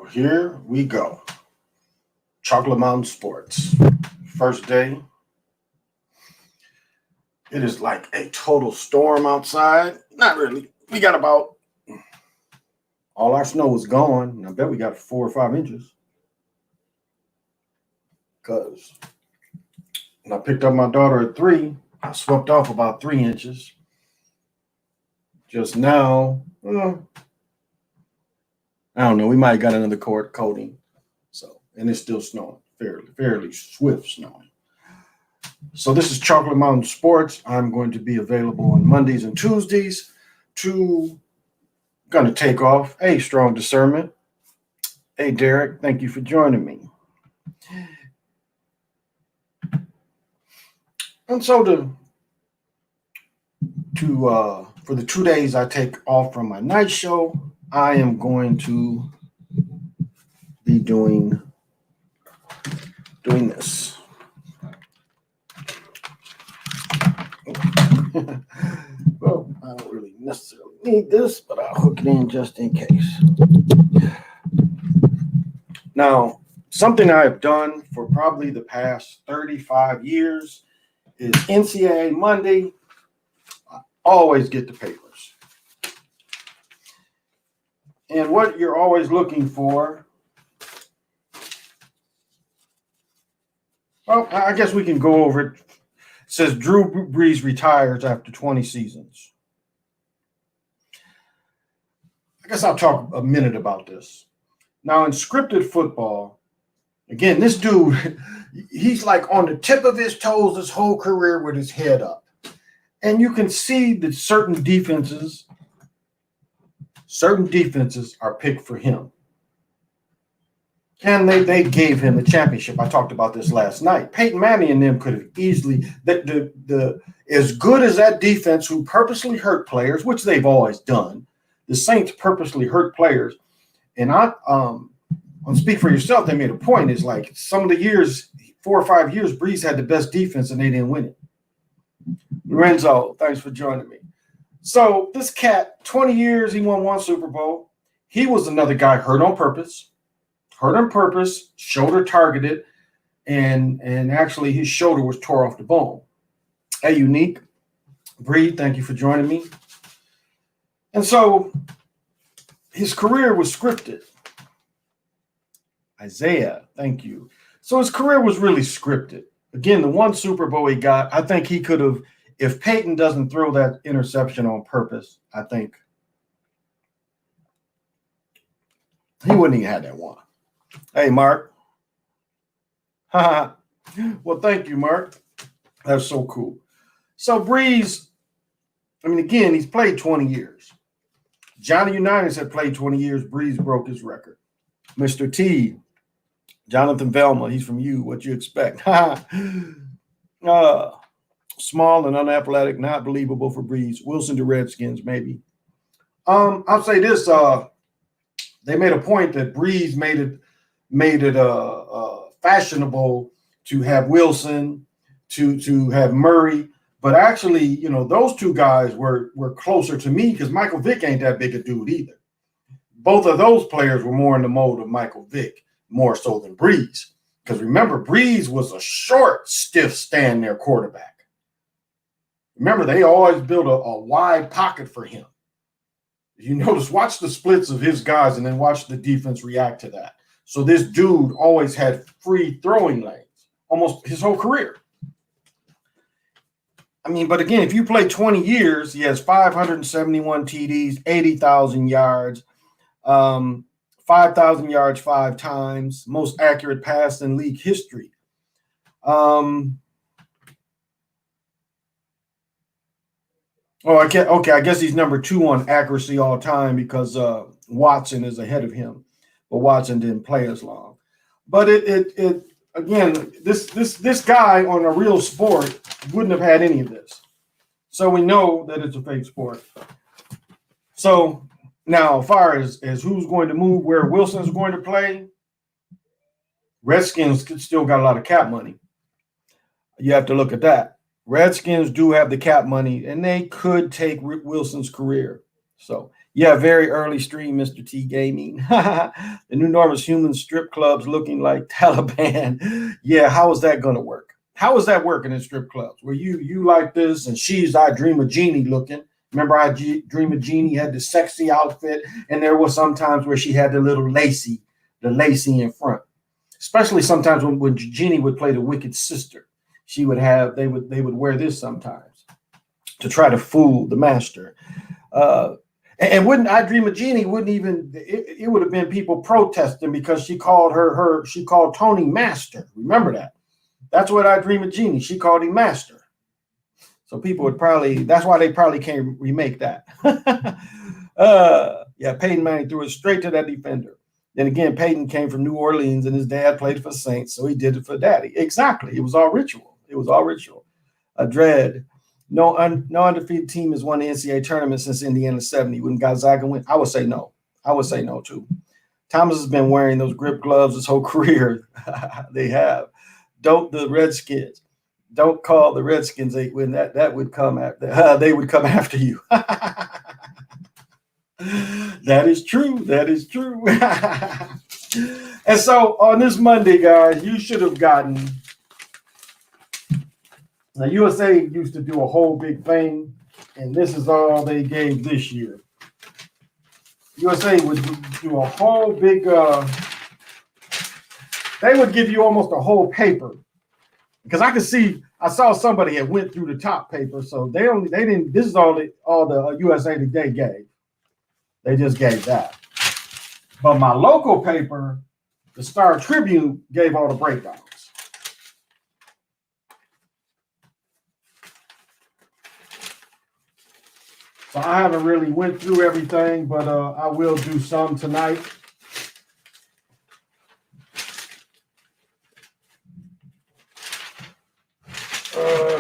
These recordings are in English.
Here we go. Chocolate Mountain Sports. First day. It is like a total storm outside. Not really. We got about all our snow is gone. I bet we got 4 or 5 inches. Because when I picked up my daughter at 3, I swept off about 3 inches. Just now, I don't know. We might have got another coating. So, and it's still snowing, fairly swift snowing. So this is Chocolate Mountain Sports. I'm going to be available on Mondays and Tuesdays to going to take off. Hey, Strong Discernment. Hey, Derek. Thank you for joining me. And so for the 2 days I take off from my night show, I am going to be doing this. Well, I don't really necessarily need this, but I'll hook it in just in case. Now, something I've done for probably the past 35 years is NCAA Monday. I always get the papers. And what you're always looking for, well, I guess we can go over it. It says Drew Brees retires after 20 seasons. I guess I'll talk a minute about this. Now, in scripted football, again, this dude, he's like on the tip of his toes his whole career with his head up. And you can see that certain defenses are picked for him. And they gave him the championship. I talked about this last night. Peyton Manning and them could have easily, as good as that defense who purposely hurt players, which they've always done, the Saints purposely hurt players. And on Speak for Yourself, they made a point. Is like some of the years, 4 or 5 years, Brees had the best defense and they didn't win it. Lorenzo, thanks for joining me. So this cat, 20 years, he won 1 Super Bowl. He was another guy hurt on purpose, shoulder targeted, and actually his shoulder was tore off the bone. Hey, Unique. Breed, thank you for joining me. And so his career was scripted. Isaiah, thank you. So his career was really scripted. Again, the 1 Super Bowl he got, I think he could have, if Peyton doesn't throw that interception on purpose, I think he wouldn't even have that one. Hey, Mark. Well, thank you, Mark. That's so cool. So Brees, I mean, again, he's played 20 years. Johnny Unitas had played 20 years. Brees broke his record. Mr. T, Jonathan Velma, he's from you. What you expect? Small and unathletic, not believable for Brees. Wilson to Redskins, maybe. I'll say this. They made a point that Brees made it fashionable to have Wilson, to have Murray. But actually, you know, those 2 guys were closer to me because Michael Vick ain't that big a dude either. Both of those players were more in the mode of Michael Vick, more so than Brees. Because remember, Brees was a short, stiff stand there quarterback. Remember, they always built a wide pocket for him. You notice, watch the splits of his guys and then watch the defense react to that. So this dude always had free throwing lanes almost his whole career. I mean, but again, if you play 20 years, he has 571 TDs, 80,000 yards, 5,000 yards 5 times, most accurate pass in league history. I guess he's number 2 on accuracy all time because Watson is ahead of him, but Watson didn't play as long. But it again, this guy on a real sport wouldn't have had any of this. So we know that it's a fake sport. So now, as far as who's going to move, where Wilson's going to play, Redskins still got a lot of cap money. You have to look at that. Redskins do have the cap money, and they could take Wilson's career. So Yeah, very early stream, Mr. T Gaming. The new norm is human strip clubs looking like Taliban. Yeah, how is that going to work? How is that working in strip clubs? Where you like this and she's I Dream of Jeannie looking. Remember, Dream of Jeannie had the sexy outfit, and there was sometimes where she had the little lacy, in front. Especially sometimes when Jeannie would play the wicked sister, she would have they would wear this sometimes to try to fool the master. And wouldn't I Dream of Jeannie wouldn't even it would have been people protesting because she called she called Tony Master. Remember that? That's what I Dream of Jeannie. She called him Master. So people would that's why they probably can't remake that. Yeah, Peyton Manning threw it straight to that defender. Then again, Peyton came from New Orleans and his dad played for Saints, so he did it for daddy. Exactly. It was all ritual. Dread. No undefeated team has won the NCAA tournament since Indiana 70. When Gonzaga went, I would say no. I would say no, too. Thomas has been wearing those grip gloves his whole career. They have. Don't call the Redskins when that would come after. They would come after you. That is true. And so on this Monday, guys, you should have gotten. Now, USA used to do a whole big thing, and this is all they gave this year. USA would do a whole big, they would give you almost a whole paper. Because I saw somebody had went through the top paper, so they didn't, this is all the USA Today gave. They just gave that. But my local paper, the Star Tribune, gave all the breakdowns. So I haven't really went through everything, but I will do some tonight.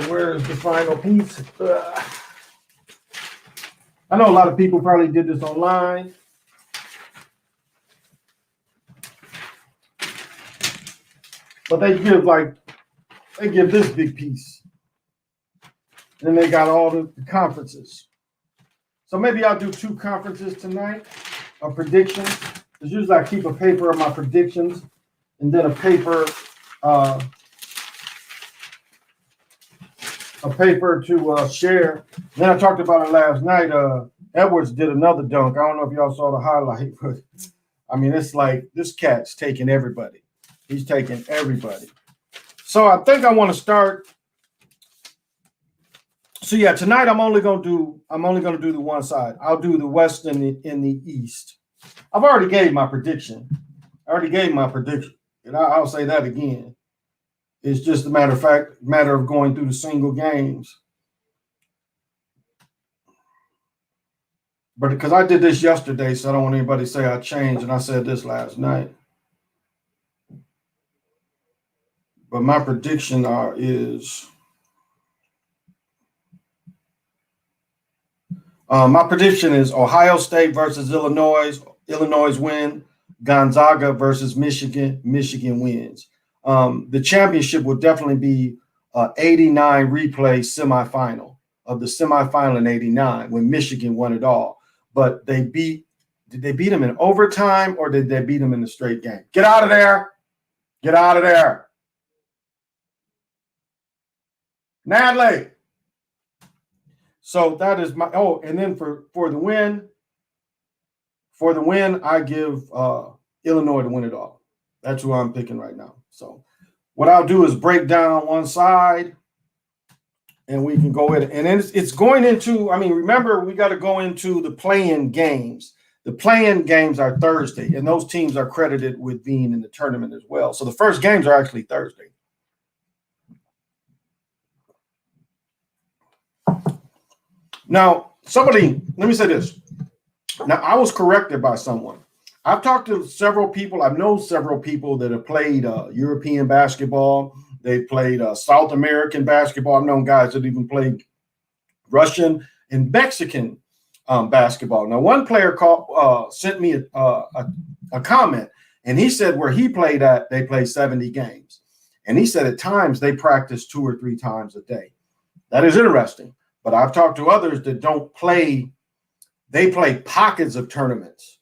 Where's the final piece? I know a lot of people probably did this online. But they give this big piece. Then they got all the conferences. So maybe I'll do 2 conferences tonight of predictions. Because usually I keep a paper of my predictions and then a paper to share. Then I talked about it last night. Edwards did another dunk. I don't know if y'all saw the highlight, but I mean, it's like this cat's taking everybody. He's taking everybody. So I think I want to start. So yeah, tonight I'm only gonna do the one side. I'll do the West and the East. I've already gave my prediction. And I'll say that again. It's just a matter of going through the single games. But because I did this yesterday, so I don't want anybody to say I changed, and I said this last night. But my prediction is Ohio State versus Illinois. Illinois win. Gonzaga versus Michigan. Michigan wins. The championship will definitely be 89 replay semifinal of the semifinal in 89 when Michigan won it all. But did they beat them in overtime or did they beat them in the straight game? Get out of there. Natalie. So that is and then for the win, I give Illinois to win it all. That's who I'm picking right now. So what I'll do is break down one side and we can go in. And then it's going into, remember, we got to go into the play-in games. The play-in games are Thursday, and those teams are credited with being in the tournament as well. So the first games are actually Thursday. Now, let me say this. Now, I was corrected by someone. I've talked to several people. I know several people that have played European basketball. They played South American basketball. I've known guys that even played Russian and Mexican basketball. Now, one player sent me a comment, and he said where he played at, they play 70 games. And he said at times they practice 2 or 3 times a day. That is interesting. But I've talked to others that don't play they play pockets of tournaments.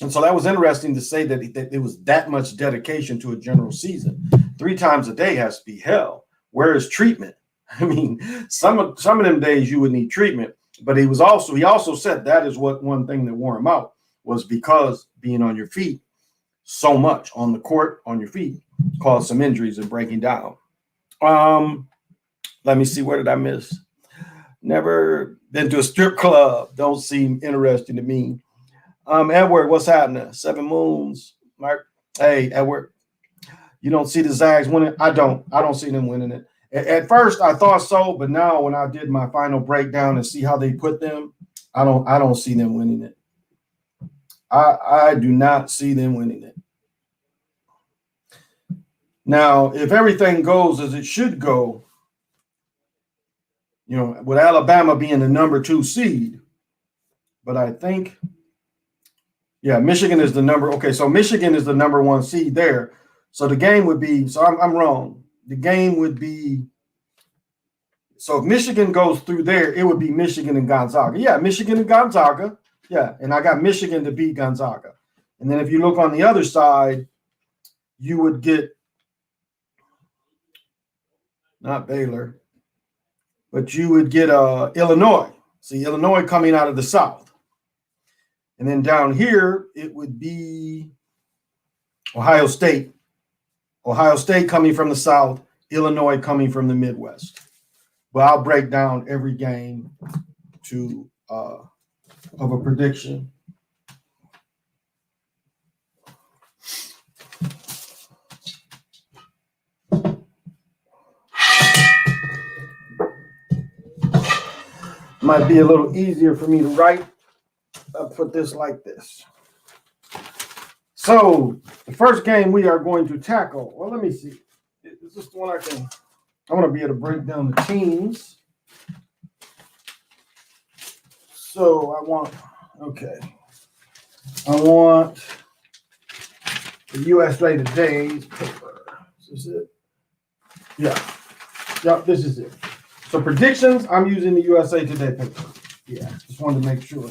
And so that was interesting to say that it was that much dedication to a general season. 3 times a day has to be hell. Where is treatment? I mean, some of them days you would need treatment, but he also said that is what one thing that wore him out was because being on your feet so much on the court, on your feet, caused some injuries and breaking down. Let me see, where did I miss? Never been to a strip club. Don't seem interesting to me. Edward, what's happening? 7 Moons. Mark, hey, Edward, you don't see the Zags winning? I don't see them winning it. At first, I thought so, but now when I did my final breakdown and see how they put them, I don't see them winning it. I do not see them winning it. Now, if everything goes as it should go, with Alabama being the number 2 seed, but I think, Michigan is the number. Okay, so Michigan is the number 1 seed there. So the game would be, so I'm wrong. The game would be, so if Michigan goes through there, it would be Michigan and Gonzaga. Yeah, Michigan and Gonzaga. Yeah, and I got Michigan to beat Gonzaga. And then if you look on the other side, you would get, not Baylor, but you would get Illinois. See, Illinois coming out of the South. And then down here, it would be Ohio State. Ohio State coming from the South, Illinois coming from the Midwest. But I'll break down every game to of a prediction. Might be a little easier for me to write. I'll put this like this. So the first game we are going to tackle. Well, let me see. Is this the one I want to be able to break down the teams. So I want the USA Today's paper. Is this it? Yeah. Yep, this is it. So predictions, I'm using the USA Today paper. Yeah, just wanted to make sure.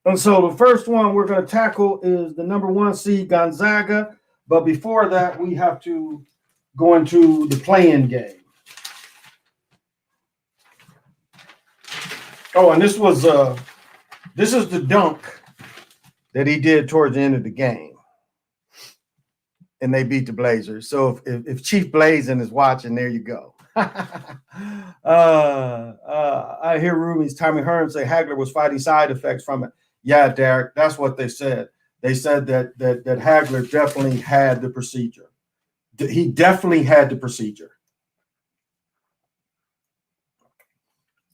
And so the first one we're going to tackle is the number 1 seed Gonzaga. But before that, we have to go into the play-in game. Oh, and this is the dunk that he did towards the end of the game. And they beat the Blazers. So if Chief Blazin is watching, there you go. I hear Ruby's Tommy Hearn say Hagler was fighting side effects from it. Yeah, Derek, that's what they said. They said that Hagler definitely had the procedure. He definitely had the procedure.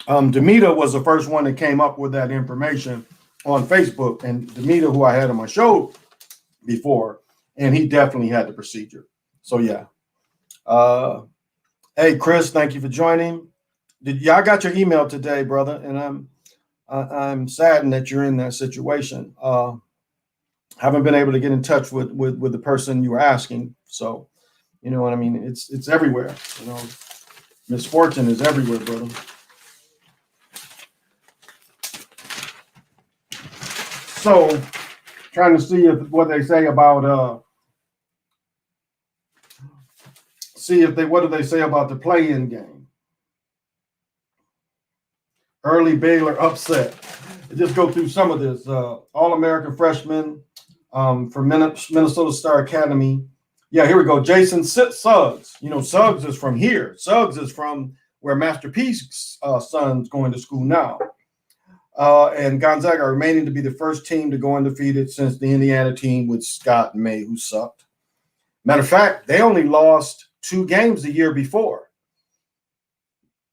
Demita was the first one that came up with that information on Facebook, and Demita, who I had on my show before, and he definitely had the procedure. So yeah. Hey Chris, thank you for joining. I got your email today, brother, and I'm saddened that you're in that situation. Haven't been able to get in touch with the person you were asking. So, you know what I mean? It's everywhere. Misfortune is everywhere, brother. So, trying to see what they say about what do they say about the play-in game? Early Baylor upset. Just go through some of this. All-American freshman from Minnesota Star Academy. Yeah, here we go. Jason Suggs. Suggs is from here. Suggs is from where Master P's son's going to school now. And Gonzaga are remaining to be the first team to go undefeated since the Indiana team with Scott May, who sucked. Matter of fact, they only lost 2 games the year before.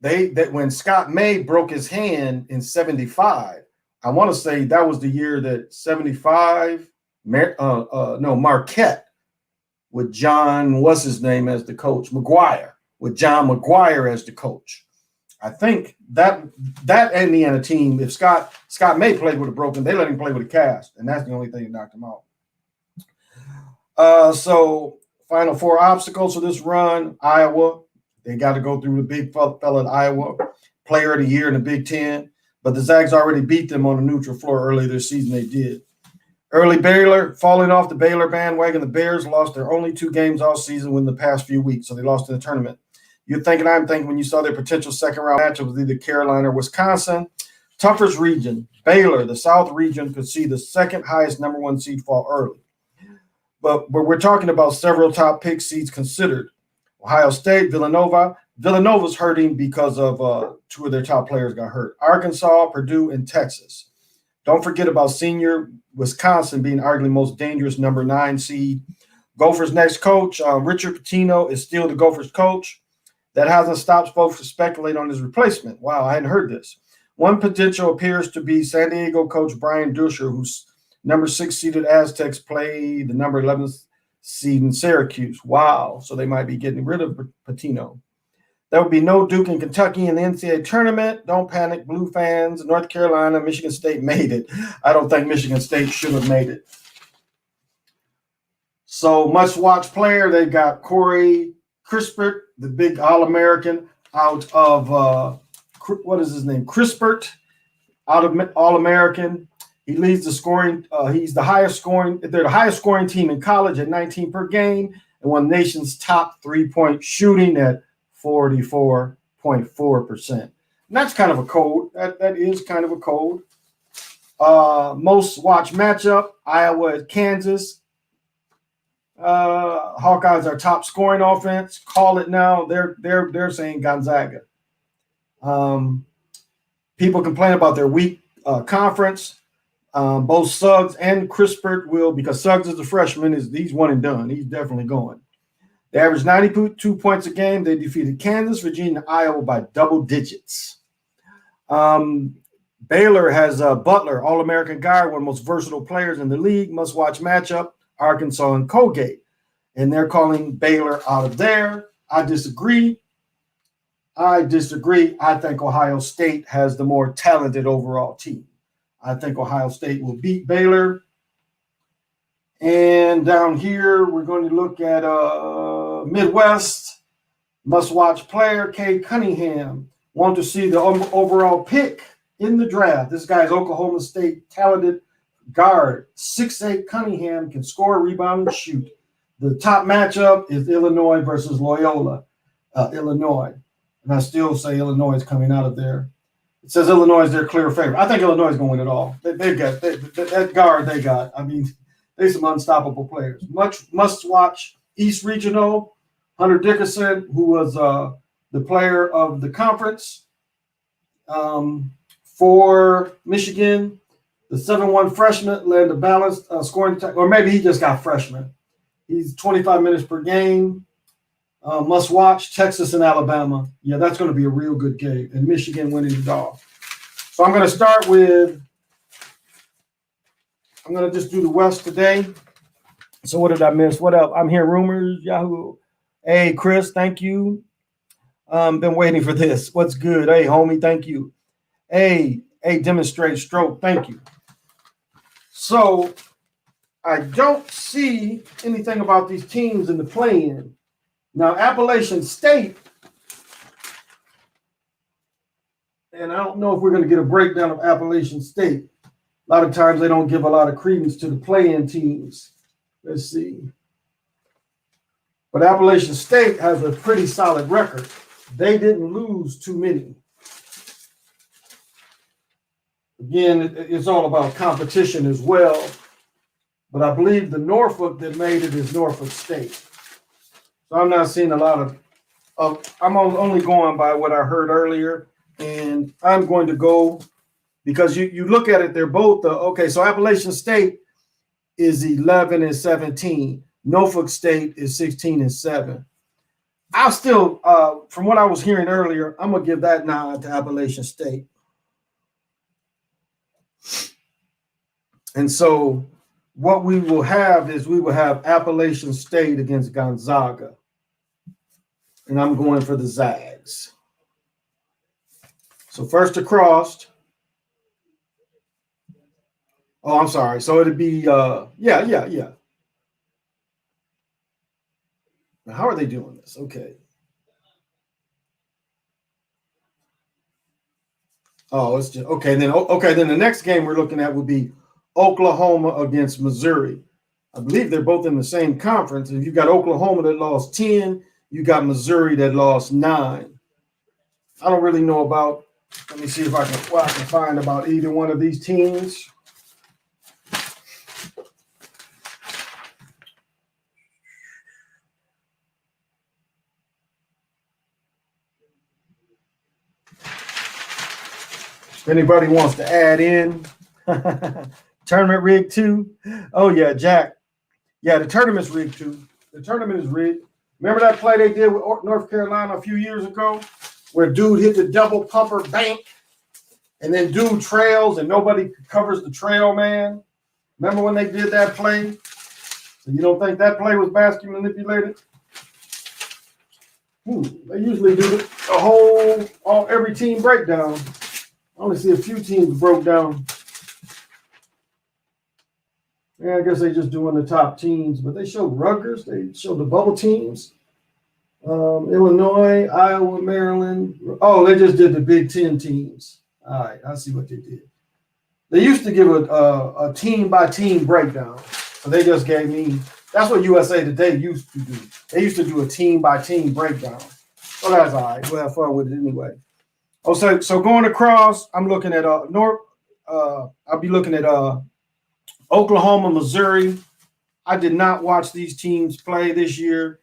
When Scott May broke his hand in 75, I want to say that was the year that 75, Marquette with John, what's his name as the coach? McGuire, with John McGuire as the coach. I think that Indiana team, if Scott May played with a broken, they let him play with a cast, and that's the only thing that knocked him out. So Final 4 obstacles for this run: Iowa. They got to go through the big fella in Iowa. player of the year in the Big Ten, but the Zags already beat them on a neutral floor earlier this season. They did. Early Baylor, falling off the Baylor bandwagon, the Bears lost their only 2 games all season within the past few weeks, so they lost in the tournament. You're thinking, I'm thinking, when you saw their potential second-round matchup with either Carolina or Wisconsin, toughest region, Baylor, the South region, could see the second highest number 1 seed fall early. But we're talking about several top pick seeds considered. Ohio State, Villanova. Villanova's hurting because of 2 of their top players got hurt. Arkansas, Purdue, and Texas. Don't forget about senior Wisconsin being arguably most dangerous number 9 seed. Gophers' next coach, Richard Pitino, is still the Gophers coach. That hasn't stopped folks to speculate on his replacement. Wow, I hadn't heard this. One potential appears to be San Diego coach Brian Dusher, who's number 6 seeded Aztecs play the number 11 seed in Syracuse. Wow, so they might be getting rid of Pitino. There will be no Duke and Kentucky in the NCAA tournament. Don't panic, Blue fans. North Carolina, Michigan State made it. I don't think Michigan State should have made it. So must-watch player, they've got Corey Crispert, the big All-American out of, what is his name? Crispert, out of All-American. He leads the scoring. He's the highest scoring. They're the highest scoring team in college at 19 per game and won the nation's top 3-point shooting at 44.4%. And that's kind of a code. That is kind of a code. Most watched matchup, Iowa at Kansas. Hawkeyes are top scoring offense. Call it now. They're saying Gonzaga. People complain about their weak conference. Both Suggs and Crispert will, because Suggs is a freshman, he's one and done. He's definitely going. They averaged 92 points a game. They defeated Kansas, Virginia, and Iowa by double digits. Baylor has Butler, All-American guard, one of the most versatile players in the league. Must-watch matchup, Arkansas and Colgate. And they're calling Baylor out of there. I disagree. I think Ohio State has the more talented overall team. I think Ohio State will beat Baylor. And down here, we're going to look at Midwest must-watch player, Cade Cunningham. Want to see the overall pick in the draft. This guy's Oklahoma State talented guard. 6'8" Cunningham can score, rebound, and shoot. The top matchup is Illinois versus Loyola, Illinois. And I still say Illinois is coming out of there. It says Illinois is their clear favorite. I think Illinois is going to win it all. They've got that guard they got. I mean, they're some unstoppable players. Must-watch East Regional, Hunter Dickerson, who was the player of the conference for Michigan. The 7'1" freshman led the balanced scoring, or maybe he just got freshman. He's 25 minutes per game. Must watch Texas and Alabama. Yeah, that's going to be a real good game. And Michigan winning it all. So I'm going to start with, I'm going to just do the West today. So what did I miss? What else? I'm hearing rumors. Yahoo. Hey, Chris, thank you. Been waiting for this. What's good? Hey, homie, thank you. Hey, demonstrate stroke. Thank you. So I don't see anything about these teams in the play-in. Now, Appalachian State, and I don't know if we're going to get a breakdown of Appalachian State. A lot of times they don't give a lot of credence to the play-in teams. Let's see. But Appalachian State has a pretty solid record. They didn't lose too many. Again, it's all about competition as well. But I believe the Norfolk that made it is Norfolk State. So I'm not seeing a lot of I'm only going by what I heard earlier. And I'm going to go, because you look at it, they're both, okay, so Appalachian State is 11-17. Norfolk State is 16-7. I'll still, from what I was hearing earlier, I'm going to give that nod to Appalachian State. And so what we will have is we will have Appalachian State against Gonzaga. And I'm going for the Zags. So first across. Oh, I'm sorry. So it'd be, yeah. Now, how are they doing this? Okay. Oh, it's just okay. Then the next game we're looking at would be Oklahoma against Missouri. I believe they're both in the same conference. If you got Oklahoma that lost 10, you got Missouri that lost 9. I don't really know about. Let me see if I can what I can find about either one of these teams. If anybody wants to add in tournament rig too. Oh yeah, Jack. Yeah, the tournament's rigged too. The tournament is rigged. Remember that play they did with North Carolina a few years ago, where dude hit the double pumper bank, and then dude trails and nobody covers the trail man. Remember when they did that play? So you don't think that play was basket manipulated? They usually do every team breakdown. I only see a few teams broke down. Yeah, I guess they just doing the top teams, but they showed Rutgers. They showed the bubble teams. Illinois, Iowa, Maryland. Oh, they just did the Big Ten teams. All right, I see what they did. They used to give a team by team breakdown. So they just gave me, that's what USA Today used to do. They used to do a team by team breakdown. So that's all right. We'll have fun with it anyway. Oh, so going across, I'm looking at I'll be looking at Oklahoma, Missouri. I did not watch these teams play this year,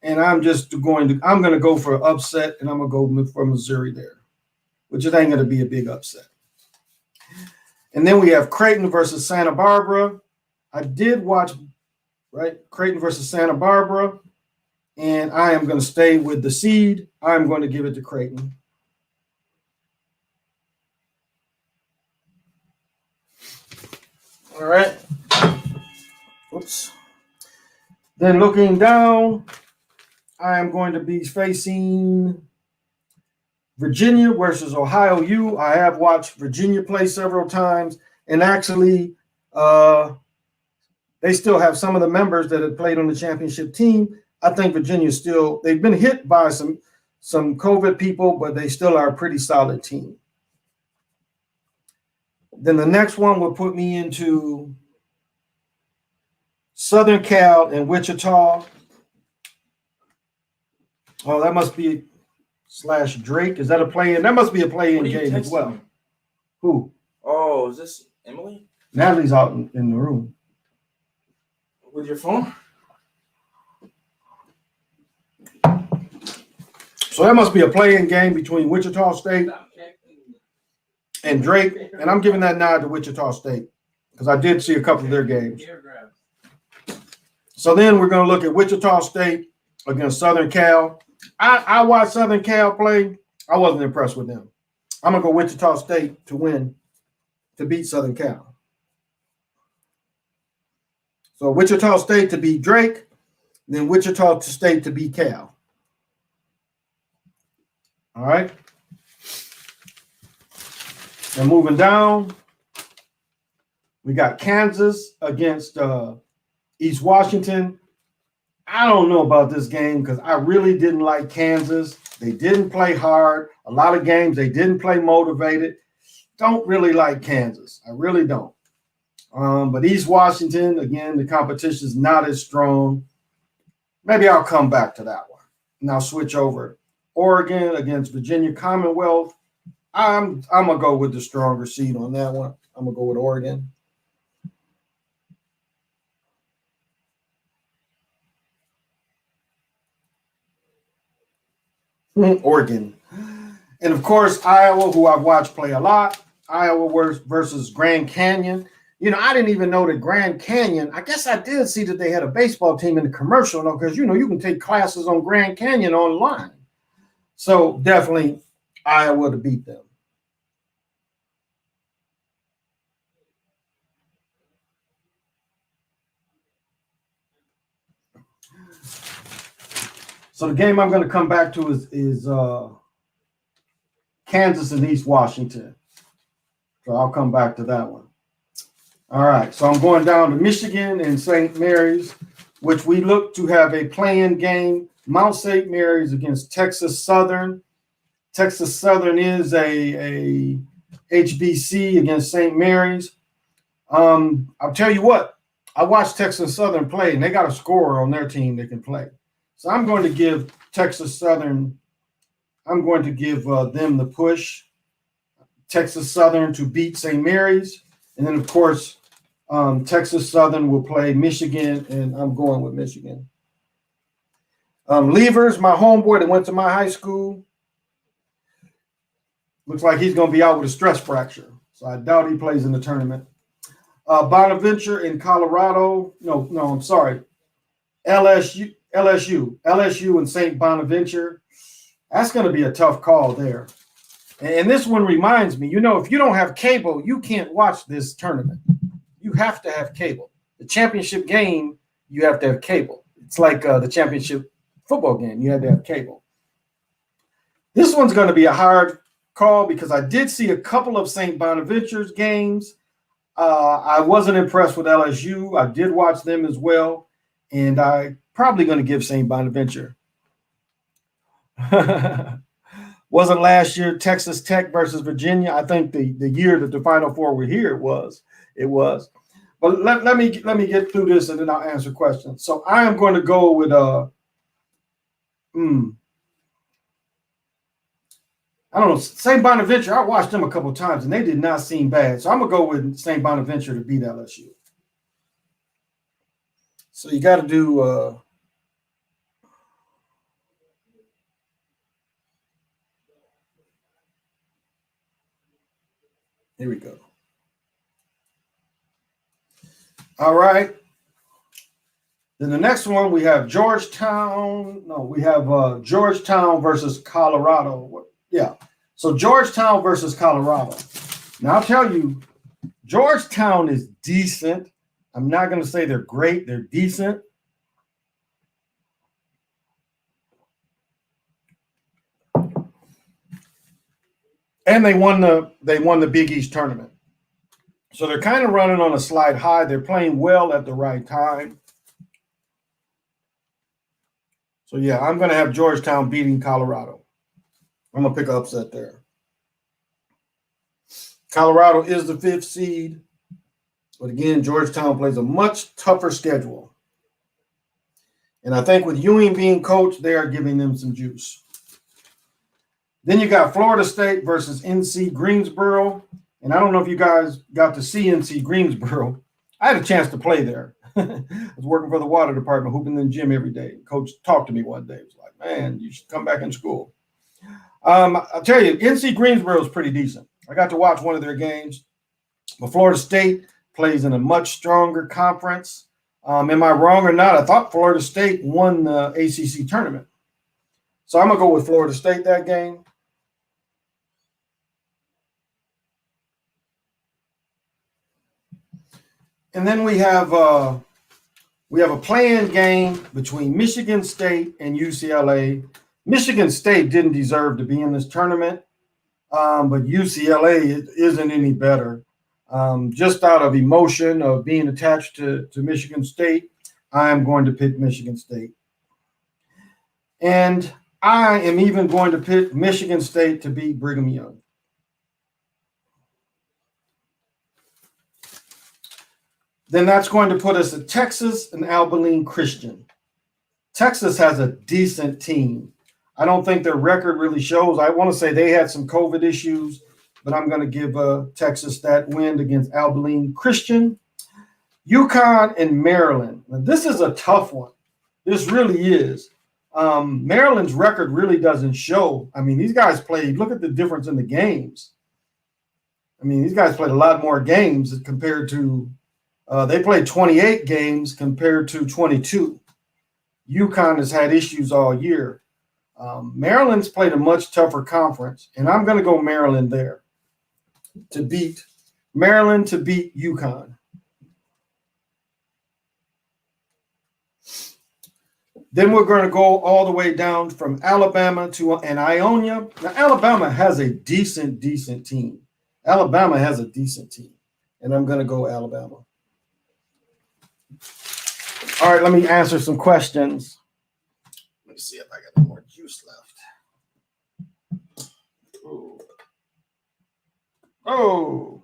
and I'm going to go for an upset, and I'm going to go for Missouri there, which it ain't going to be a big upset. And then we have Creighton versus Santa Barbara. I did watch, Creighton versus Santa Barbara, and I am going to stay with the seed. I'm going to give it to Creighton. All right. Oops. Then looking down, I am going to be facing Virginia versus Ohio U. I have watched Virginia play several times, and actually, they still have some of the members that have played on the championship team. I think Virginia they've been hit by some COVID people, but they still are a pretty solid team. Then the next one will put me into Southern Cal and Wichita. Oh, that must be / Drake. Is that a play-in? That must be a play-in game as well. Me? Who? Oh, is this Emily? Natalie's out in the room. With your phone? So that must be a play-in game between Wichita State and Drake. And I'm giving that nod to Wichita State because I did see a couple of their games. So then we're going to look at Wichita State against Southern Cal. I watched Southern Cal play. I wasn't impressed with them. I'm going to go Wichita State to beat Southern Cal. So Wichita State to beat Drake, then Wichita State to beat Cal. All right. And moving down, we got Kansas against East Washington. I don't know about this game because I really didn't like Kansas. They didn't play hard. A lot of games they didn't play motivated. Don't really like Kansas. I really don't. But East Washington, again, the competition is not as strong. Maybe I'll come back to that one. And I'll switch over. Oregon against Virginia Commonwealth. I'm gonna go with the stronger seed on that one. I'm gonna go with Oregon. Oregon. And of course, Iowa, who I've watched play a lot. Iowa versus Grand Canyon. You know, I didn't even know that Grand Canyon, I guess I did see that they had a baseball team in the commercial, because, you know, you can take classes on Grand Canyon online. So definitely Iowa to beat them. So the game I'm going to come back to is Kansas and East Washington. So I'll come back to that one. All right, so I'm going down to Michigan and St. Mary's, which we look to have a play-in game. Mount St. Mary's against Texas Southern. Texas Southern is a HBC against St. Mary's. I'll tell you what, I watched Texas Southern play, and they got a scorer on their team that can play. So I'm going to give Texas Southern, I'm going to give them the push. Texas Southern to beat St. Mary's. And then, of course, Texas Southern will play Michigan, and I'm going with Michigan. Levers, my homeboy that went to my high school, looks like he's going to be out with a stress fracture. So I doubt he plays in the tournament. Bonaventure in Colorado. No, I'm sorry. LSU and St. Bonaventure. That's going to be a tough call there. And this one reminds me, if you don't have cable, you can't watch this tournament. You have to have cable. The championship game, you have to have cable. It's like the championship football game. You have to have cable. This one's going to be a hard call because I did see a couple of St. Bonaventure's games. I wasn't impressed with LSU. I did watch them as well, and I'm probably going to give St. Bonaventure. Wasn't last year Texas Tech versus Virginia? I think the year that the Final Four were here, it was. But let me get through this, and then I'll answer questions. So I am going to go with I don't know, St. Bonaventure. I watched them a couple of times, and they did not seem bad. So I'm going to go with St. Bonaventure to beat LSU. So you got to do here we go. All right. Then the next one, we have Georgetown. No, we have Georgetown versus Colorado. Yeah. So Georgetown versus Colorado. Now, I'll tell you, Georgetown is decent. I'm not going to say they're great. They're decent. And they won the Big East tournament. So they're kind of running on a slide high. They're playing well at the right time. So, yeah, I'm going to have Georgetown beating Colorado. I'm going to pick an upset there. Colorado is the 5th seed. But, again, Georgetown plays a much tougher schedule. And I think with Ewing being coach, they are giving them some juice. Then you got Florida State versus NC Greensboro. And I don't know if you guys got to see NC Greensboro. I had a chance to play there. I was working for the water department, hooping in the gym every day. Coach talked to me one day. He was like, man, you should come back in school. I'll tell you, NC Greensboro is pretty decent. I got to watch one of their games. But Florida State plays in a much stronger conference. Am I wrong or not? I thought Florida State won the ACC tournament. So I'm going to go with Florida State that game. And then we have a play-in game between Michigan State and UCLA. Michigan State didn't deserve to be in this tournament, but UCLA isn't any better. Just out of emotion of being attached to Michigan State, I am going to pick Michigan State. And I am even going to pick Michigan State to beat Brigham Young. Then that's going to put us at Texas and Abilene Christian. Texas has a decent team. I don't think their record really shows. I want to say they had some COVID issues, but I'm going to give Texas that win against Abilene Christian. UConn and Maryland. Now, this is a tough one. This really is. Maryland's record really doesn't show. I mean, these guys played. Look at the difference in the games. I mean, these guys played a lot more games compared to they played 28 games compared to 22. UConn has had issues all year. Maryland's played a much tougher conference, and I'm going to go Maryland there to beat UConn. Then we're going to go all the way down from Alabama to Ionia. Now, Alabama has a decent team. Alabama has a decent team, and I'm going to go Alabama. All right, let me answer some questions. Let me see if I got any more juice left. Ooh. Oh,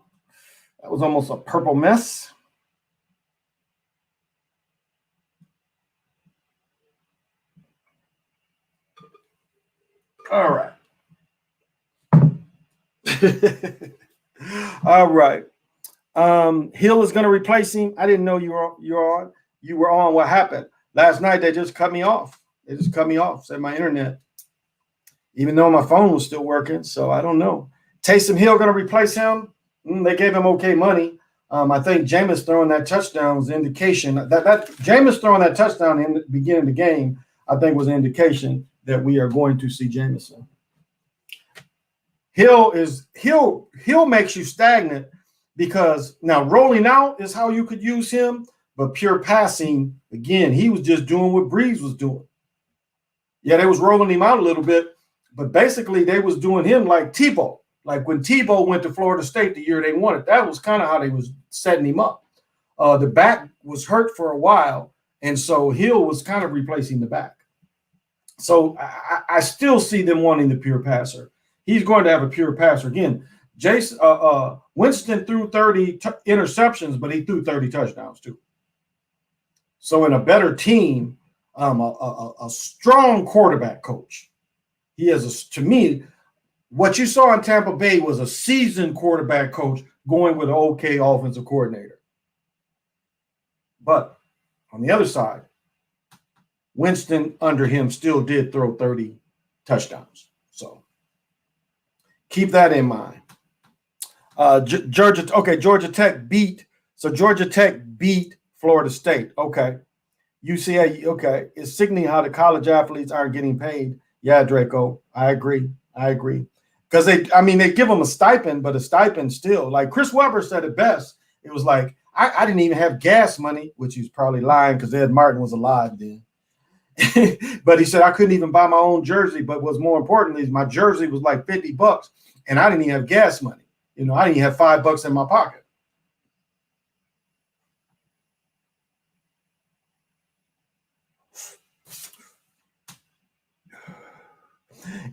that was almost a purple mess. All right. All right. Hill is going to replace him. I didn't know you were on. What happened last night? They just cut me off. They just cut me off. Said my internet, even though my phone was still working. So I don't know. Taysom Hill going to replace him. They gave him okay money. I think Jameis throwing that touchdown was an indication that Jameis throwing that touchdown in the beginning of the game, I think, was an indication that we are going to see Jameson. Hill makes you stagnant because now rolling out is how you could use him, but pure passing, again, he was just doing what Breeze was doing. Yeah, they was rolling him out a little bit, but basically they was doing him like Tebow. Like when Tebow went to Florida State the year they won it, that was kind of how they was setting him up. The back was hurt for a while, and so Hill was kind of replacing the back. So I still see them wanting the pure passer. He's going to have a pure passer. Again, Winston threw 30 interceptions, but he threw 30 touchdowns too. So in a better team, a strong quarterback coach. He has, to me, what you saw in Tampa Bay was a seasoned quarterback coach going with an okay offensive coordinator. But on the other side, Winston under him still did throw 30 touchdowns. So keep that in mind. Georgia Tech beat. So Georgia Tech beat Florida State. Okay. UCA, okay. It's sickening how the college athletes aren't getting paid. Yeah, Draco, I agree. Because they give them a stipend, but a stipend still. Like Chris Webber said it best. It was like, I didn't even have gas money, which he's probably lying because Ed Martin was alive then. But he said, I couldn't even buy my own jersey. But what's more important is my jersey was like $50 and I didn't even have gas money. I didn't even have $5 in my pocket.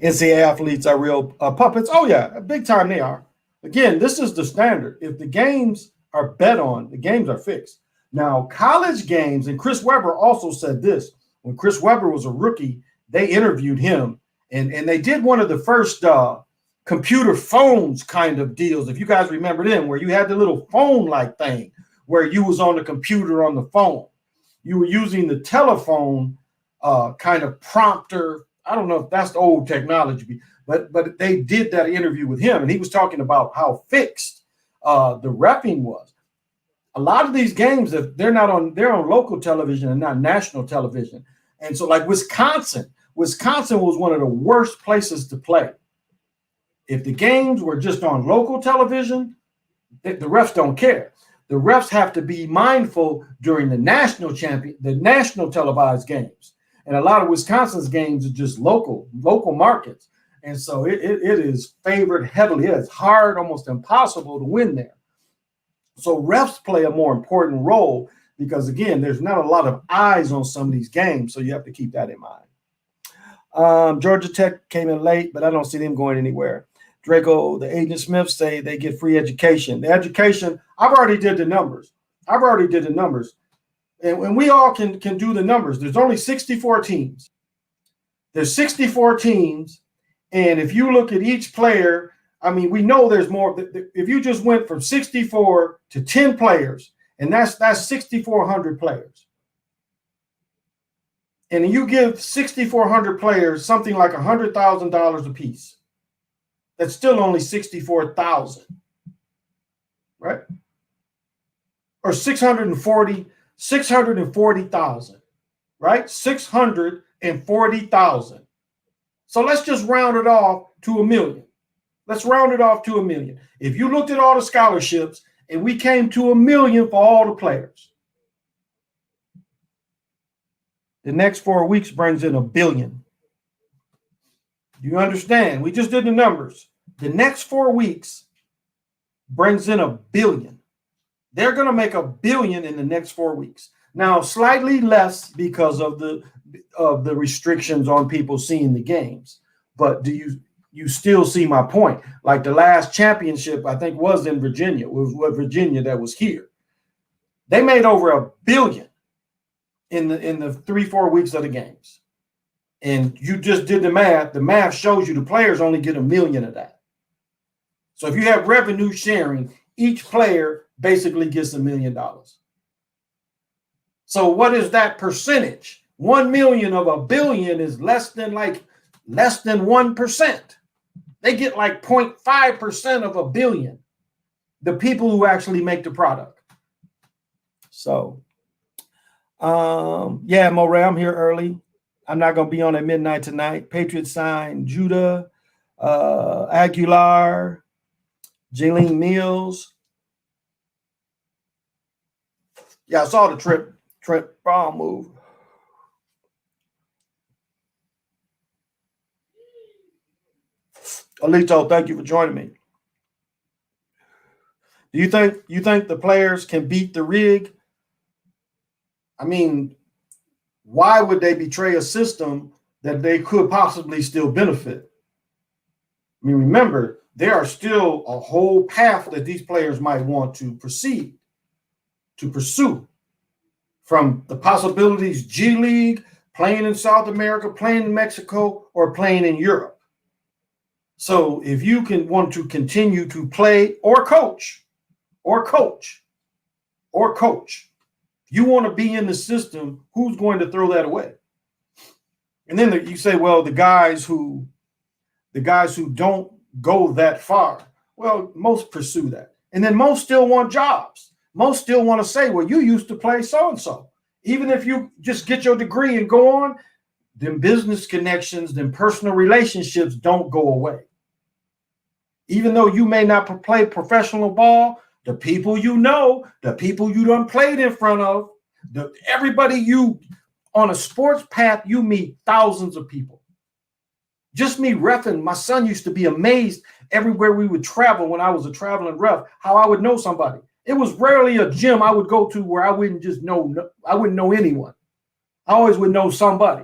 NCAA athletes are real puppets. Oh, yeah, big time they are. Again, this is the standard. If the games are bet on, the games are fixed. Now, college games, and Chris Webber also said this. When Chris Webber was a rookie, they interviewed him, and they did one of the first computer phones kind of deals, if you guys remember them, where you had the little phone-like thing where you was on the computer on the phone. You were using the telephone kind of prompter. I don't know if that's the old technology, but they did that interview with him, and he was talking about how fixed the reffing was. A lot of these games, if they're on local television and not national television. And so like Wisconsin was one of the worst places to play. If the games were just on local television, the refs don't care. The refs have to be mindful during the national televised games. And a lot of Wisconsin's games are just local markets. And so it is favored heavily. It is hard, almost impossible to win there. So refs play a more important role because, again, there's not a lot of eyes on some of these games. So you have to keep that in mind. Georgia Tech came in late, but I don't see them going anywhere. Draco, the agent Smiths say they get free education. The education, I've already did the numbers. And we all can do the numbers. There's only 64 teams. There's 64 teams. And if you look at each player, we know there's more. If you just went from 64 to 10 players, and that's 6,400 players. And you give 6,400 players something like $100,000 a piece. That's still only 64,000, right? Or 640,000, right? 640,000. So let's just round it off to 1 million. Let's round it off to 1 million. If you looked at all the scholarships and we came to 1 million for all the players, the next 4 weeks brings in $1 billion. Do you understand? We just did the numbers. The next 4 weeks brings in $1 billion. They're going to make $1 billion in the next 4 weeks. Now, slightly less because of the restrictions on people seeing the games. But you still see my point. Like the last championship, I think was in Virginia. It was what Virginia that was here. They made over $1 billion in the 3-4 weeks of the games. And you just did the math. The math shows you the players only get $1 million of that. So if you have revenue sharing, each player basically gets $1 million. So what is that percentage? 1 million of $1 billion is less than 1%. They get like 0.5% of $1 billion. The people who actually make the product. So, yeah, Moray, I'm here early. I'm not going to be on at midnight tonight. Patriot sign, Judah, Aguilar, Jaylene Mills. Yeah, I saw the Trent Brown move. Alito, thank you for joining me. Do you think the players can beat the rig? I mean, why would they betray a system that they could possibly still benefit? I mean, remember, there are still a whole path that these players might want to pursue, from the possibilities G League, playing in South America, playing in Mexico, or playing in Europe. So if you can want to continue to play or coach, you want to be in the system, who's going to throw that away? And then you say, well, the guys who don't go that far, well, most pursue that. And then most still want jobs. Most still want to say, well, you used to play so-and-so. Even if you just get your degree and go on, them business connections, them personal relationships don't go away. Even though you may not play professional ball, the people you know, the people you done played in front of, everybody you on a sports path, you meet thousands of people. Just me reffing, my son used to be amazed everywhere we would travel when I was a traveling ref, how I would know somebody. It was rarely a gym I would go to where I wouldn't know anyone. I always would know somebody.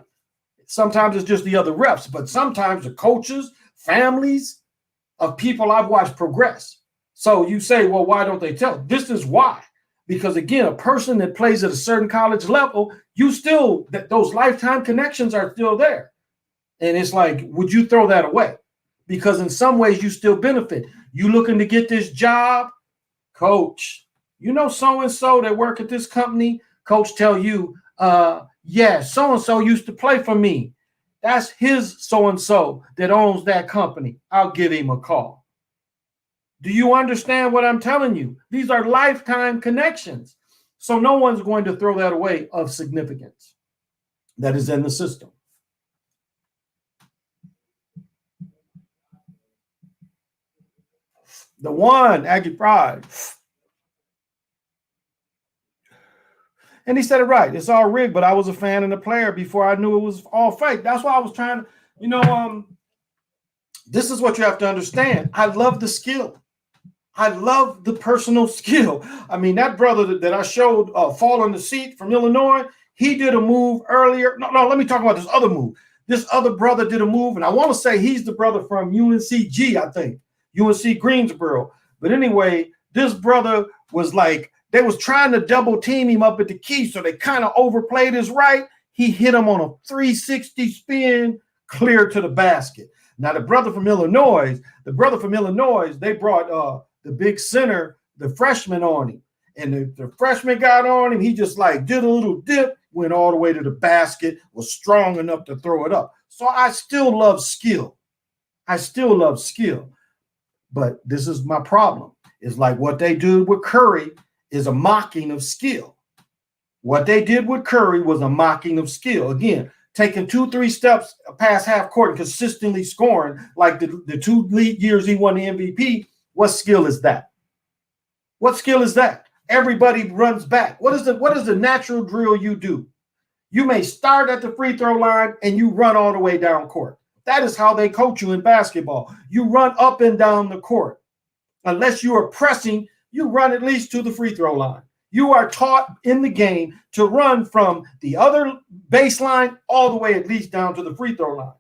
Sometimes it's just the other refs, but sometimes the coaches, families of people I've watched progress. So you say, well, why don't they tell? This is why. Because again, a person that plays at a certain college level, those lifetime connections are still there. And it's like, would you throw that away? Because in some ways you still benefit. You looking to get this job, coach, you know, so-and-so that work at this company, coach tell you, yeah, so-and-so used to play for me. That's his so-and-so that owns that company. I'll give him a call. Do you understand what I'm telling you? These are lifetime connections. So no one's going to throw that away of significance that is in the system. The one, Aggie Pride. And he said it right. It's all rigged, but I was a fan and a player before I knew it was all fake. That's why I was trying to, this is what you have to understand. I love the skill. I love the personal skill. I mean, that brother that I showed fall in the seat from Illinois, he did a move earlier. No, let me talk about this other move. This other brother did a move, and I want to say he's the brother from UNCG, I think, UNC Greensboro. But anyway, this brother was like, they was trying to double team him up at the key, so they kind of overplayed his right. He hit him on a 360 spin, clear to the basket. Now, the brother from Illinois, they brought the big center, the freshman on him. And the freshman got on him. He just like did a little dip, went all the way to the basket, was strong enough to throw it up. So I still love skill. But this is my problem. It's like what they did with Curry is a mocking of skill. What they did with Curry was a mocking of skill. Again, taking 2-3 steps past half court and consistently scoring like the 2 league years he won the MVP. What skill is that? What skill is that? Everybody runs back. What is the natural drill you do? You may start at the free throw line and you run all the way down court. That is how they coach you in basketball. You run up and down the court. Unless you are pressing, you run at least to the free throw line. You are taught in the game to run from the other baseline all the way at least down to the free throw line.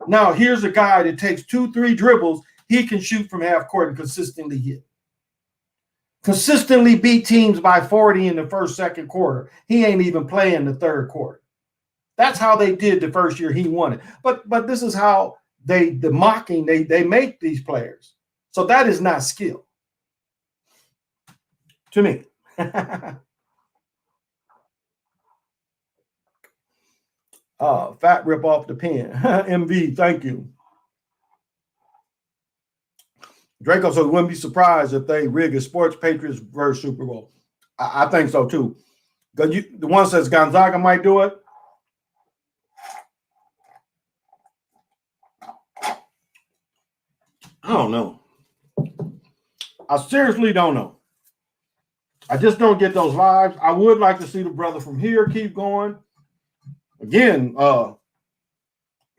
Now, here's a guy that takes 2-3 dribbles. He can shoot from half court and consistently hit. Consistently beat teams by 40 in the first, second quarter. He ain't even playing the third quarter. That's how they did the first year he won it. But this is how they make these players. So that is not skill to me. Fat rip off the pen. MV, thank you. Draco says, wouldn't be surprised if they rig a Sports Patriots versus Super Bowl. I think so too. The one says Gonzaga might do it. I don't know. I seriously don't know. I just don't get those vibes. I would like to see the brother from here keep going. Again,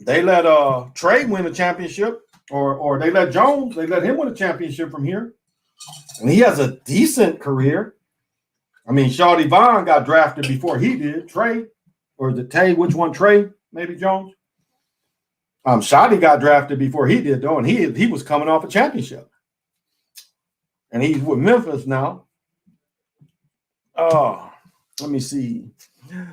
they let Trey win a championship, or they let Jones, they let him win a championship from here. And he has a decent career. I mean, Shawty Vaughn got drafted before he did. Trey, or the Tay, which one? Trey, maybe Jones. Shawty got drafted before he did, though, and he was coming off a championship. And he's with Memphis now. Let me see.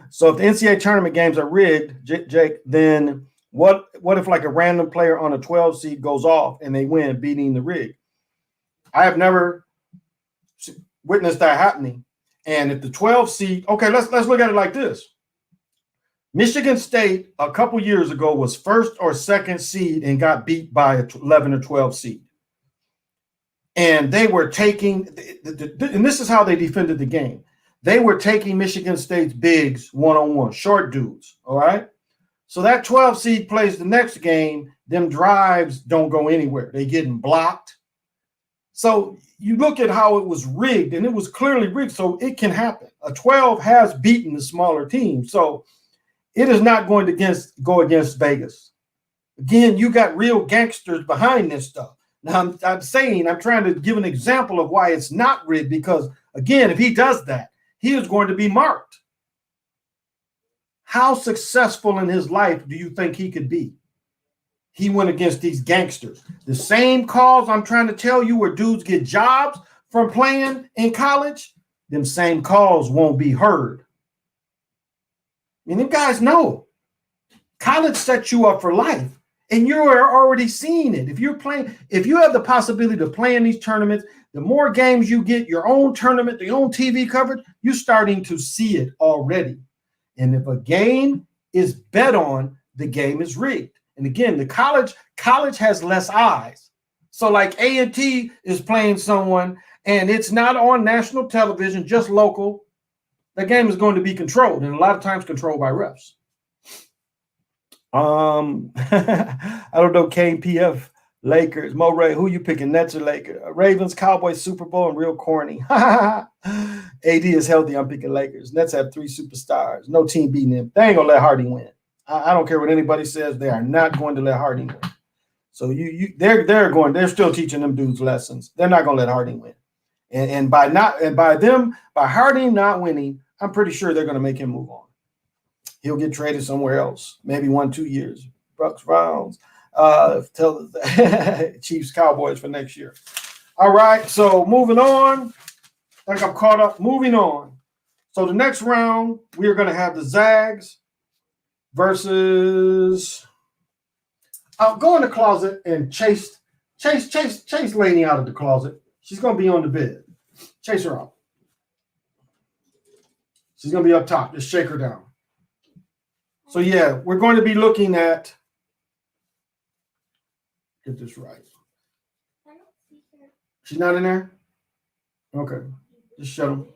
So if the NCAA tournament games are rigged, Jake, then what if like a random player on a 12 seed goes off and they win, beating the rig? I have never witnessed that happening. And if the 12 seed, okay, let's look at it like this. Michigan State a couple years ago was first or second seed and got beat by a 11 or 12 seed. And they were taking, and this is how they defended the game. They were taking Michigan State's bigs one-on-one, short dudes, all right? So that 12 seed plays the next game, them drives don't go anywhere. They getting blocked. So you look at how it was rigged, and it was clearly rigged, so it can happen. A 12 has beaten the smaller team, so it is not going to go against Vegas. Again, you got real gangsters behind this stuff. Now, I'm trying to give an example of why it's not rigged, because, again, if he does that, he is going to be marked. How successful in his life do you think he could be? He went against these gangsters. The same calls I'm trying to tell you where dudes get jobs from playing in college, them same calls won't be heard. I mean, them guys know. College sets you up for life. And you're already seeing it. If you have the possibility to play in these tournaments, the more games you get, your own tournament, your own TV coverage, you're starting to see it already. And if a game is bet on, the game is rigged. And again, the college has less eyes. So like A&T is playing someone and it's not on national television, just local. The game is going to be controlled, and a lot of times controlled by refs. I don't know, Kane, PF, Lakers, Mo Ray, who you picking? Nets or Lakers? Ravens, Cowboys, Super Bowl, and real corny. AD is healthy. I'm picking Lakers. Nets have 3 superstars. No team beating them. They ain't gonna let Hardy win. I don't care what anybody says. They are not going to let Hardy win. So they're still teaching them dudes lessons. They're not gonna let Hardy win. And by Hardy not winning, I'm pretty sure they're gonna make him move on. He'll get traded somewhere else, maybe 1-2 years. Bucks, Browns, tell Chiefs, Cowboys for next year. All right, so moving on. I think I'm caught up. Moving on. So the next round, we are going to have the Zags versus. I'll go in the closet and chase Lainey out of the closet. She's going to be on the bed. Chase her out. She's going to be up top. Just shake her down. So, yeah, we're going to be looking at, get this right. I don't see her. She's not in there? Okay. Just shut them.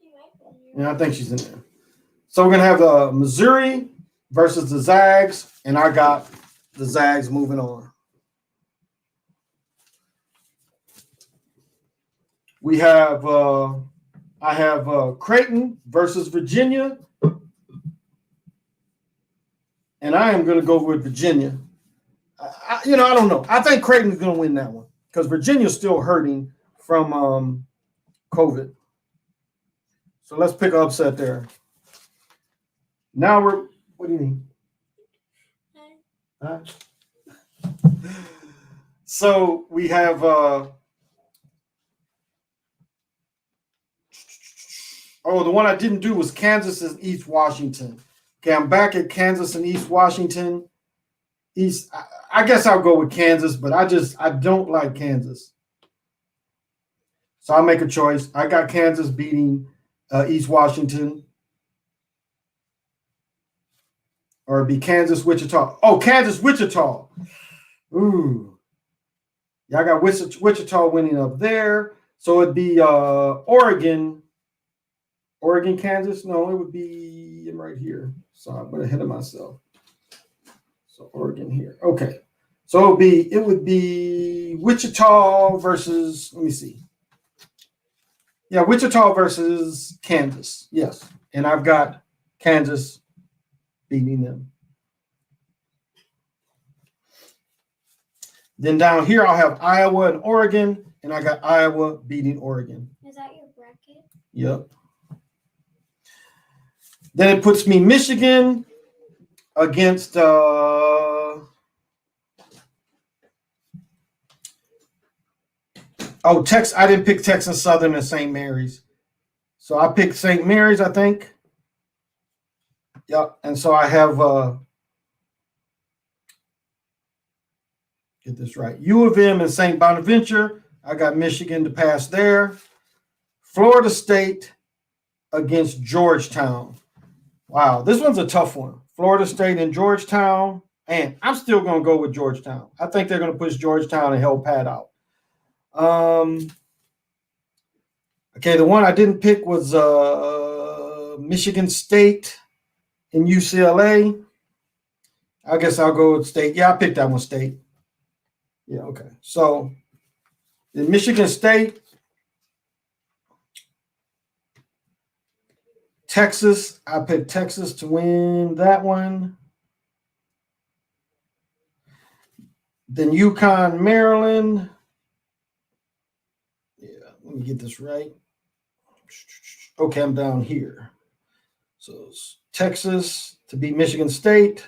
She might be here. Yeah, I think she's in there. So we're going to have Missouri versus the Zags, and I got the Zags moving on. We have, I have Creighton versus Virginia. And I am going to go with Virginia. I don't know. I think Creighton's going to win that one because Virginia's still hurting from COVID. So let's pick an upset there. Now what do you need? Hi. Huh? So we have the one I didn't do was Kansas and East Washington. Okay, I'm back at Kansas and East Washington. I guess I'll go with Kansas, but I don't like Kansas. So I'll make a choice. I got Kansas beating East Washington. Or it'd be Kansas, Wichita. Oh, Kansas, Wichita. Ooh. Yeah, I got Wichita winning up there. So it'd be Oregon, Kansas. No, it would be right here. So I'm going ahead of myself. So Oregon here. Okay. So it would be Wichita versus, let me see. Yeah, Wichita versus Kansas. Yes. And I've got Kansas beating them. Then down here, I'll have Iowa and Oregon, and I got Iowa beating Oregon. Is that your bracket? Yep. Then it puts me Michigan against Texas. I didn't pick Texas Southern and St. Mary's. So I picked St. Mary's, I think. Yep. And so I have get this right. U of M and St. Bonaventure. I got Michigan to pass there. Florida State against Georgetown. Wow, this one's a tough one. Florida State and Georgetown. And I'm still going to go with Georgetown. I think they're going to push Georgetown and help Pat out. Okay, the one I didn't pick was Michigan State and UCLA. I guess I'll go with State. Yeah, I picked that one, State. Yeah, okay. So in Michigan State, Texas, I picked Texas to win that one. Then UConn, Maryland. Yeah, let me get this right. Okay, I'm down here. So it's Texas to beat Michigan State.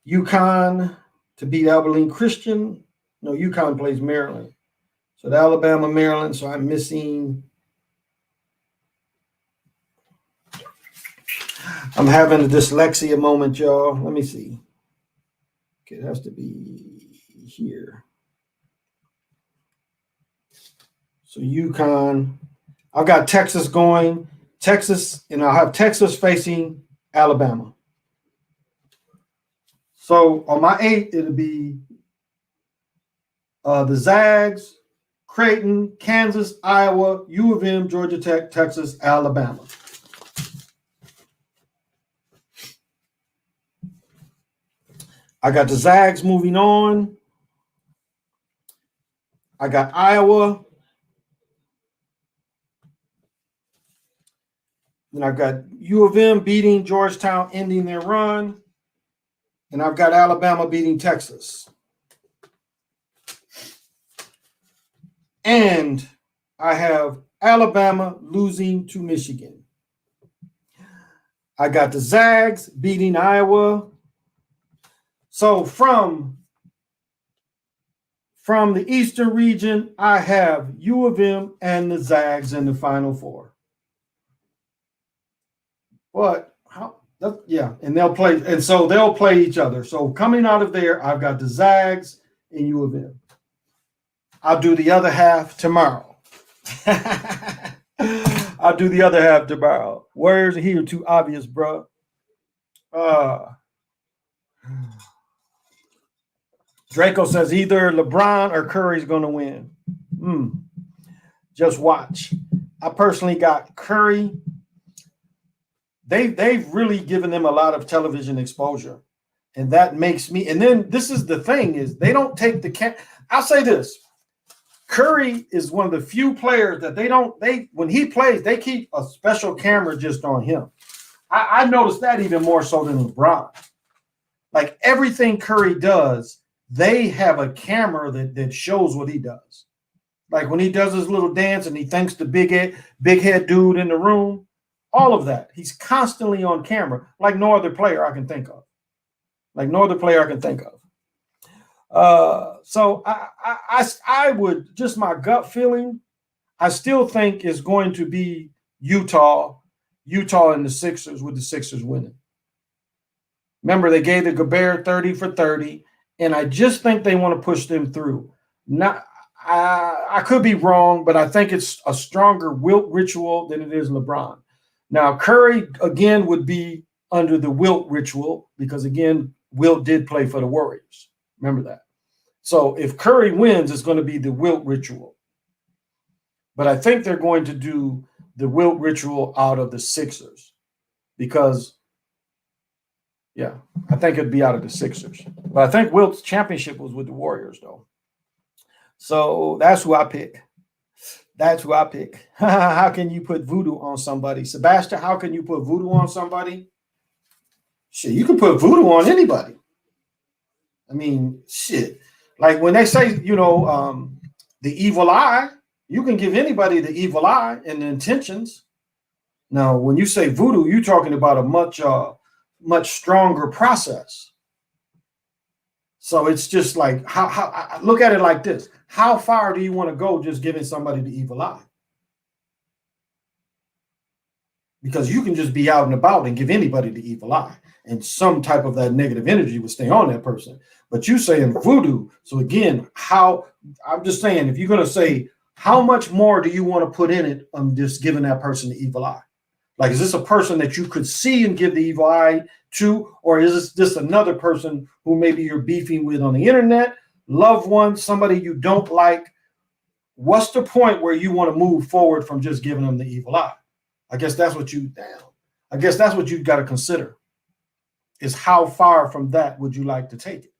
UConn to beat Abilene Christian. No, UConn plays Maryland. So the Alabama, Maryland. So I'm missing. I'm having a dyslexia moment, y'all. Let me see. Okay, it has to be here. So UConn. I've got Texas going. Texas, and I'll have Texas facing Alabama. So on my 8, it'll be the Zags, Creighton, Kansas, Iowa, U of M, Georgia Tech, Texas, Alabama. I got the Zags moving on. I got Iowa. Then I've got U of M beating Georgetown, ending their run. And I've got Alabama beating Texas. And I have Alabama losing to Michigan. I got the Zags beating Iowa. So from the Eastern region, I have U of M and the Zags in the Final Four. But and they'll play, and so they'll play each other. So coming out of there, I've got the Zags and U of M. I'll do the other half tomorrow. I'll do the other half tomorrow. Words are here too obvious, bro. Draco says either LeBron or Curry's going to win. Just watch. I personally got Curry. They've really given them a lot of television exposure, and that makes me. And then this is the thing: is they don't take the I'll say this: Curry is one of the few players that when he plays, they keep a special camera just on him. I noticed that even more so than LeBron. Like everything Curry does, they have a camera that shows what he does. Like when he does his little dance and he thanks the big head dude in the room. All of that. He's constantly on camera, like no other player I can think of. So I would, just my gut feeling, I still think it's going to be Utah and the Sixers, with the Sixers winning. Remember, they gave the Gobert 30 for 30, and I just think they want to push them through. Not, I could be wrong, but I think it's a stronger Wilt ritual than it is LeBron. Now, Curry, again, would be under the Wilt ritual because, again, Wilt did play for the Warriors. Remember that. So if Curry wins, it's going to be the Wilt ritual. But I think they're going to do the Wilt ritual out of the Sixers because, yeah, I think it'd be out of the Sixers. But I think Wilt's championship was with the Warriors, though. So that's who I pick. That's who I pick. How can you put voodoo on somebody? Sebastian, how can you put voodoo on somebody? Shit, you can put voodoo on anybody. I mean, shit. Like when they say, the evil eye, you can give anybody the evil eye and the intentions. Now, when you say voodoo, you're talking about a much stronger process. So it's just like, how look at it like this. How far do you want to go just giving somebody the evil eye? Because you can just be out and about and give anybody the evil eye, and some type of that negative energy will stay on that person. But you saying voodoo. So again, I'm just saying, if you're going to say, how much more do you want to put in it on just giving that person the evil eye? Like, is this a person that you could see and give the evil eye to, or is this just another person who maybe you're beefing with on the internet, loved one, somebody you don't like? What's the point where you want to move forward from just giving them the evil eye? I guess that's what you got to consider, is how far from that would you like to take it?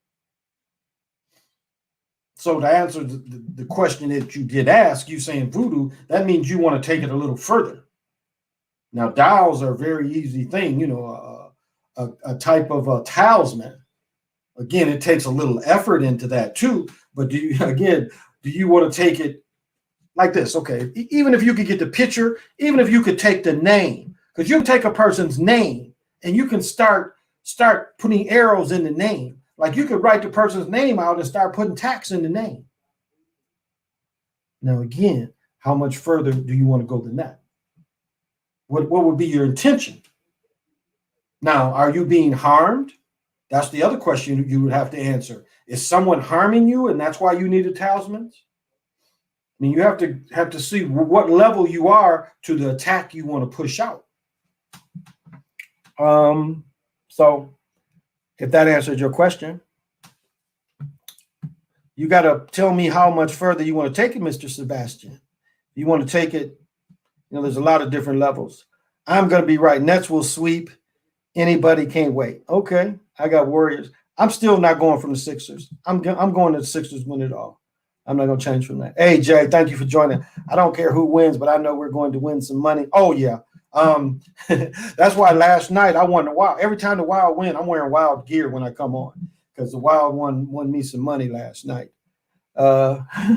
So to answer the question that you did ask, you saying voodoo, that means you want to take it a little further. Now, dials are a very easy thing, a type of a talisman. Again, it takes a little effort into that too. But do you want to take it like this? Okay, even if you could get the picture, even if you could take the name, because you can take a person's name and you can start putting arrows in the name. Like you could write the person's name out and start putting tax in the name. Now, again, how much further do you want to go than that? What would be your intention? Now, are you being harmed? That's the other question you would have to answer. Is someone harming you, and that's why you need a talisman? I mean, you have to see what level you are to the attack you want to push out. So if that answered your question, you got to tell me how much further you want to take it, Mr. Sebastian. You want to take it, there's a lot of different levels. I'm going to be right. Nets will sweep. Anybody can't wait. Okay, I got Warriors. I'm still not going from the Sixers. I'm going to the Sixers win it all. I'm not going to change from that. Hey, Jay, thank you for joining. I don't care who wins, but I know we're going to win some money. Oh, yeah. That's why last night I won the Wild. Every time the Wild win, I'm wearing Wild gear when I come on, because the Wild won me some money last night. B2,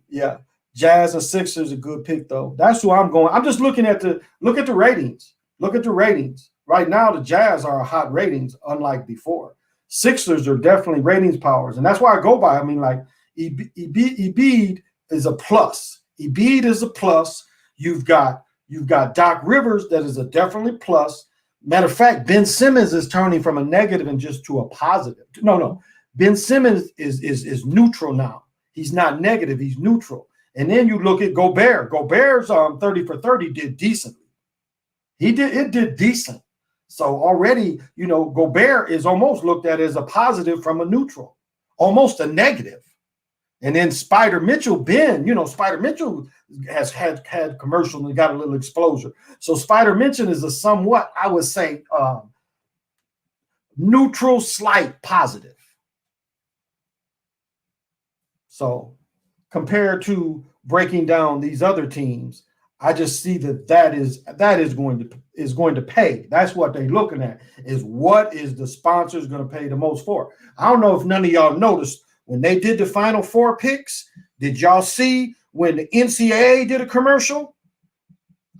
yeah. Jazz and Sixers a good pick though. That's who I'm going. I'm just looking at the ratings. Look at the ratings. Right now, the Jazz are hot ratings, unlike before. Sixers are definitely ratings powers, and that's why I go by. I mean, like Embiid is a plus. Embiid is a plus. You've got Doc Rivers, that is a definitely plus. Matter of fact, Ben Simmons is turning from a negative and just to a positive. No. Ben Simmons is neutral now. He's not negative, he's neutral. And then you look at Gobert. Gobert's 30 for 30 did decently. It did decent. So already, Gobert is almost looked at as a positive from a neutral, almost a negative. And then Spider Mitchell, Spider Mitchell has had commercial and got a little exposure. So Spider Mitchell is a somewhat, I would say, neutral, slight positive. So compared to breaking down these other teams, I just see that is going to pay. That's what they're looking at, is what is the sponsors going to pay the most for. I don't know if none of y'all noticed when they did the Final Four picks. Did y'all see when the NCAA did a commercial?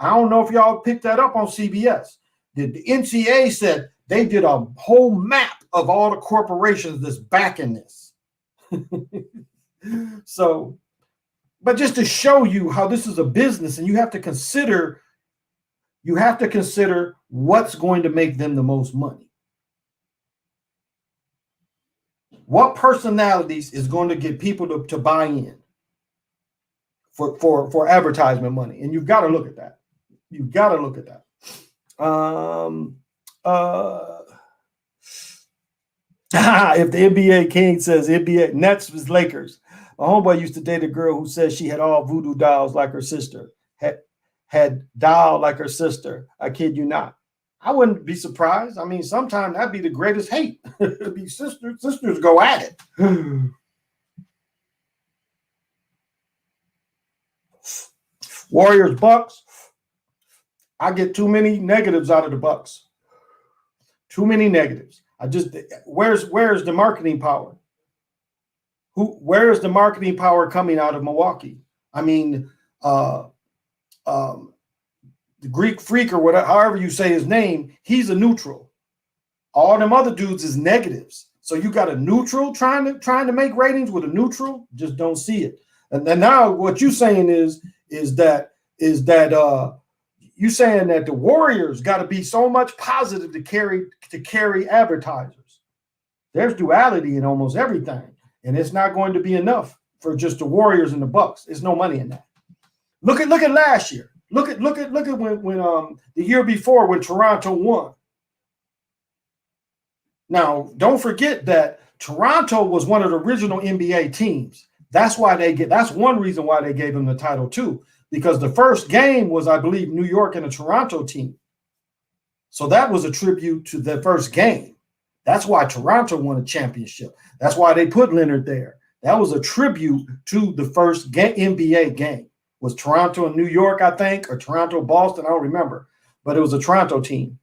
I don't know if y'all picked that up on CBS. The NCAA said They did a whole map of all the corporations that's backing this. So, but just to show you how this is a business, and you have to consider what's going to make them the most money. What personalities is going to get people to buy in for advertisement money? And you've got to look at that. You've got to look at that. If the NBA King says NBA Nets is Lakers, my homeboy used to date a girl who said she had all voodoo dolls like her sister, had doll like her sister. I kid you not. I wouldn't be surprised. I mean, sometimes that'd be the greatest hate. It'd be sisters go at it. Warriors, Bucks. I get too many negatives out of the Bucks. Too many negatives. Where's the marketing power? Where is the marketing power coming out of Milwaukee? I mean, the Greek Freak or whatever, however you say his name, he's a neutral. All them other dudes is negatives. So you got a neutral trying to make ratings with a neutral, just don't see it. And then now what you're saying is that you saying that the Warriors got to be so much positive to carry advertisers. There's duality in almost everything, and it's not going to be enough for just the Warriors and the Bucks. There's no money in that. Look at last year. Look at when the year before when Toronto won. Now, don't forget that Toronto was one of the original NBA teams. That's one reason why they gave them the title too, because the first game was, I believe, New York and a Toronto team. So that was a tribute to the first game. That's why Toronto won a championship. That's why they put Leonard there. That was a tribute to the first NBA game. Was Toronto and New York, I think, or Toronto, Boston, I don't remember. But it was a Toronto team.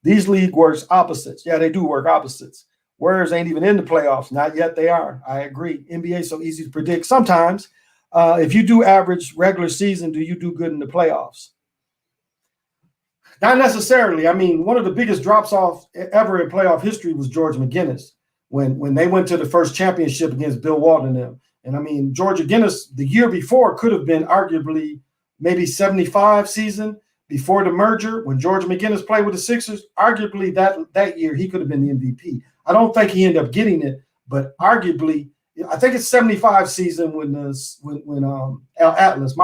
These league works opposites. Yeah, they do work opposites. Warriors ain't even in the playoffs. Not yet they are. I agree. NBA so easy to predict. Sometimes, if you do average regular season, do you do good in the playoffs? Not necessarily. I mean, one of the biggest drops off ever in playoff history was George McGinnis when they went to the first championship against Bill Walton and them. And I mean, George McGinnis the year before could have been arguably maybe 75 season before the merger when George McGinnis played with the Sixers. Arguably that year he could have been the MVP. I don't think he ended up getting it, but arguably I think it's 75 season when Al Atlas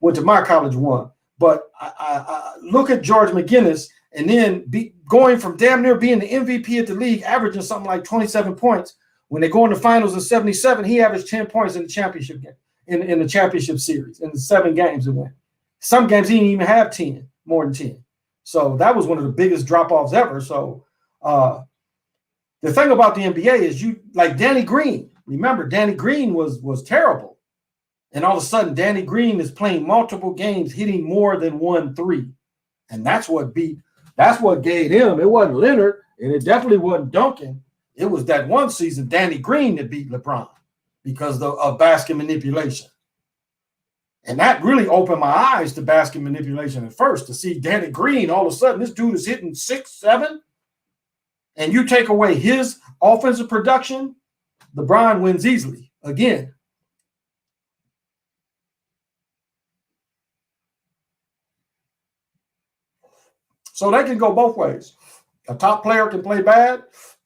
went to my college won. But I look at George McGinnis and then going from damn near being the MVP of the league, averaging something like 27 points. When they go in the finals in 77, he averaged 10 points in the championship game, in the championship series, in the 7 games it went. Some games he didn't even have 10, more than 10. So that was one of the biggest drop-offs ever. So the thing about the NBA is like Danny Green. Remember, Danny Green was terrible. And all of a sudden, Danny Green is playing multiple games, hitting more than 1 3. And that's what gave him. It wasn't Leonard, and it definitely wasn't Duncan. It was that one season, Danny Green, that beat LeBron because of basket manipulation. And that really opened my eyes to basket manipulation at first, to see Danny Green, all of a sudden, this dude is hitting 6, 7, and you take away his offensive production, LeBron wins easily again. So they can go both ways. A top player can play bad.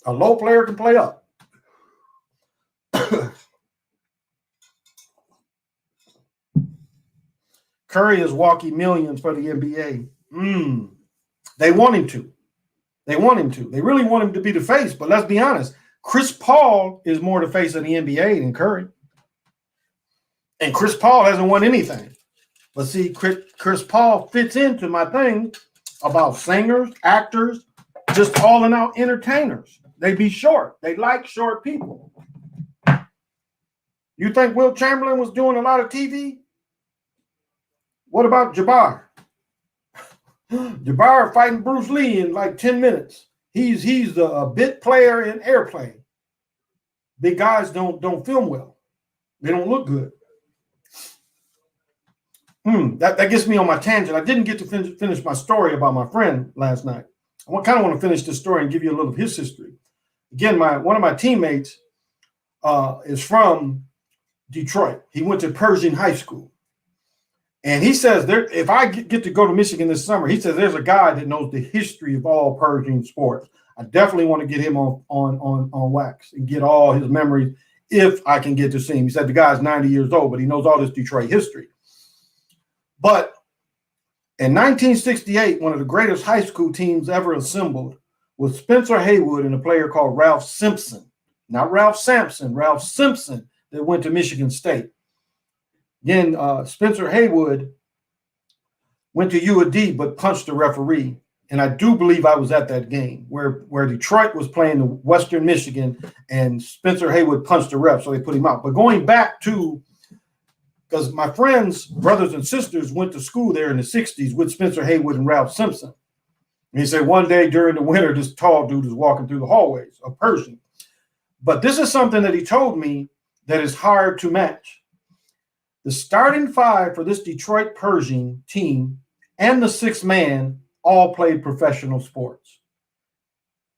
A low player can play up. Curry is walking millions for the NBA. They want him to. They really want him to be the face. But let's be honest. Chris Paul is more the face of the NBA than Curry. And Chris Paul hasn't won anything. But see, Chris Paul fits into my thing about singers, actors, just calling out entertainers. They be short. They like short people. You think Will Chamberlain was doing a lot of TV? What about Jabbar? Jabbar fighting Bruce Lee in like 10 minutes. He's a bit player in Airplane. Big guys don't film well. They don't look good. That gets me on my tangent. I didn't get to finish my story about my friend last night. I kind of want to finish this story and give you a little of his history. Again, one of my teammates is from Detroit. He went to Pershing High School. And he says, if I get to go to Michigan this summer, he says there's a guy that knows the history of all Pershing sports. I definitely want to get him on wax and get all his memories if I can get to see him. He said the guy's 90 years old, but he knows all this Detroit history. But in 1968, one of the greatest high school teams ever assembled was Spencer Haywood and a player called Ralph Simpson. Not Ralph Sampson, Ralph Simpson, that went to Michigan State. Again, Spencer Haywood went to U of D but punched the referee. And I do believe I was at that game where Detroit was playing the Western Michigan and Spencer Haywood punched the ref, so they put him out. But going back to, because my friends, brothers and sisters went to school there in the 60s with Spencer Haywood and Ralph Simpson. And he said one day during the winter, this tall dude was walking through the hallways of Pershing. But this is something that he told me that is hard to match. The starting five for this Detroit Pershing team and the sixth man all played professional sports.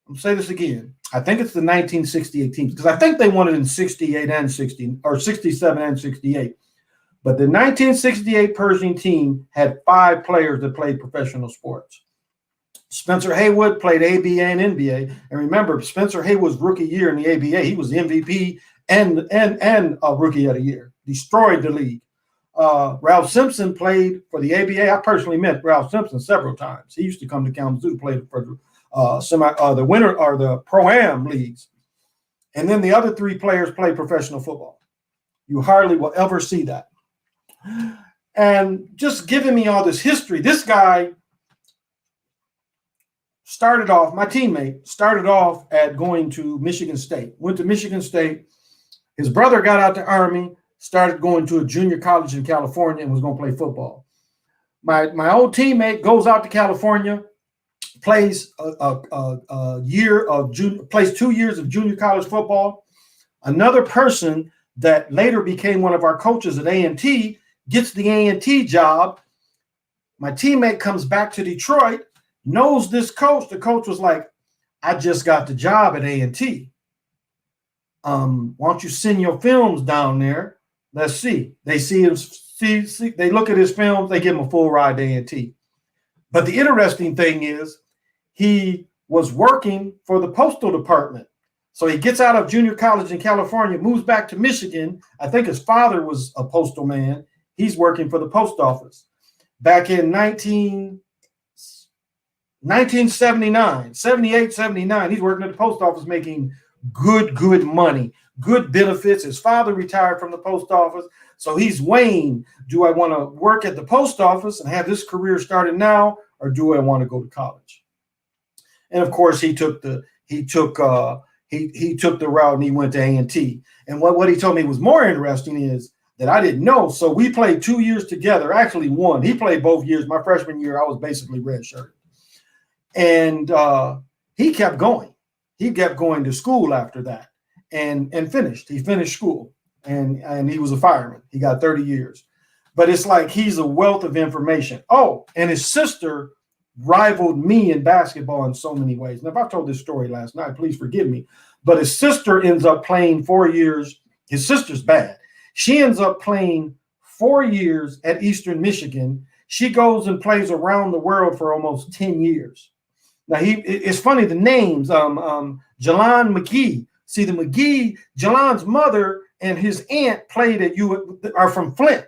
I'm going to say this again. I think it's the 1968 teams because I think they won it in 68 and 60 or 67 and 68. But the 1968 Pershing team had 5 players that played professional sports. Spencer Haywood played ABA and NBA. And remember, Spencer Haywood's rookie year in the ABA, he was the MVP and a rookie of the year. Destroyed the league. Ralph Simpson played for the ABA. I personally met Ralph Simpson several times. He used to come to Kalamazoo, played for the winter or the Pro-Am leagues. And then the other 3 players played professional football. You hardly will ever see that. And just giving me all this history, this guy started off, my teammate started off at going to Michigan State, went to Michigan State. His brother got out the Army, started going to a junior college in California and was going to play football. My old teammate goes out to California, plays a year of plays 2 years of junior college football. Another person that later became one of our coaches at A&T gets the A&T job. My teammate comes back to Detroit, knows this coach. The coach was like, I just got the job at A&T. Why don't you send your films down there? Let's see. They see him, they look at his films, they give him a full ride to A&T. But the interesting thing is he was working for the postal department. So he gets out of junior college in California, moves back to Michigan. I think his father was a postal man. He's working for the post office. Back in 1979, 78, 79, he's working at the post office making good money, good benefits. His father retired from the post office. So he's weighing, do I want to work at the post office and have this career started now, or do I want to go to college? And of course, he took the route and he went to A&T. And what he told me was more interesting is that I didn't know. So we played 2 years together, actually one. He played both years. My freshman year, I was basically redshirted. And he kept going. He kept going to school after that and finished. He finished school and he was a fireman. He got 30 years. But it's like he's a wealth of information. Oh, and his sister rivaled me in basketball in so many ways. Now, if I told this story last night, please forgive me. But his sister ends up playing 4 years. His sister's bad. She ends up playing 4 years at Eastern Michigan. She goes and plays around the world for almost 10 years. Now, it's funny, the names, Jalan McGee. See, the McGee, Jalan's mother and his aunt played at are from Flint.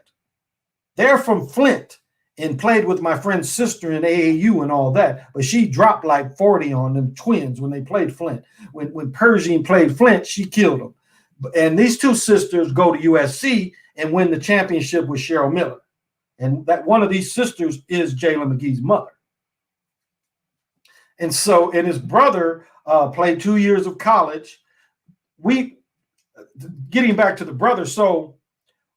They're from Flint and played with my friend's sister in AAU and all that. But she dropped like 40 on them twins when they played Flint. When Pershing played Flint, she killed them. And these two sisters go to USC and win the championship with Cheryl Miller. And that one of these sisters is Jalen McGee's mother. And so, and his brother played 2 years of college. Getting back to the brother, so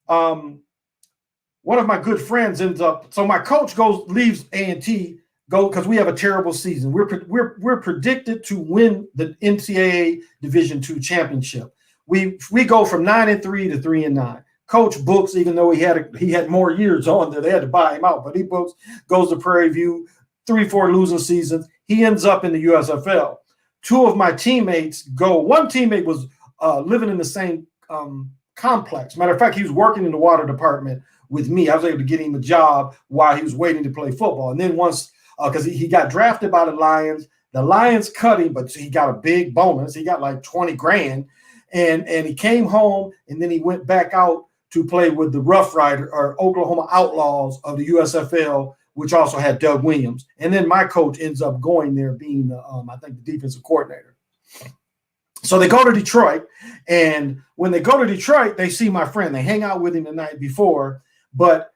one of my good friends ends up, so my coach leaves A&T, because we have a terrible season. We're predicted to win the NCAA Division II championship. We go from 9-3 to 3-9. Coach books, even though he had more years on there, they had to buy him out. But he books, goes to Prairie View, 3-4 losing seasons. He ends up in the USFL. Two of my teammates go. One teammate was living in the same complex. Matter of fact, he was working in the water department with me. I was able to get him a job while he was waiting to play football. And then once, because he got drafted by the Lions cut him, but he got a big bonus. He got like 20 grand. And he came home, and then he went back out to play with the Rough Rider or Oklahoma Outlaws of the USFL, which also had Doug Williams. And then my coach ends up going there, being I think the defensive coordinator. So they go to Detroit, and when they go to Detroit, they see my friend. They hang out with him the night before, but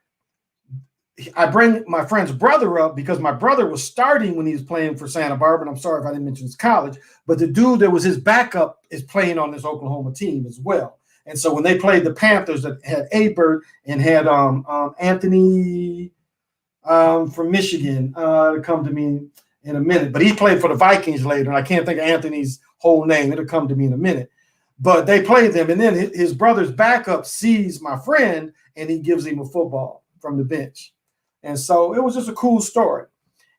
I bring my friend's brother up because my brother was starting when he was playing for Santa Barbara. And I'm sorry if I didn't mention his college, but the dude that was his backup is playing on this Oklahoma team as well. And so when they played the Panthers that had Abert and had Anthony from Michigan come to me in a minute, but he played for the Vikings later, and I can't think of Anthony's whole name. It'll come to me in a minute. But they played them, and then his brother's backup sees my friend, and he gives him a football from the bench. And so it was just a cool story.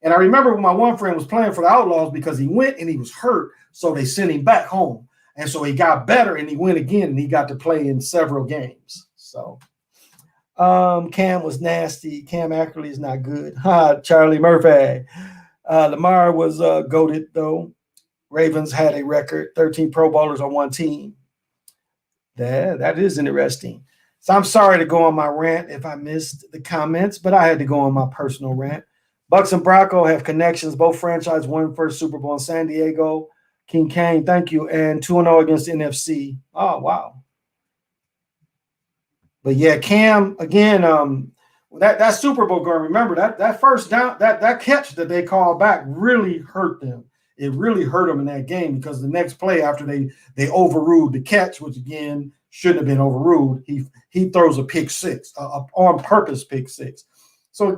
And I remember when my one friend was playing for the Outlaws because he went and he was hurt, so they sent him back home. And so he got better, and he went again, and he got to play in several games. So Cam was nasty. Cam Ackerley is not good. Charlie Murphy. Lamar was goated, though. Ravens had a record, 13 Pro Bowlers on one team. That is interesting. So I'm sorry to go on my rant if I missed the comments, but I had to go on my personal rant. Bucks and Bronco have connections. Both franchises won first Super Bowl in San Diego. King Kane, thank you. And 2-0 against the NFC. Oh, wow. But yeah, Cam, again, that Super Bowl girl, remember that first down, that catch that they called back really hurt them. It really hurt them in that game because the next play after they overruled the catch, which again shouldn't have been overruled, he throws a pick six, on purpose pick six. So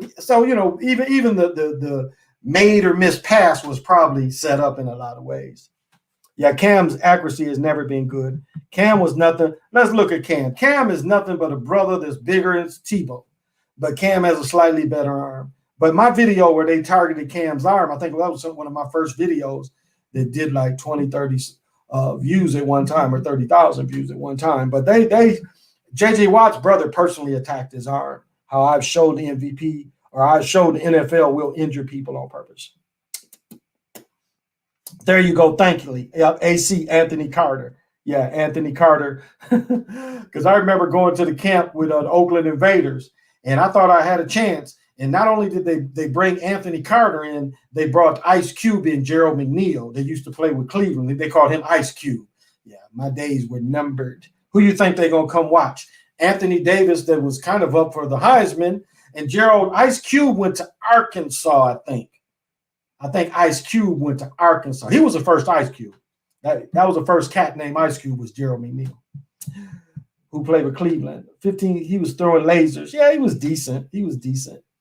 even the made or missed pass was probably set up in a lot of ways. Yeah, Cam's accuracy has never been good. Cam was nothing. Let's look at Cam. Cam is nothing but a brother that's bigger than Tebow, but Cam has a slightly better arm. But my video where they targeted Cam's arm, I think that was one of my first videos that did like 20, 30 views at one time, or 30,000 views at one time. But J.J. Watt's brother personally attacked his arm, how I've showed the MVP, or I've showed the NFL will injure people on purpose. There you go. Thankfully, AC Anthony Carter. Yeah, Anthony Carter. Because I remember going to the camp with the Oakland Invaders, and I thought I had a chance. And not only did they bring Anthony Carter in, they brought Ice Cube in, Gerald McNeil. They used to play with Cleveland. They called him Ice Cube. Yeah, my days were numbered. Who you think they're going to come watch? Anthony Davis, that was kind of up for the Heisman, and Ice Cube went to Arkansas, I think. I think Ice Cube went to Arkansas. He was the first Ice Cube. That was the first cat named Ice Cube, was Gerald McNeil, who played with Cleveland. 15, he was throwing lasers. Yeah, he was decent.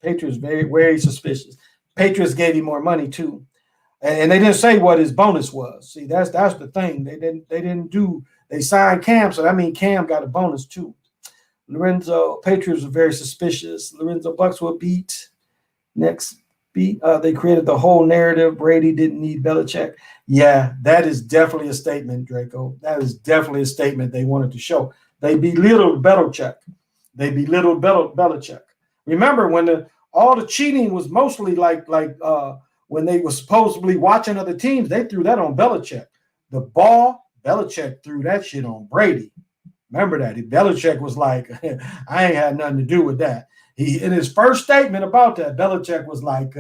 Patriots very, very suspicious. Patriots gave him more money too, and they didn't say what his bonus was. See, that's the thing. They signed Cam, so that means Cam got a bonus too. Patriots were very suspicious. Lorenzo Bucks were beat. They created the whole narrative. Brady didn't need Belichick. Yeah, that is definitely a statement, Draco. That is definitely a statement they wanted to show. They belittled Belichick. Remember when all the cheating was mostly like when they were supposedly watching other teams, they threw that on Belichick. The ball, Belichick threw that shit on Brady. Remember that. Belichick was like, I ain't had nothing to do with that. In his first statement about that, Belichick was like,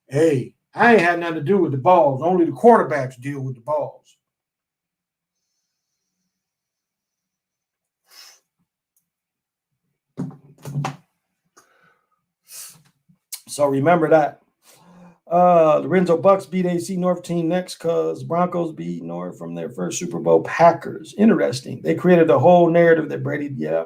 hey, I ain't had nothing to do with the balls. Only the quarterbacks deal with the balls. So remember that. Lorenzo Bucks beat AC North team next because Broncos beat North from their first Super Bowl. Packers. Interesting. They created a whole narrative that Brady, yeah.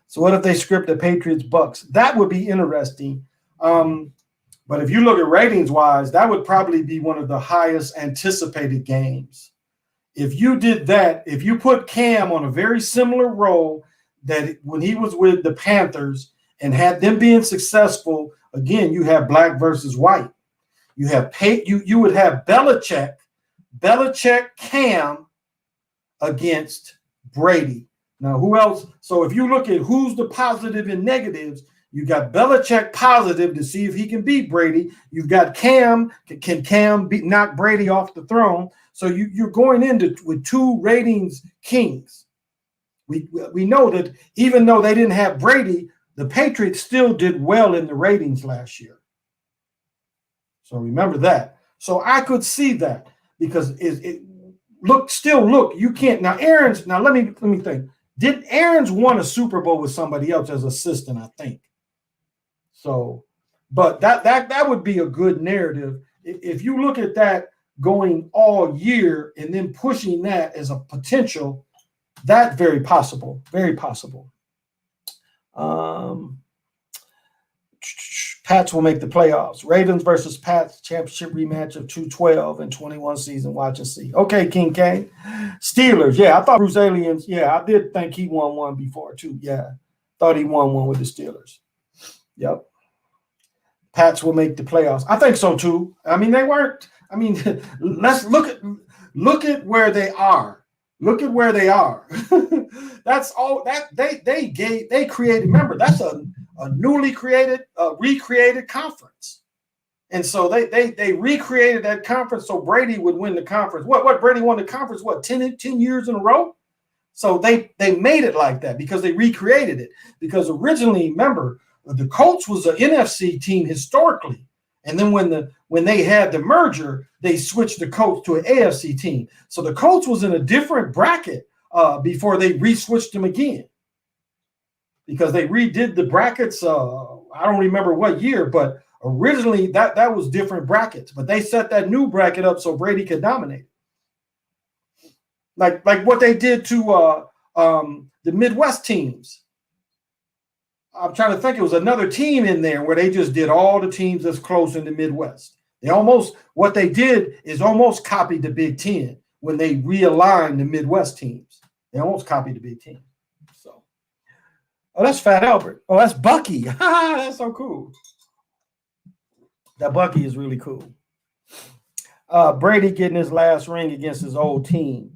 So what if they script the Patriots Bucks? That would be interesting. But if you look at ratings-wise, that would probably be one of the highest anticipated games. If you did that, if you put Cam on a very similar role that when he was with the Panthers and had them being successful, again, you have black versus white. You have you would have Belichick, Cam against Brady. Now, who else? So if you look at who's the positive and negatives, you got Belichick positive to see if he can beat Brady. You've got Cam. Can Cam knock Brady off the throne? So you're going into with two ratings kings. We know that even though they didn't have Brady, the Patriots still did well in the ratings last year. So remember that. So I could see that because it look, you can't now. Let me think. Did Aaron's won a Super Bowl with somebody else as assistant, I think. So, but that would be a good narrative. If you look at that going all year and then pushing that as a potential, that's very possible. Very possible. Pats will make the playoffs. Ravens versus Pats championship rematch of 2012 and 21 season. Watch and see. Okay, King K. Steelers. Yeah, I thought Bruce Arians. Yeah, I did think he won one before too. Yeah, thought he won one with the Steelers. Yep. Pats will make the playoffs. I think so too. I mean, they weren't. I mean, let's look at where they are. Look at where they are. That's all that they created. Remember, that's a newly created, recreated conference. And so they recreated that conference so Brady would win the conference. What Brady won the conference, 10 years in a row? So they made it like that because they recreated it. Because originally, remember, the Colts was an NFC team historically. And then when they had the merger, they switched the Colts to an AFC team. So the Colts was in a different bracket before they re-switched them again. Because they redid the brackets, I don't remember what year, but originally that was different brackets. But they set that new bracket up so Brady could dominate. Like what they did to the Midwest teams. I'm trying to think, it was another team in there where they just did all the teams that's close in the Midwest. What they did is almost copied the Big Ten when they realigned the Midwest teams. They almost copied the Big Ten. So, oh, that's Fat Albert. Oh, that's Bucky. That's so cool. That Bucky is really cool. Brady getting his last ring against his old team.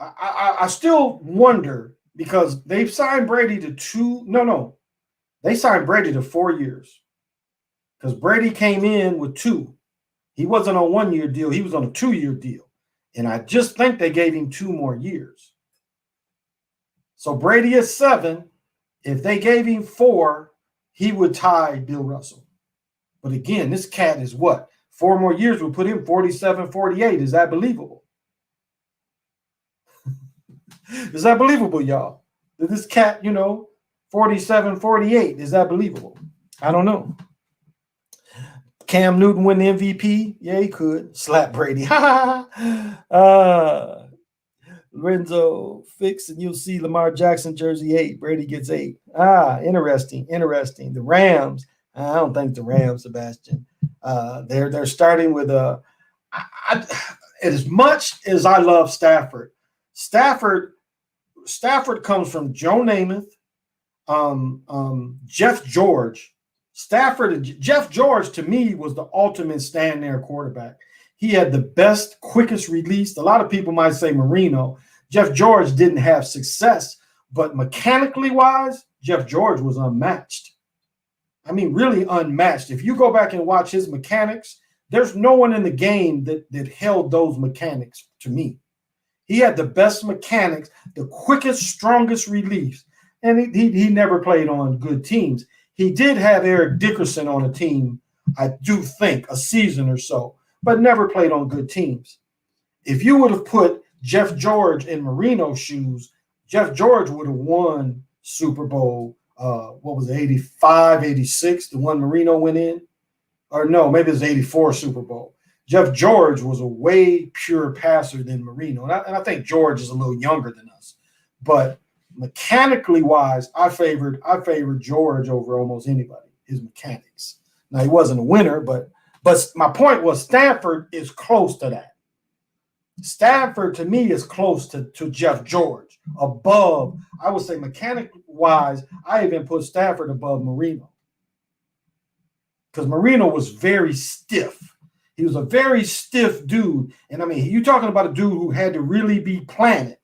I still wonder because they've signed Brady to they signed Brady to 4 years because Brady came in with 2. He wasn't on a 1-year deal. He was on a 2-year deal. And I just think they gave him 2 more years. So Brady is 7. If they gave him 4, he would tie Bill Russell. But again, this cat is what? 4 more years would put him 47, 48. Is that believable? Is that believable, y'all? That this cat, 47, 48, is that believable? I don't know. Cam Newton win the MVP? Yeah, he could. Slap Brady. Lorenzo fix and you'll see Lamar Jackson jersey 8. Brady gets 8. Interesting. The Rams. I don't think the Rams, Sebastian. They're starting with as much as I love Stafford. Stafford comes from Joe Namath, Jeff George. Jeff George, to me, was the ultimate stand there quarterback. He had the best, quickest release. A lot of people might say Marino. Jeff George didn't have success, but mechanically wise, Jeff George was unmatched. I mean, really unmatched. If you go back and watch his mechanics, there's no one in the game that held those mechanics to me. He had the best mechanics, the quickest, strongest release, and he never played on good teams. He did have Eric Dickerson on a team, I do think, a season or so, but never played on good teams. If you would have put Jeff George in Marino's shoes, Jeff George would have won Super Bowl, 85, 86, the one Marino went in? Or no, maybe it was 84 Super Bowl. Jeff George was a way pure passer than Marino. And I think George is a little younger than us. But mechanically wise, I favored George over almost anybody, his mechanics. Now, he wasn't a winner, but my point was Stanford is close to that. Stanford, to me, is close to Jeff George. Above, I would say mechanic-wise, I even put Stafford above Marino. because Marino was very stiff. He was a very stiff dude. And I mean, you're talking about a dude who had to really be planted.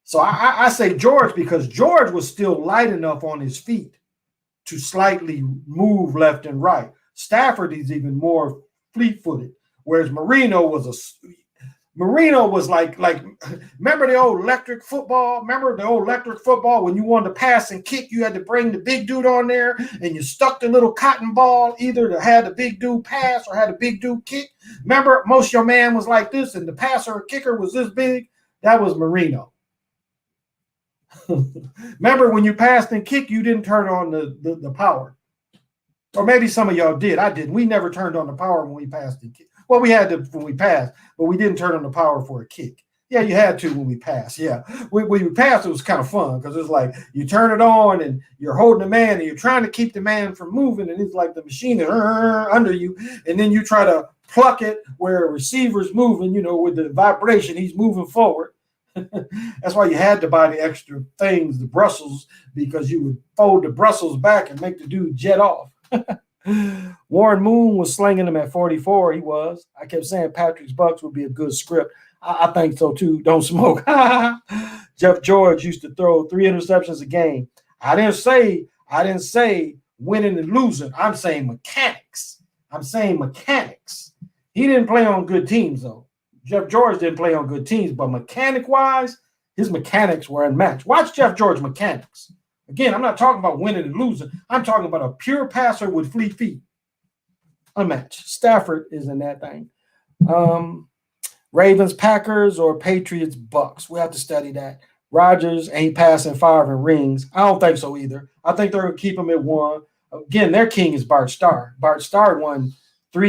So I say George because George was still light enough on his feet to slightly move left and right. Stafford is even more fleet-footed, whereas Marino was like remember the old electric football? Remember the old electric football when you wanted to pass and kick, you had to bring the big dude on there and you stuck the little cotton ball either to have the big dude pass or had the big dude kick. Remember, most of your man was like this and the passer or kicker was this big? That was Marino. Remember when you passed and kicked, you didn't turn on the power. Or maybe some of y'all did. I didn't. We never turned on the power when we passed and kicked. Well, we had to when we passed, but we didn't turn on the power for a kick. Yeah, you had to when we passed. Yeah. When we passed, it was kind of fun because it's like you turn it on and you're holding the man and you're trying to keep the man from moving. And it's like the machine is under you. And then you try to pluck it where a receiver's moving, with the vibration, he's moving forward. That's why you had to buy the extra things, the Brussels, because you would fold the Brussels back and make the dude jet off. Warren Moon was slinging them at 44. He was. I kept saying Patrick's Bucks would be a good script. I think so too. Don't smoke. Jeff George used to throw 3 interceptions a game. I didn't say winning and losing. I'm saying mechanics. He didn't play on good teams though. Jeff George didn't play on good teams, but mechanic-wise, his mechanics were unmatched. Watch Jeff George mechanics. Again, I'm not talking about winning and losing. I'm talking about a pure passer with fleet feet. Unmatched. Stafford is in that thing. Ravens, Packers, or Patriots, Bucks. We have to study that. Rodgers ain't passing 5 in rings. I don't think so either. I think they're going to keep him at 1. Again, their king is Bart Starr. Bart Starr won 4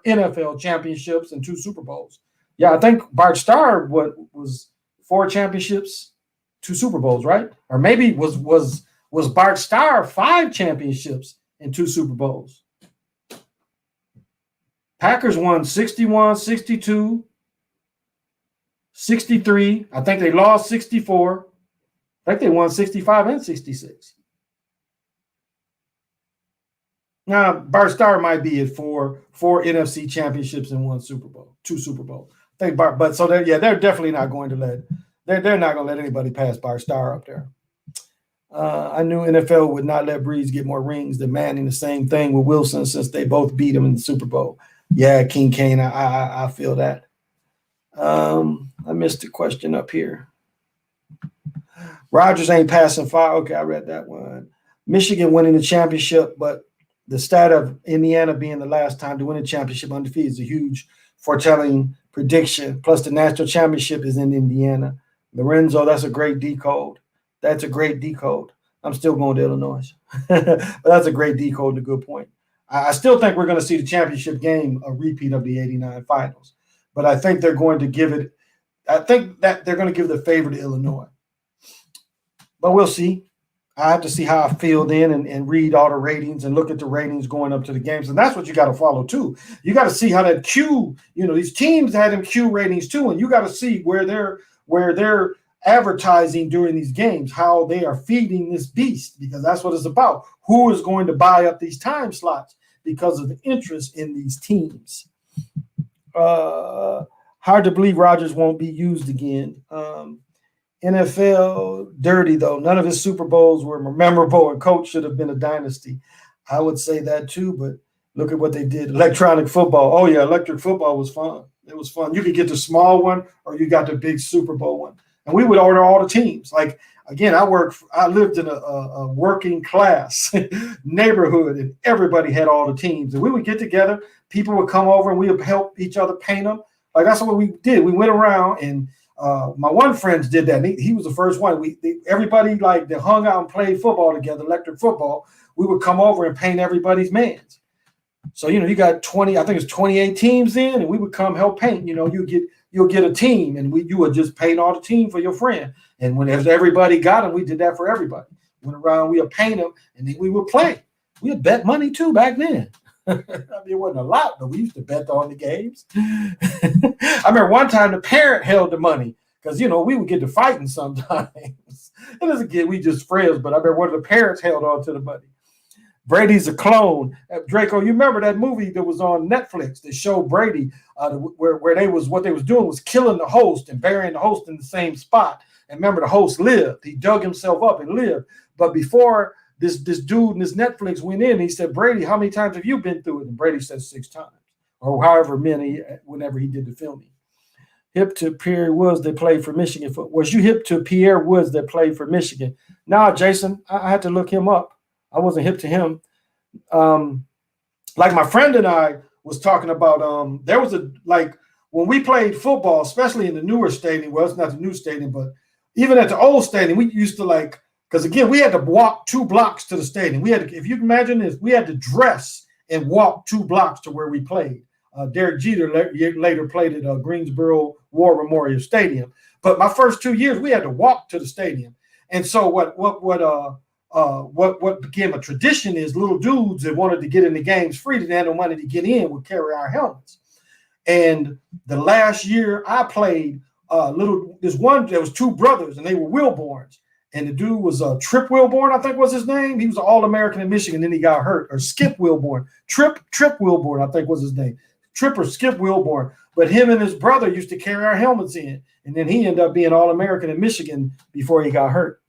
NFL championships and 2 Super Bowls. Yeah, I think Bart Starr was 4 championships, 2 Super Bowls, right? Or maybe was Bart Starr 5 championships and 2 Super Bowls. Packers won 61, 62, 63. I think they lost 64. I think they won 65 and 66. Now, Bart Starr might be at 4 NFC championships and 1 Super Bowl, 2 Super Bowls. I think they're definitely not going to they're not going to let anybody pass Bart Starr up there. I knew NFL would not let Breeze get more rings than Manning. The same thing with Wilson since they both beat him in the Super Bowl. Yeah, King Kane, I feel that. I missed the question up here. Rodgers ain't passing 5. Okay, I read that one. Michigan winning the championship, but the stat of Indiana being the last time to win a championship undefeated is a huge foretelling prediction. Plus, the national championship is in Indiana. Lorenzo, that's a great decode. I'm still going to Illinois. But that's a great decode and a good point. I still think we're going to see the championship game a repeat of the 89 finals. But I think they're going to give it – I think that they're going to give the favor to Illinois. But we'll see. I have to see how I feel then and read all the ratings and look at the ratings going up to the games. And that's what you got to follow too. You got to see how that Q, these teams had them Q ratings too. And you got to see where they're advertising during these games, how they are feeding this beast, because that's what it's about. Who is going to buy up these time slots because of the interest in these teams? Hard to believe Rodgers won't be used again. NFL dirty, though. None of his Super Bowls were memorable, and coach should have been a dynasty. I would say that too, but look at what they did. Electronic football. Oh, yeah, electric football was fun. It was fun. You could get the small one or you got the big Super Bowl one. And we would order all the teams. Like, again, I lived in a working class neighborhood, and everybody had all the teams. And we would get together. People would come over, and we would help each other paint them. Like, that's what we did. We went around, and my one friend did that. He was the first one. Everybody like that hung out and played football together, electric football. We would come over and paint everybody's mans. So you got 20. I think it's 28 teams in, and we would come help paint. You'll get a team, and you would just paint all the team for your friend. And whenever everybody got them, we did that for everybody. Went around, we would paint them, and then we would play. We would bet money too back then. I mean, it wasn't a lot, but we used to bet on the games. I remember one time the parent held the money because, we would get to fighting sometimes. And as a kid, we just friends, but I remember one of the parents held on to the money. Brady's a clone. Draco, you remember that movie that was on Netflix that showed Brady where they was what they was doing was killing the host and burying the host in the same spot. And remember, the host lived. He dug himself up and lived. But before this dude in this Netflix went in, he said, Brady, how many times have you been through it? And Brady said 6 times, or however many, whenever he did the filming. Hip to Pierre Woods that played for Michigan. Was you hip to Pierre Woods that played for Michigan? Nah, Jason, I had to look him up. I wasn't hip to him. Like my friend and I was talking about, there was when we played football, especially in the newer stadium, well, it's not the new stadium, but even at the old stadium, we used to because again, we had to walk 2 blocks to the stadium. We had to, if you can imagine this, we had to dress and walk 2 blocks to where we played. Derek Jeter later played at Greensboro War Memorial Stadium. But my first 2 years, we had to walk to the stadium. And so what became a tradition is little dudes that wanted to get in the games free, that had no money to get in, would carry our helmets. And the last year I played, there was 2 brothers, and they were Wilborns. And the dude was Trip Wilborn, I think was his name. He was an All-American in Michigan, then he got hurt. Or Skip Wilborn. Trip Wilborn, I think was his name. Trip or Skip Wilborn. But him and his brother used to carry our helmets in. And then he ended up being All-American in Michigan before he got hurt.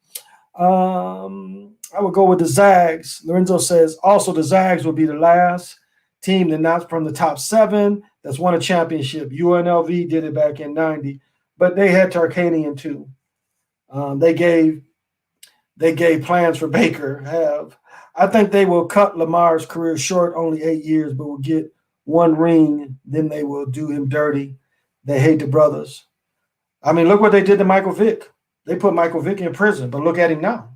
I would go with the Zags. Lorenzo says, also the Zags will be the last team that not from the top 7 that's won a championship. UNLV did it back in 90. But they had Tarkanian too. They gave plans for Baker. I think they will cut Lamar's career short, only 8 years, but will get 1 ring. Then they will do him dirty. They hate the brothers. I mean, look what they did to Michael Vick. They put Michael Vick in prison, but look at him now.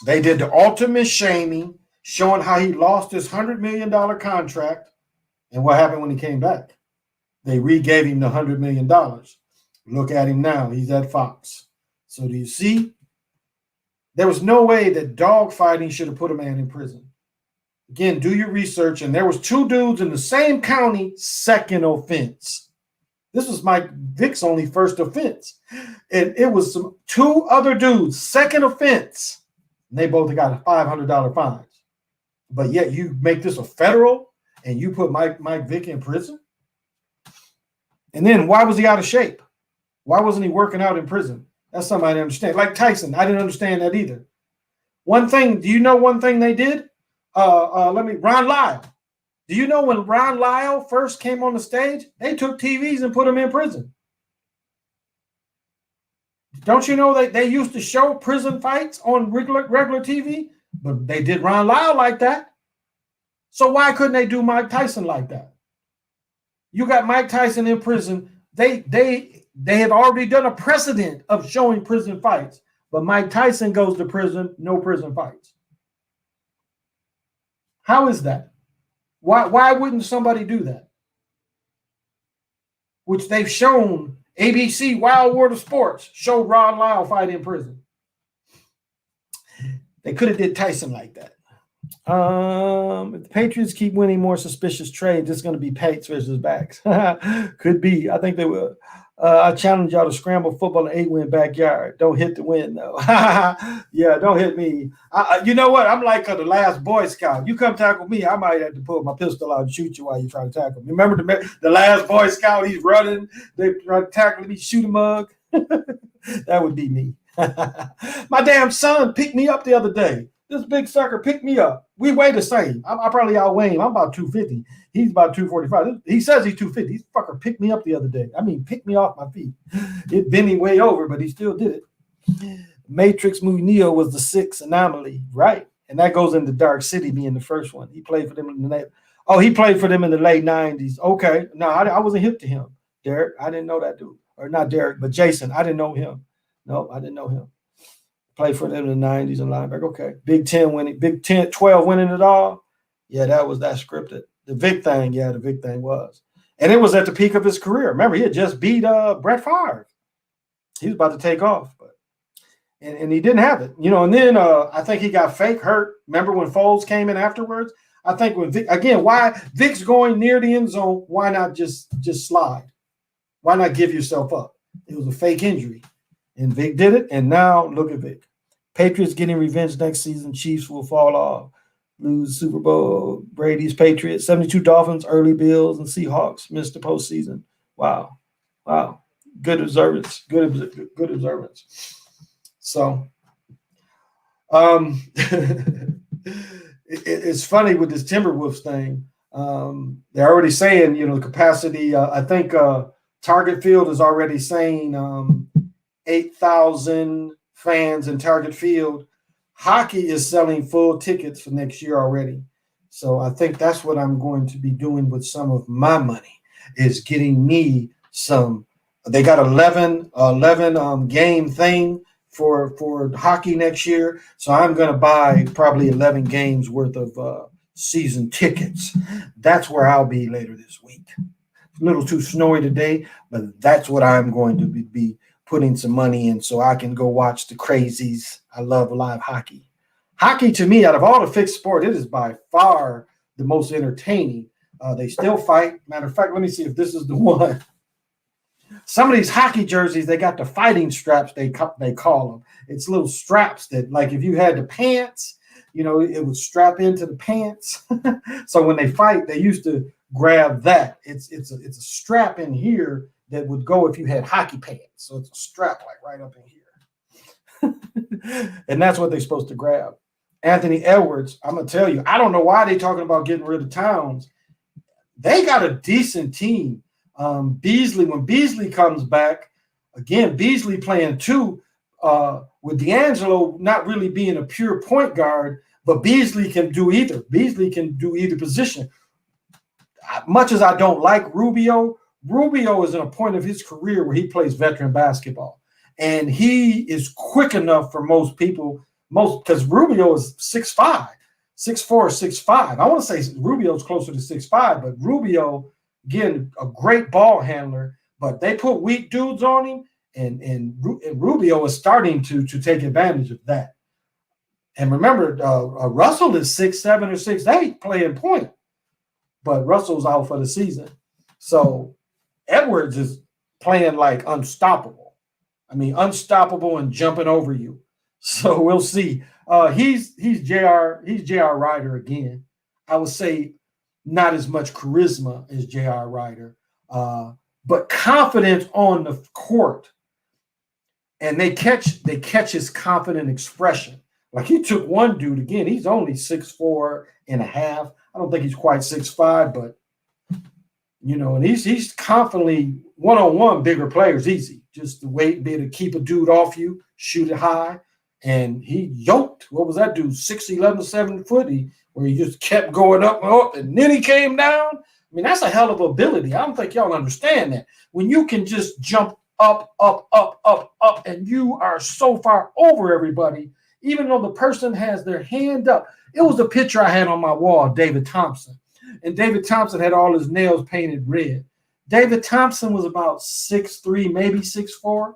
They did the ultimate shaming, showing how he lost his $100 million contract. And what happened when he came back? They re-gave him the $100 million. Look at him now. He's at Fox. So do you see? There was no way that dogfighting should have put a man in prison. Again, do your research. And there was 2 dudes in the same county, second offense. This was Mike Vick's only first offense. And it was 2 other dudes, second offense. And they both got a $500 fines. But yet you make this a federal and you put Mike Vick in prison? And then why was he out of shape? Why wasn't he working out in prison? That's something I didn't understand. Like Tyson, I didn't understand that either. Do you know one thing they did? Ron Lyle. Do you know when Ron Lyle first came on the stage, they took TVs and put him in prison? Don't you know they used to show prison fights on regular TV? But they did Ron Lyle like that. So why couldn't they do Mike Tyson like that? You got Mike Tyson in prison. They have already done a precedent of showing prison fights. But Mike Tyson goes to prison, no prison fights. How is that? Why wouldn't somebody do that? Which they've shown. ABC Wild World of Sports showed Ron Lyle fight in prison. They could have did Tyson like that. If the Patriots keep winning more suspicious trades, it's going to be Pates versus backs. Could be. I think they will. I challenge y'all to scramble football in 8-win backyard. Don't hit the win, though. Yeah, don't hit me. You know what? I'm like the last Boy Scout. You come tackle me, I might have to pull my pistol out and shoot you while you try to tackle me. Remember the last Boy Scout? He's running. They try to tackle me, shoot a mug. That would be me. My damn son picked me up the other day. This big sucker picked me up. We weigh the same. I probably outweigh him. I'm about 250. He's about 245. He says he's 250. This fucker picked me up the other day. I mean, picked me off my feet. It bent me way over, but he still did it. Matrix movie Neo was the 6th anomaly, right? And that goes into Dark City being the first one. He played for them in the he played for them in the late 90s. Okay. No, I wasn't hip to him. Derek, I didn't know that dude. Or not Derek, but Jason. I didn't know him. No, I didn't know him. Played for them in the 90s and linebacker. Okay. Big 10 winning, Big 10, 12 winning it all. Yeah, that scripted. The Vic thing, the Vic thing was. And it was at the peak of his career. Remember, he had just beat Brett Favre. He was about to take off, and he didn't have it. And then I think he got fake hurt. Remember when Foles came in afterwards? I think when Vic, again, why Vic's going near the end zone, why not just slide? Why not give yourself up? It was a fake injury. And Vic did it, and now look at Vic. Patriots getting revenge next season. Chiefs will fall off. Lose Super Bowl. Brady's Patriots. 72 Dolphins, early Bills, and Seahawks missed the postseason. Wow. Good observance. Good observance. So it's funny with this Timberwolves thing. They're already saying, the capacity. I think Target Field is already saying 8,000 fans in Target Field. Hockey is selling full tickets for next year already. So I think that's what I'm going to be doing with some of my money, is getting me some. They got 11 game thing for hockey next year. So I'm going to buy probably 11 games worth of season tickets. That's where I'll be later this week. It's a little too snowy today, but that's what I'm going to be putting some money in so I can go watch the crazies. I love live hockey. Hockey, to me, out of all the fixed sport, it is by far the most entertaining. They still fight. Matter of fact, let me see if this is the one. Some of these hockey jerseys, they got the fighting straps, they call them. It's little straps that, like, if you had the pants, it would strap into the pants. So when they fight, they used to grab that. It's a strap in here that would go if you had hockey pants. So it's a strap like right up in here. And that's what they're supposed to grab. Anthony Edwards, I'm going to tell you, I don't know why they're talking about getting rid of Towns. They got a decent team. Beasley, when Beasley comes back, again, Beasley playing two, with D'Angelo not really being a pure point guard, but Beasley can do either. Beasley can do either position. Much as I don't like Rubio is in a point of his career where he plays veteran basketball. And he is quick enough for most people, because Rubio is 6'5", 6'4", 6'5". I want to say Rubio's closer to 6'5", but Rubio, again, a great ball handler, but they put weak dudes on him, and Rubio is starting to take advantage of that. And remember, Russell is 6'7" or 6'8", playing point, but Russell's out for the season. So Edwards is playing like unstoppable. I mean, unstoppable and jumping over you. So we'll see. He's J.R. Ryder again. I would say not as much charisma as J.R. Ryder, but confidence on the court. And they catch his confident expression. Like, he took one dude, again, he's only 6'4 and a half. I don't think he's quite 6'5, but and he's confidently one-on-one bigger players easy. Just the way be able to keep a dude off you, shoot it high. And he yoked, what was that dude, 6'11", 7 foot, where he just kept going up and up, and then he came down. I mean, that's a hell of ability. I don't think y'all understand that. When you can just jump up, and you are so far over everybody, even though the person has their hand up. It was a picture I had on my wall, David Thompson. And David Thompson had all his nails painted red. David Thompson was about 6'3", maybe 6'4".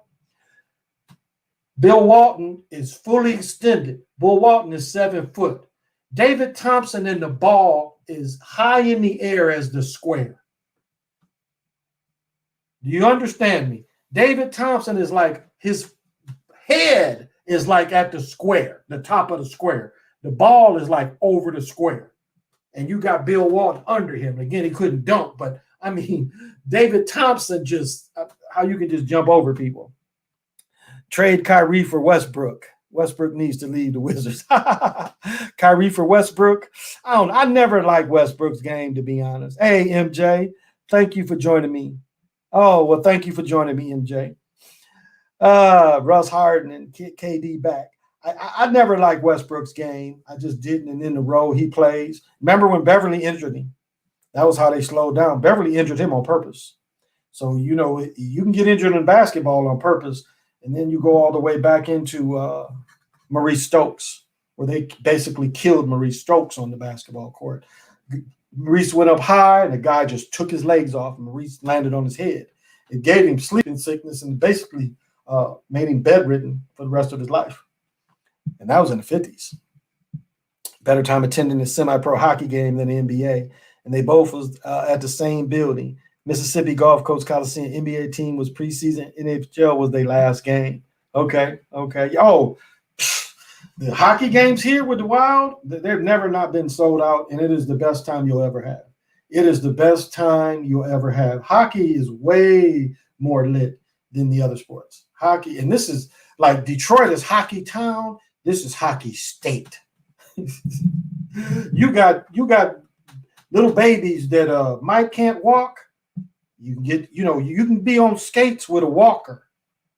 Bill Walton is fully extended. Bill Walton is 7 foot. David Thompson in the ball is high in the air as the square. Do you understand me? David Thompson is like, his head is like at the square, the top of the square. The ball is like over the square. And you got Bill Walton under him. Again, he couldn't dunk, but I mean, David Thompson just, how you can just jump over people. Trade Kyrie for Westbrook. Westbrook needs to leave the Wizards. Kyrie for Westbrook. I never liked Westbrook's game, to be honest. Hey, MJ, thank you for joining me. Oh, well, thank you for joining me, MJ. Russ Harden and KD back. I never liked Westbrook's game. I just didn't. And in the role he plays. Remember when Beverly injured him? That was how they slowed down. Beverly injured him on purpose. So, you can get injured in basketball on purpose. And then you go all the way back into Maurice Stokes, where they basically killed Maurice Stokes on the basketball court. Maurice went up high, and the guy just took his legs off, and Maurice landed on his head. It gave him sleeping sickness and basically made him bedridden for the rest of his life. And that was in the 50s. Better time attending a semi-pro hockey game than the NBA. And they both was at the same building. Mississippi Gulf Coast Coliseum NBA team was preseason. NHL was their last game. Okay. Oh, the hockey games here with the Wild, they've never not been sold out, and it is the best time you'll ever have. It is the best time you'll ever have. Hockey is way more lit than the other sports. Hockey, and this is like Detroit is hockey town. This is hockey state. you got little babies that Mike can't walk. You can get, you can be on skates with a walker,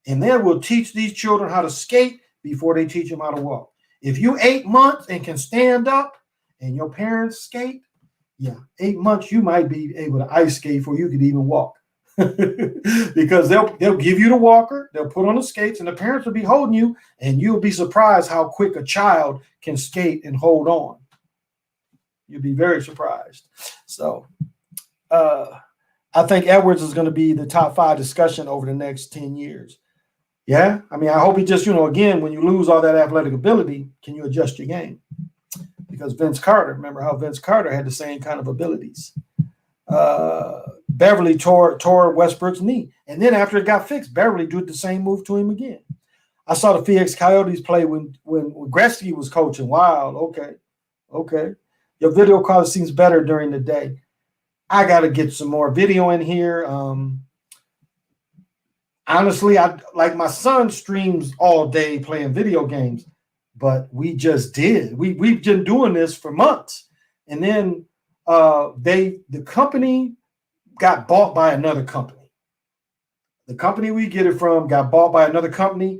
and they will teach these children how to skate before they teach them how to walk. If you 8 months and can stand up and your parents skate, 8 months you might be able to ice skate before you could even walk. Because they'll give you the walker, they'll put on the skates, and the parents will be holding you, and you'll be surprised how quick a child can skate and hold on. You'll be very surprised. So I think Edwards is going to be the top 5 discussion over the next 10 years. Yeah, I mean, I hope he just, again, when you lose all that athletic ability, can you adjust your game? Because Vince Carter, remember how Vince Carter had the same kind of abilities. Beverly tore Westbrook's knee. And then after it got fixed, Beverly did the same move to him again. I saw the Phoenix Coyotes play when Gretzky was coaching. Wow, okay. Your video quality seems better during the day. I got to get some more video in here. Honestly, my son streams all day playing video games, but we just did. We've been doing this for months. And then the company got bought by another company. The company we get it from got bought by another company.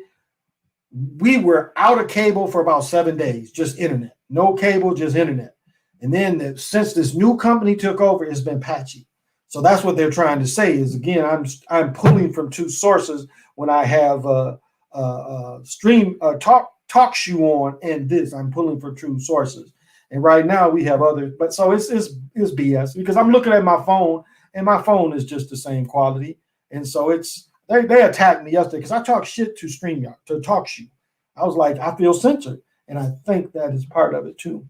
We were out of cable for about 7 days, just internet. No cable, just internet. And then since this new company took over, it's been patchy. So that's what they're trying to say is, again, I'm pulling from 2 sources when I have talk shoe on and this. I'm pulling from 2 sources. And right now we have others. But so it's BS because I'm looking at my phone and my phone is just the same quality. And so they attacked me yesterday because I talk shit to StreamYard, to talk shoe. I was like, I feel censored. And I think that is part of it too.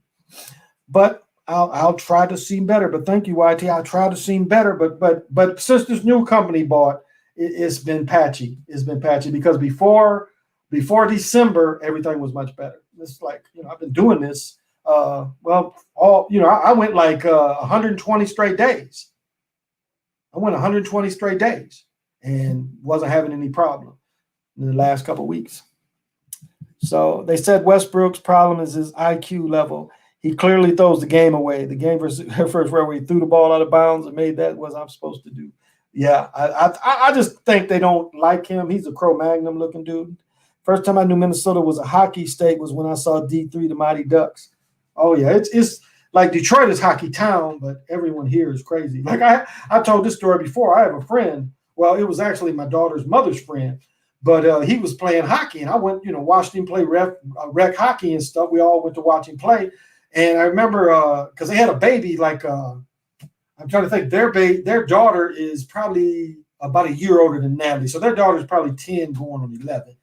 But I'll try to seem better. But thank you, YT. I'll try to seem better. But since this new company bought, it's been patchy. It's been patchy because before December, everything was much better. It's like, I've been doing this. I went like 120 straight days. I went 120 straight days and wasn't having any problem in the last couple of weeks. So they said Westbrook's problem is his IQ level. He clearly throws the game away. The game versus where he threw the ball out of bounds and made that what I'm supposed to do. Yeah, I just think they don't like him. He's a Cro-Magnon looking dude. First time I knew Minnesota was a hockey state was when I saw D3, the Mighty Ducks. Oh yeah, it's like Detroit is hockey town, but everyone here is crazy. Like I told this story before. I have a friend. Well, it was actually my daughter's mother's friend, but he was playing hockey, and I went, watched him play rec hockey and stuff. We all went to watch him play. And I remember because they had a baby, I'm trying to think, their daughter is probably about a year older than Natalie. So their daughter is probably 10 going on 11.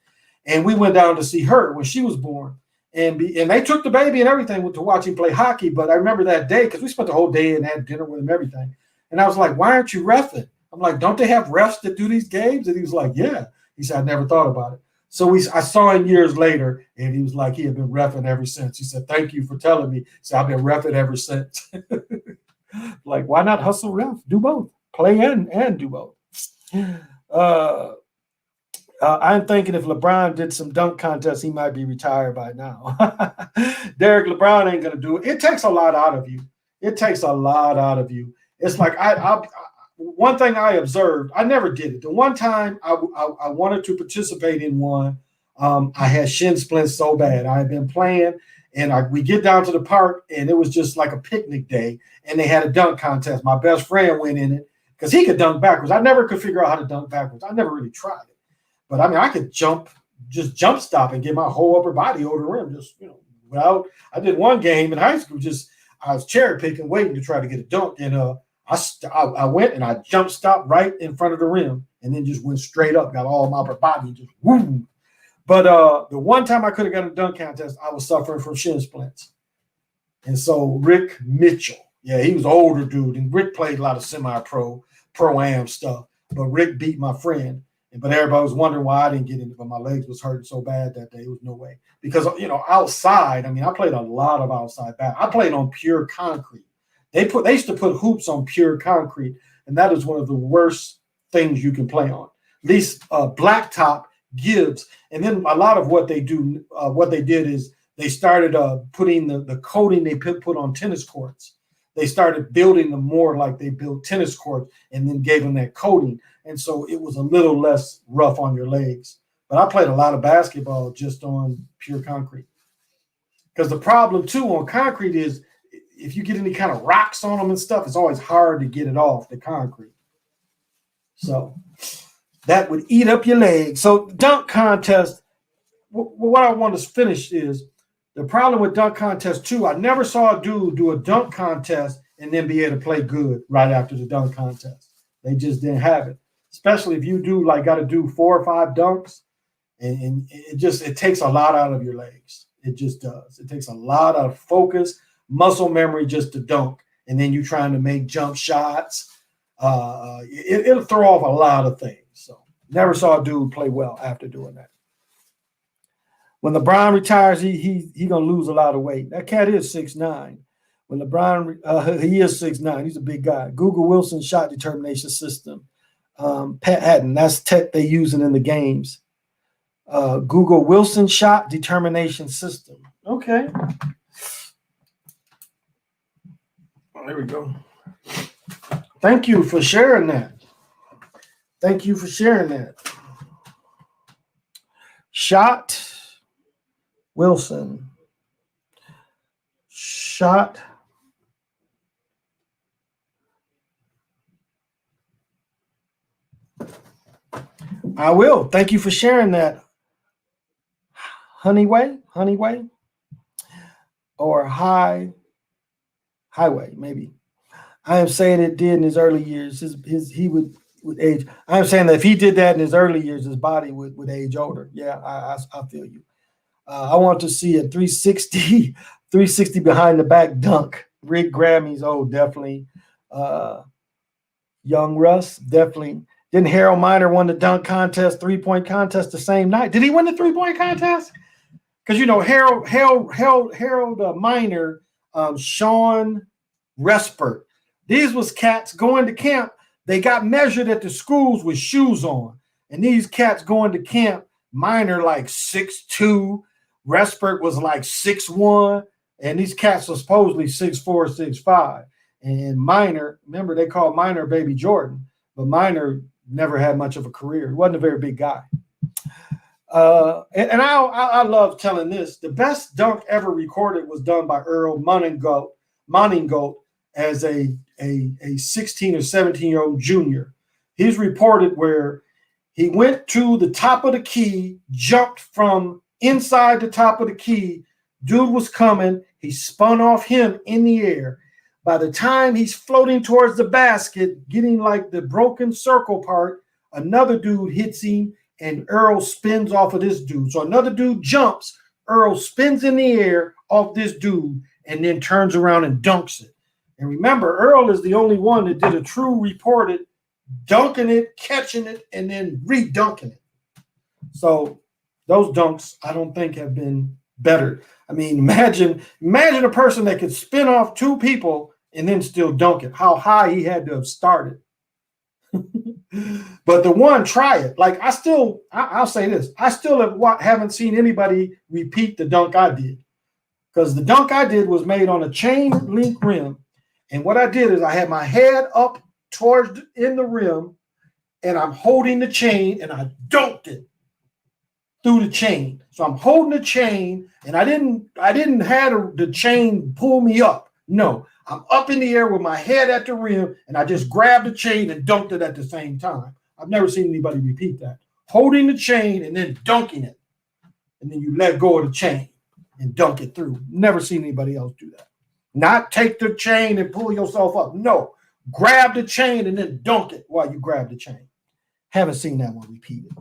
And we went down to see her when she was born. And they took the baby and everything to watch him play hockey. But I remember that day because we spent the whole day and had dinner with him and everything. And I was like, why aren't you reffing? I'm like, don't they have refs that do these games? And he was like, yeah. He said, I never thought about it. So I saw him years later, and he was like, he had been reffing ever since. He said, thank you for telling me. He said, I've been reffing ever since. Like, why not hustle ref? Do both. Play and do both. I'm thinking if LeBron did some dunk contests, he might be retired by now. Derek, LeBron ain't going to do it. It takes a lot out of you. It's like one thing I observed, I never did it. The one time I wanted to participate in one, I had shin splints so bad. I had been playing, and we get down to the park, and it was just like a picnic day, and they had a dunk contest. My best friend went in it because he could dunk backwards. I never could figure out how to dunk backwards. I never really tried it. But, I mean, I could jump stop and get my whole upper body over the rim just, I did one game in high school, I was cherry picking, waiting to try to get a dunk, and I went and I jump stopped right in front of the rim and then just went straight up, got all my upper body, just woo. But the one time I could have got a dunk contest, I was suffering from shin splints. And so Rick Mitchell, he was an older dude, and Rick played a lot of semi-pro, pro-am stuff, but Rick beat my friend. But everybody was wondering why I didn't get in it, but my legs was hurting so bad that day. It was no way. Because, outside, I mean, I played a lot of outside basketball. I played on pure concrete. They used to put hoops on pure concrete, and that is one of the worst things you can play on. At least blacktop gives. And then a lot of what they did is they started putting the coating they put on tennis courts. They started building them more like they built tennis courts and then gave them that coating. And so it was a little less rough on your legs. But I played a lot of basketball just on pure concrete. Because the problem, too, on concrete is if you get any kind of rocks on them and stuff, it's always hard to get it off the concrete. So that would eat up your legs. So dunk contest, what I want to finish is the problem with dunk contest, too, I never saw a dude do a dunk contest and then be able to play good right after the dunk contest. They just didn't have it. Especially if you got to do 4 or 5 dunks, and it takes a lot out of your legs. It just does. It takes a lot of focus, muscle memory just to dunk, and then you're trying to make jump shots. It'll throw off a lot of things. So never saw a dude play well after doing that. When LeBron retires, he gonna lose a lot of weight. That cat is 6'9". When LeBron, he is 6'9". He's a big guy. Google Wilson shot determination system. Pat Hatton, that's tech they using in the games. Google Wilson shot determination system. Okay. Oh, there we go. Thank you for sharing that. Thank you for sharing that. Shot Wilson. Shot. I will. Thank you for sharing that. Honeyway, or highway, maybe. I am saying it did in his early years. He would age. I am saying that if he did that in his early years, his body would age older. Yeah, I feel you. I want to see a 360 behind the back dunk. Rick Grammys, definitely. Young Russ, definitely. Didn't Harold Miner won the dunk contest, 3-point contest the same night? Did he win the 3-point contest? Because Harold Miner, Sean Respert. These was cats going to camp. They got measured at the schools with shoes on. And these cats going to camp, Miner like 6'2", Respert was like 6'1", and these cats were supposedly 6'4", 6'5". And Miner, remember they called Miner Baby Jordan, but Miner never had much of a career. He wasn't a very big guy. And I love telling this. The best dunk ever recorded was done by Earl Moningoat as a 16 or 17-year-old junior. He's reported where he went to the top of the key, jumped from inside the top of the key. Dude was coming. He spun off him in the air. By the time he's floating towards the basket, getting like the broken circle part, another dude hits him, and Earl spins off of this dude. So another dude jumps, Earl spins in the air off this dude, and then turns around and dunks it. And remember, Earl is the only one that did a true reported dunking it, catching it, and then re-dunking it. So those dunks, I don't think, have been bettered. I mean, imagine a person that could spin off 2 people and then still dunk it. How high he had to have started. But the one, try it. Like I'll say this. I still haven't seen anybody repeat the dunk I did. Because the dunk I did was made on a chain link rim. And what I did is I had my head up in the rim, and I'm holding the chain, and I dunked it through the chain. So I'm holding the chain, and I didn't have the chain pull me up. No, I'm up in the air with my head at the rim, and I just grabbed the chain and dunked it at the same time. I've never seen anybody repeat that. Holding the chain and then dunking it. And then you let go of the chain and dunk it through. Never seen anybody else do that. Not take the chain and pull yourself up. No, grab the chain and then dunk it while you grab the chain. Haven't seen that one repeated.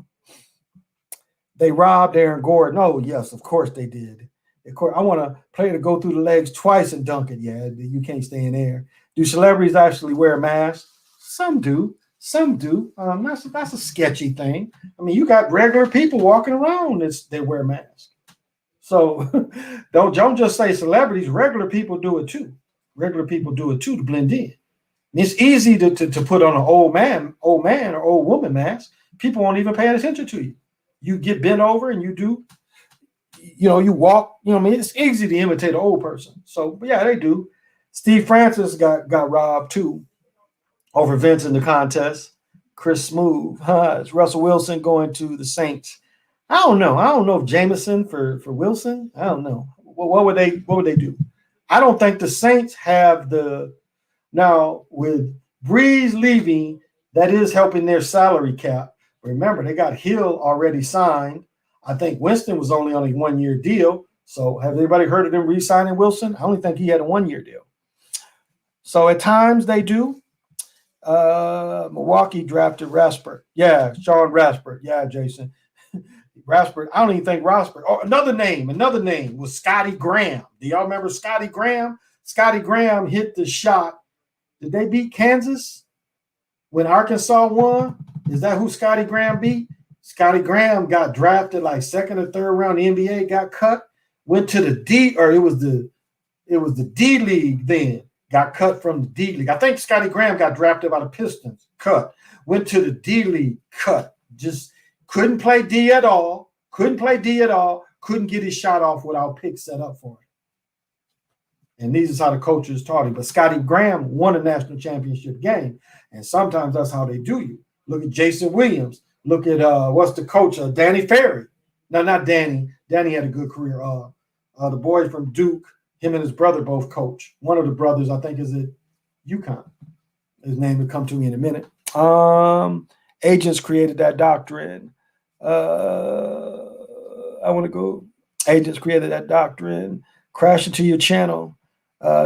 They robbed Aaron Gordon. Oh, yes, of course they did. Of course, I want a player to go through the legs twice and dunk it. Yeah, you can't stay in there. Do celebrities actually wear masks? Some do. Some do. That's a sketchy thing. I mean, you got regular people walking around they wear masks. So don't just say celebrities. Regular people do it too. Regular people do it too to blend in. And it's easy to put on an old man or old woman mask. People won't even pay attention to you. You get bent over and you do, you walk. I mean, it's easy to imitate an old person. So yeah, they do. Steve Francis got robbed too over Vince in the contest. Chris Smoove, is Russell Wilson going to the Saints? I don't know. I don't know if Jameson for Wilson. I don't know. What would they do? I don't think the Saints have now with Breeze leaving, that is helping their salary cap. Remember, they got Hill already signed. I think Winston was only on a 1-year deal. So have anybody heard of them re-signing Wilson? I only think he had a 1-year deal. So at times they do. Milwaukee drafted Raspert. Yeah, Sean Raspert. Yeah, Jason. Raspert. I don't even think Raspert. Oh, another name was Scotty Graham. Do y'all remember Scotty Graham? Scotty Graham hit the shot. Did they beat Kansas when Arkansas won? Is that who Scotty Graham beat? Scotty Graham got drafted like second or third round. The NBA got cut. Went to the D, or it was the D League then. Got cut from the D League. I think Scotty Graham got drafted by the Pistons. Cut. Went to the D League. Cut. Just couldn't play D at all. Couldn't get his shot off without picks set up for him. And these is how the coaches taught him. But Scotty Graham won a national championship game. And sometimes that's how they do you. Look at Jason Williams. Look at what's the coach? Danny Ferry. No, not Danny. Danny had a good career. The boy from Duke. Him and his brother both coach. One of the brothers, I think, is at UConn. His name will come to me in a minute. Agents created that doctrine. Agents created that doctrine. Crash into your channel.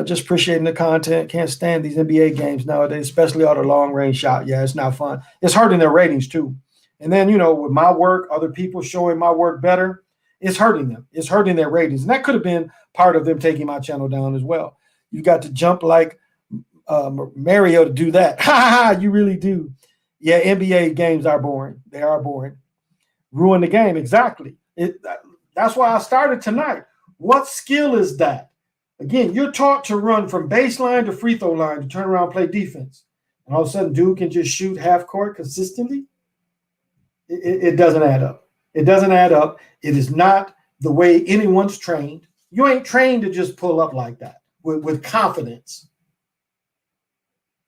Just appreciating the content. Can't stand these NBA games nowadays, especially all the long-range shot. Yeah, it's not fun. It's hurting their ratings, too. And then, with my work, other people showing my work better, it's hurting them. It's hurting their ratings. And that could have been part of them taking my channel down as well. You got to jump like Mario to do that. Ha! You really do. Yeah, NBA games are boring. They are boring. Ruin the game. Exactly. That's why I started tonight. What skill is that? Again, you're taught to run from baseline to free throw line to turn around and play defense. And all of a sudden, dude can just shoot half court consistently. It doesn't add up. It doesn't add up. It is not the way anyone's trained. You ain't trained to just pull up like that with confidence.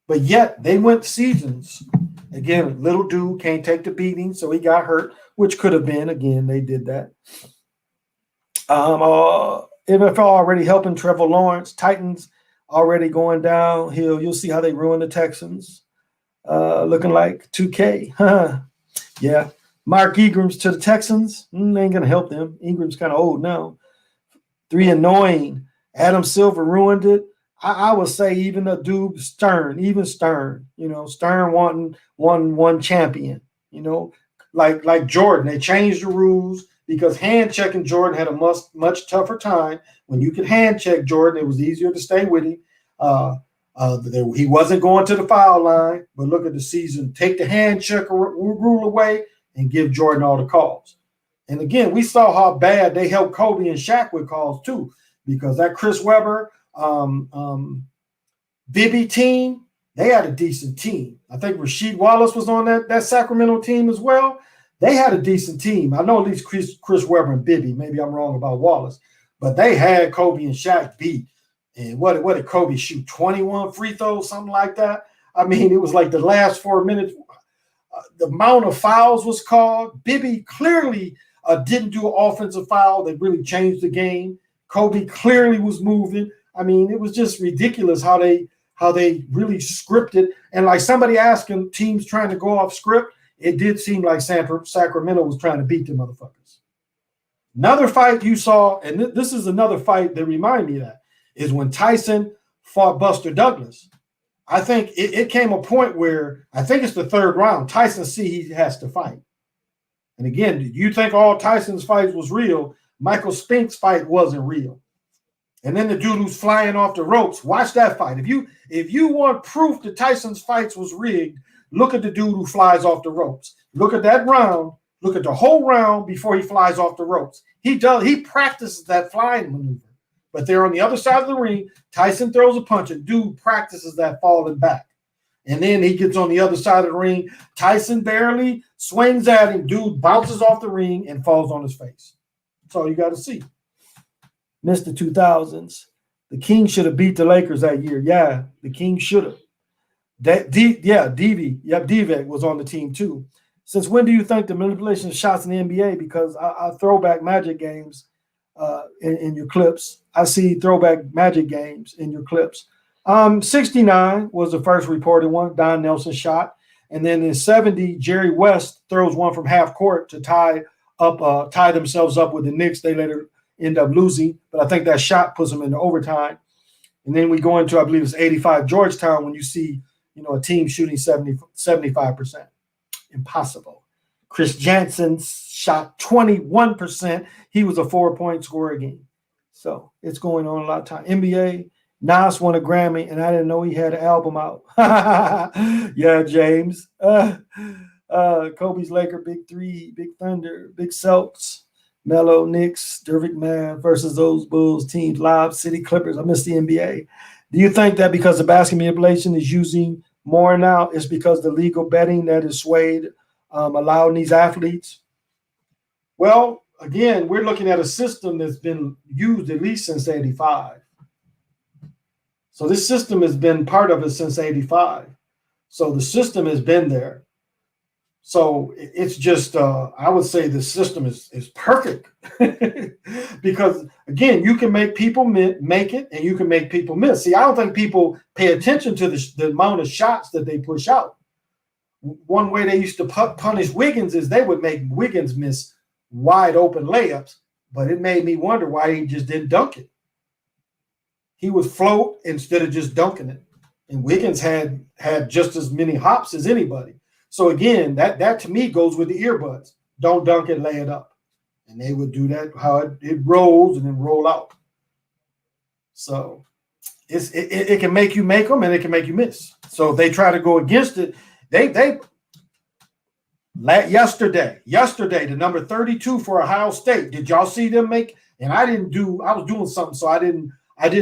But yet they went seasons. Again, little dude can't take the beating, so he got hurt, which could have been. Again, they did that. NFL already helping Trevor Lawrence. Titans already going downhill. You'll see how they ruin the Texans. Looking like 2K. Yeah. Mark Ingram's to the Texans. Ain't going to help them. Ingram's kind of old now. 3 annoying. Adam Silver ruined it. I would say even the dude Stern. Stern wanting one champion. Like Jordan. They changed the rules because hand checking Jordan had a much tougher time. When you could hand check Jordan, it was easier to stay with him. He wasn't going to the foul line, but look at the season. Take the hand check rule away and give Jordan all the calls. And again, we saw how bad they helped Kobe and Shaq with calls too, because that Chris Webber, Bibby team, they had a decent team. I think Rasheed Wallace was on that Sacramento team as well. They had a decent team. I know at least Chris Webber and Bibby. Maybe I'm wrong about Wallace, but they had Kobe and Shaq beat. And what did Kobe shoot? 21 free throws, something like that. I mean, it was like the last 4 minutes. The amount of fouls was called. Bibby clearly didn't do an offensive foul that really changed the game. Kobe clearly was moving. I mean, it was just ridiculous how they really scripted. And like somebody asking teams trying to go off script, it did seem like Sacramento was trying to beat them motherfuckers. Another fight you saw, and this is another fight that reminded me of that, is when Tyson fought Buster Douglas. I think it came a point where I think it's the 3rd round. Tyson see he has to fight. And again, you think all Tyson's fights was real. Michael Spink's fight wasn't real. And then the dude who's flying off the ropes, watch that fight. If you want proof that Tyson's fights was rigged, look at the dude who flies off the ropes. Look at that round. Look at the whole round before he flies off the ropes. He practices that flying maneuver. But they're on the other side of the ring. Tyson throws a punch, and dude practices that falling back. And then he gets on the other side of the ring. Tyson barely swings at him. Dude bounces off the ring and falls on his face. That's all you got to see. Mr. 2000s. The King should have beat the Lakers that year. Yeah, the King should have. Divac was on the team too. Since when do you think the manipulation of shots in the NBA? Because I throwback Magic games in your clips. I see throwback Magic games in your clips. 69 was the first reported one, Don Nelson shot. And then in 70, Jerry West throws one from half court to tie themselves up with the Knicks. They later end up losing, but I think that shot puts them into overtime. And then we go into, I believe it's 85 Georgetown, when you see, a team shooting 75%. Impossible. Chris Jansen shot 21%. He was a 4-point scorer again. So it's going on a lot of time. NBA, Nas won a Grammy, and I didn't know he had an album out. Yeah, James. Kobe's Laker, Big Three, Big Thunder, Big Celts, Melo, Knicks, Dervick Man versus those Bulls teams, Lob City Clippers. I miss the NBA. Do you think that because the basket manipulation is using more now, it's because the legal betting that is swayed allowing these athletes? Well, again, we're looking at a system that's been used at least since 85. So this system has been part of it since 85. So the system has been there. So it's just, I would say the system is perfect because, again, you can make people make it and you can make people miss. See, I don't think people pay attention to the amount of shots that they push out. One way they used to punish Wiggins is they would make Wiggins miss wide open layups, but it made me wonder why he just didn't dunk it. He would float instead of just dunking it. And Wiggins had just as many hops as anybody. So again, that to me goes with the earbuds. Don't dunk it, lay it up. And they would do that, how it rolls and then roll out. So it can make you make them and it can make you miss. So if they try to go against it, yesterday, the number 32 for Ohio State, did y'all see them make? And I was doing something, so I didn't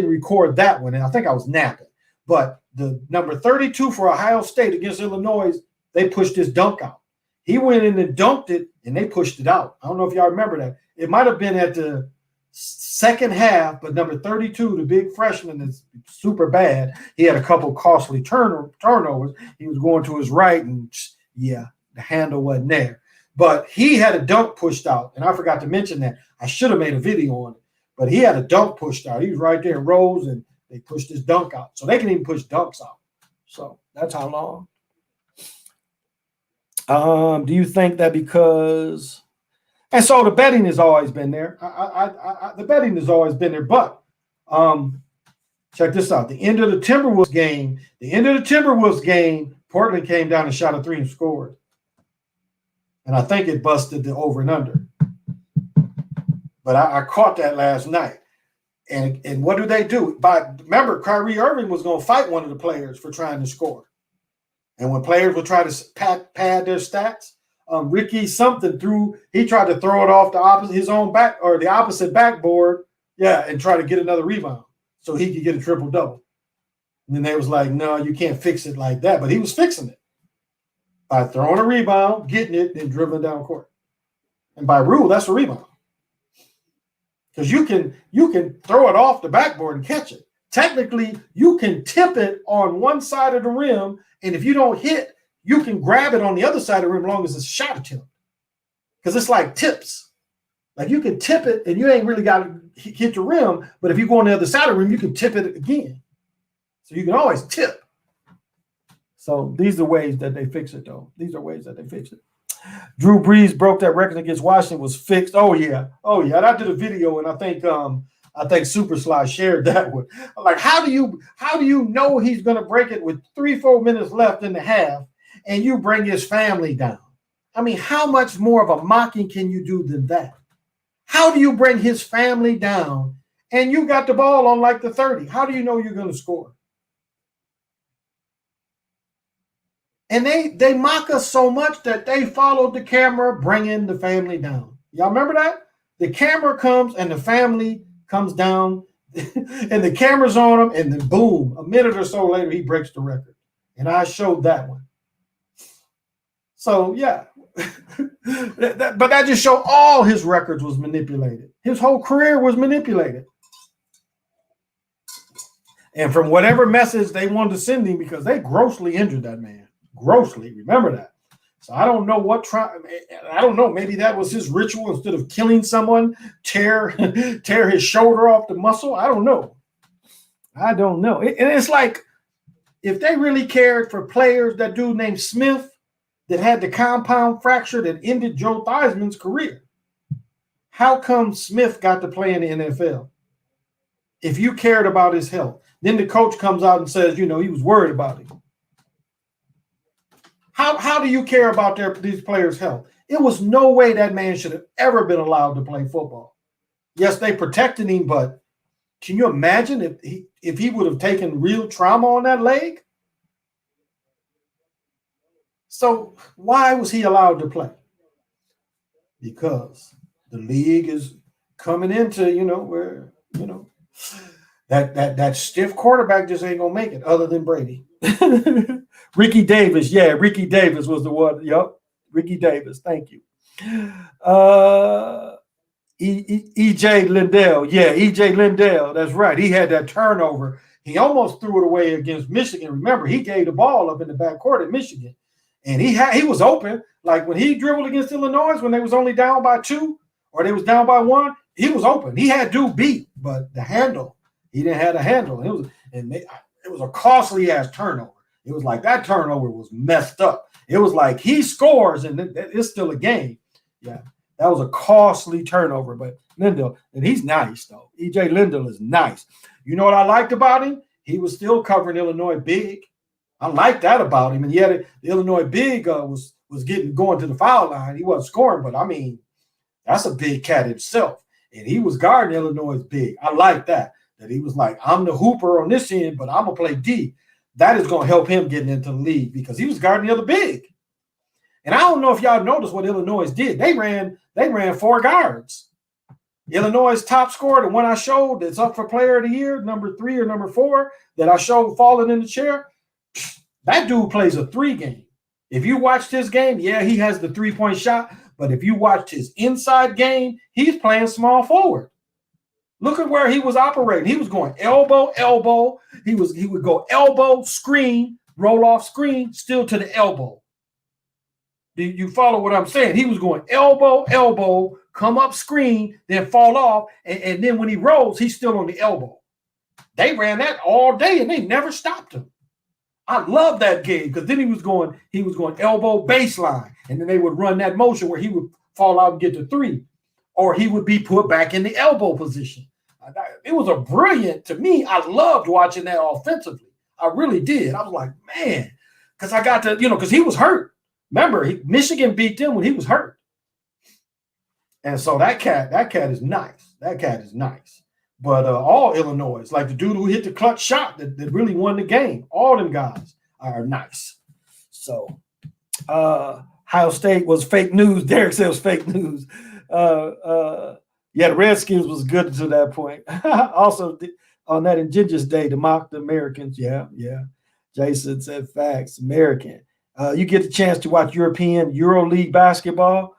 record that one. And I think I was napping. But the number 32 for Ohio State against Illinois, they pushed his dunk out. He went in and dunked it, and they pushed it out. I don't know if y'all remember that. It might have been at the second half, but number 32, the big freshman, is super bad. He had a couple costly turnovers. He was going to his right, and the handle wasn't there. But he had a dunk pushed out, and I forgot to mention that. I should have made a video on it. But he had a dunk pushed out. He was right there, rose, and they pushed his dunk out. So they can even push dunks out. So that's how long. Do you think that because – and so the betting has always been there. The betting has always been there. But check this out. The end of the Timberwolves game, Portland came down and shot a 3 and scored. And I think it busted the over and under. But I caught that last night. And what do they do? Remember, Kyrie Irving was going to fight one of the players for trying to score. And when players would try to pad their stats, Ricky something he tried to throw it off the opposite backboard, and try to get another rebound so he could get a triple-double. And then they was like, no, you can't fix it like that. But he was fixing it by throwing a rebound, getting it, then dribbling down court. And by rule, that's a rebound. Because you can throw it off the backboard and catch it. Technically, you can tip it on one side of the rim, and if you don't hit, you can grab it on the other side of the rim as long as it's a shot attempt. Because it's like tips. Like you can tip it, and you ain't really got to hit the rim, but if you go on the other side of the rim, you can tip it again. So you can always tip. So these are ways that they fix it, though. These are ways that they fix it. Drew Brees broke that record against Washington, was fixed. Oh yeah. And I did a video, and I think Super Sly shared that one. Like, how do you know he's going to break it with 3-4 minutes left in the half, and you bring his family down? I mean, how much more of a mocking can you do than that? How do you bring his family down, and you got the ball on like the 30? How do you know you're going to score? And they mock us so much that they followed the camera, bringing the family down. Y'all remember that? The camera comes and the family comes down, and the camera's on him, and then boom, a minute or so later, he breaks the record. And I showed that one. So yeah, but that just showed all his records was manipulated. His whole career was manipulated. And from whatever message they wanted to send him, because they grossly injured that man. Grossly, remember that. So I don't know I don't know. Maybe that was his ritual. Instead of killing someone, tear his shoulder off the muscle. I don't know. And it's like, if they really cared for players, that dude named Smith that had the compound fracture that ended Joe Theismann's career, how come Smith got to play in the NFL? If you cared about his health, then the coach comes out and says, he was worried about him. How do you care about these players' health? It was no way that man should have ever been allowed to play football. Yes, they protected him, but can you imagine if he would have taken real trauma on that leg? So why was he allowed to play? Because the league is coming into, where, that stiff quarterback just ain't gonna make it other than Brady. Ricky Davis. Yeah, Ricky Davis was the one. Yep. Ricky Davis. Thank you. EJ Lindell. Yeah, EJ Lindell. That's right. He had that turnover. He almost threw it away against Michigan. Remember, he gave the ball up in the backcourt at Michigan. And he was open. Like when he dribbled against Illinois, when they was only down by 2 or they was down by 1, he was open. He had dude beat, but the handle, he didn't have a handle. It was a costly ass turnover. It was like that turnover was messed up. It was like he scores and it's still a game. Yeah, that was a costly turnover. But Lindell, and he's nice though. EJ Lindell is nice. You know what I liked about him? He was still covering Illinois big. I like that about him. And yet the Illinois big was going to the foul line. He wasn't scoring, but I mean, that's a big cat himself. And he was guarding Illinois big. I like that he was like, I'm the hooper on this end, but I'm going to play D. That is going to help him getting into the league because he was guarding the other big. And I don't know if y'all noticed what Illinois did. They ran 4 guards. Illinois' top scorer, the one I showed that's up for player of the year, number 3 or number 4, that I showed falling in the chair, that dude plays a 3 game. If you watched his game, yeah, he has the 3-point shot. But if you watched his inside game, he's playing small forward. Look at where he was operating. He was going elbow. He would go elbow, screen, roll off screen, still to the elbow. Do you follow what I'm saying? He was going elbow, come up screen, then fall off. And then when he rolls, he's still on the elbow. They ran that all day and they never stopped him. I love that game because then he was going elbow baseline. And then they would run that motion where he would fall out and get to 3. Or he would be put back in the elbow position. It was a brilliant, to me, I loved watching that offensively. I really did. I was like, man, because I got to, because he was hurt. Remember, Michigan beat them when he was hurt. And so that cat is nice. That cat is nice. But all Illinois, like the dude who hit the clutch shot that really won the game, all them guys are nice. So Ohio State was fake news. Derek said it was fake news. Yeah, the Redskins was good to that point. Also, on that Indigenous Day to mock the Americans. Yeah. Jason said facts, American. You get the chance to watch European EuroLeague basketball.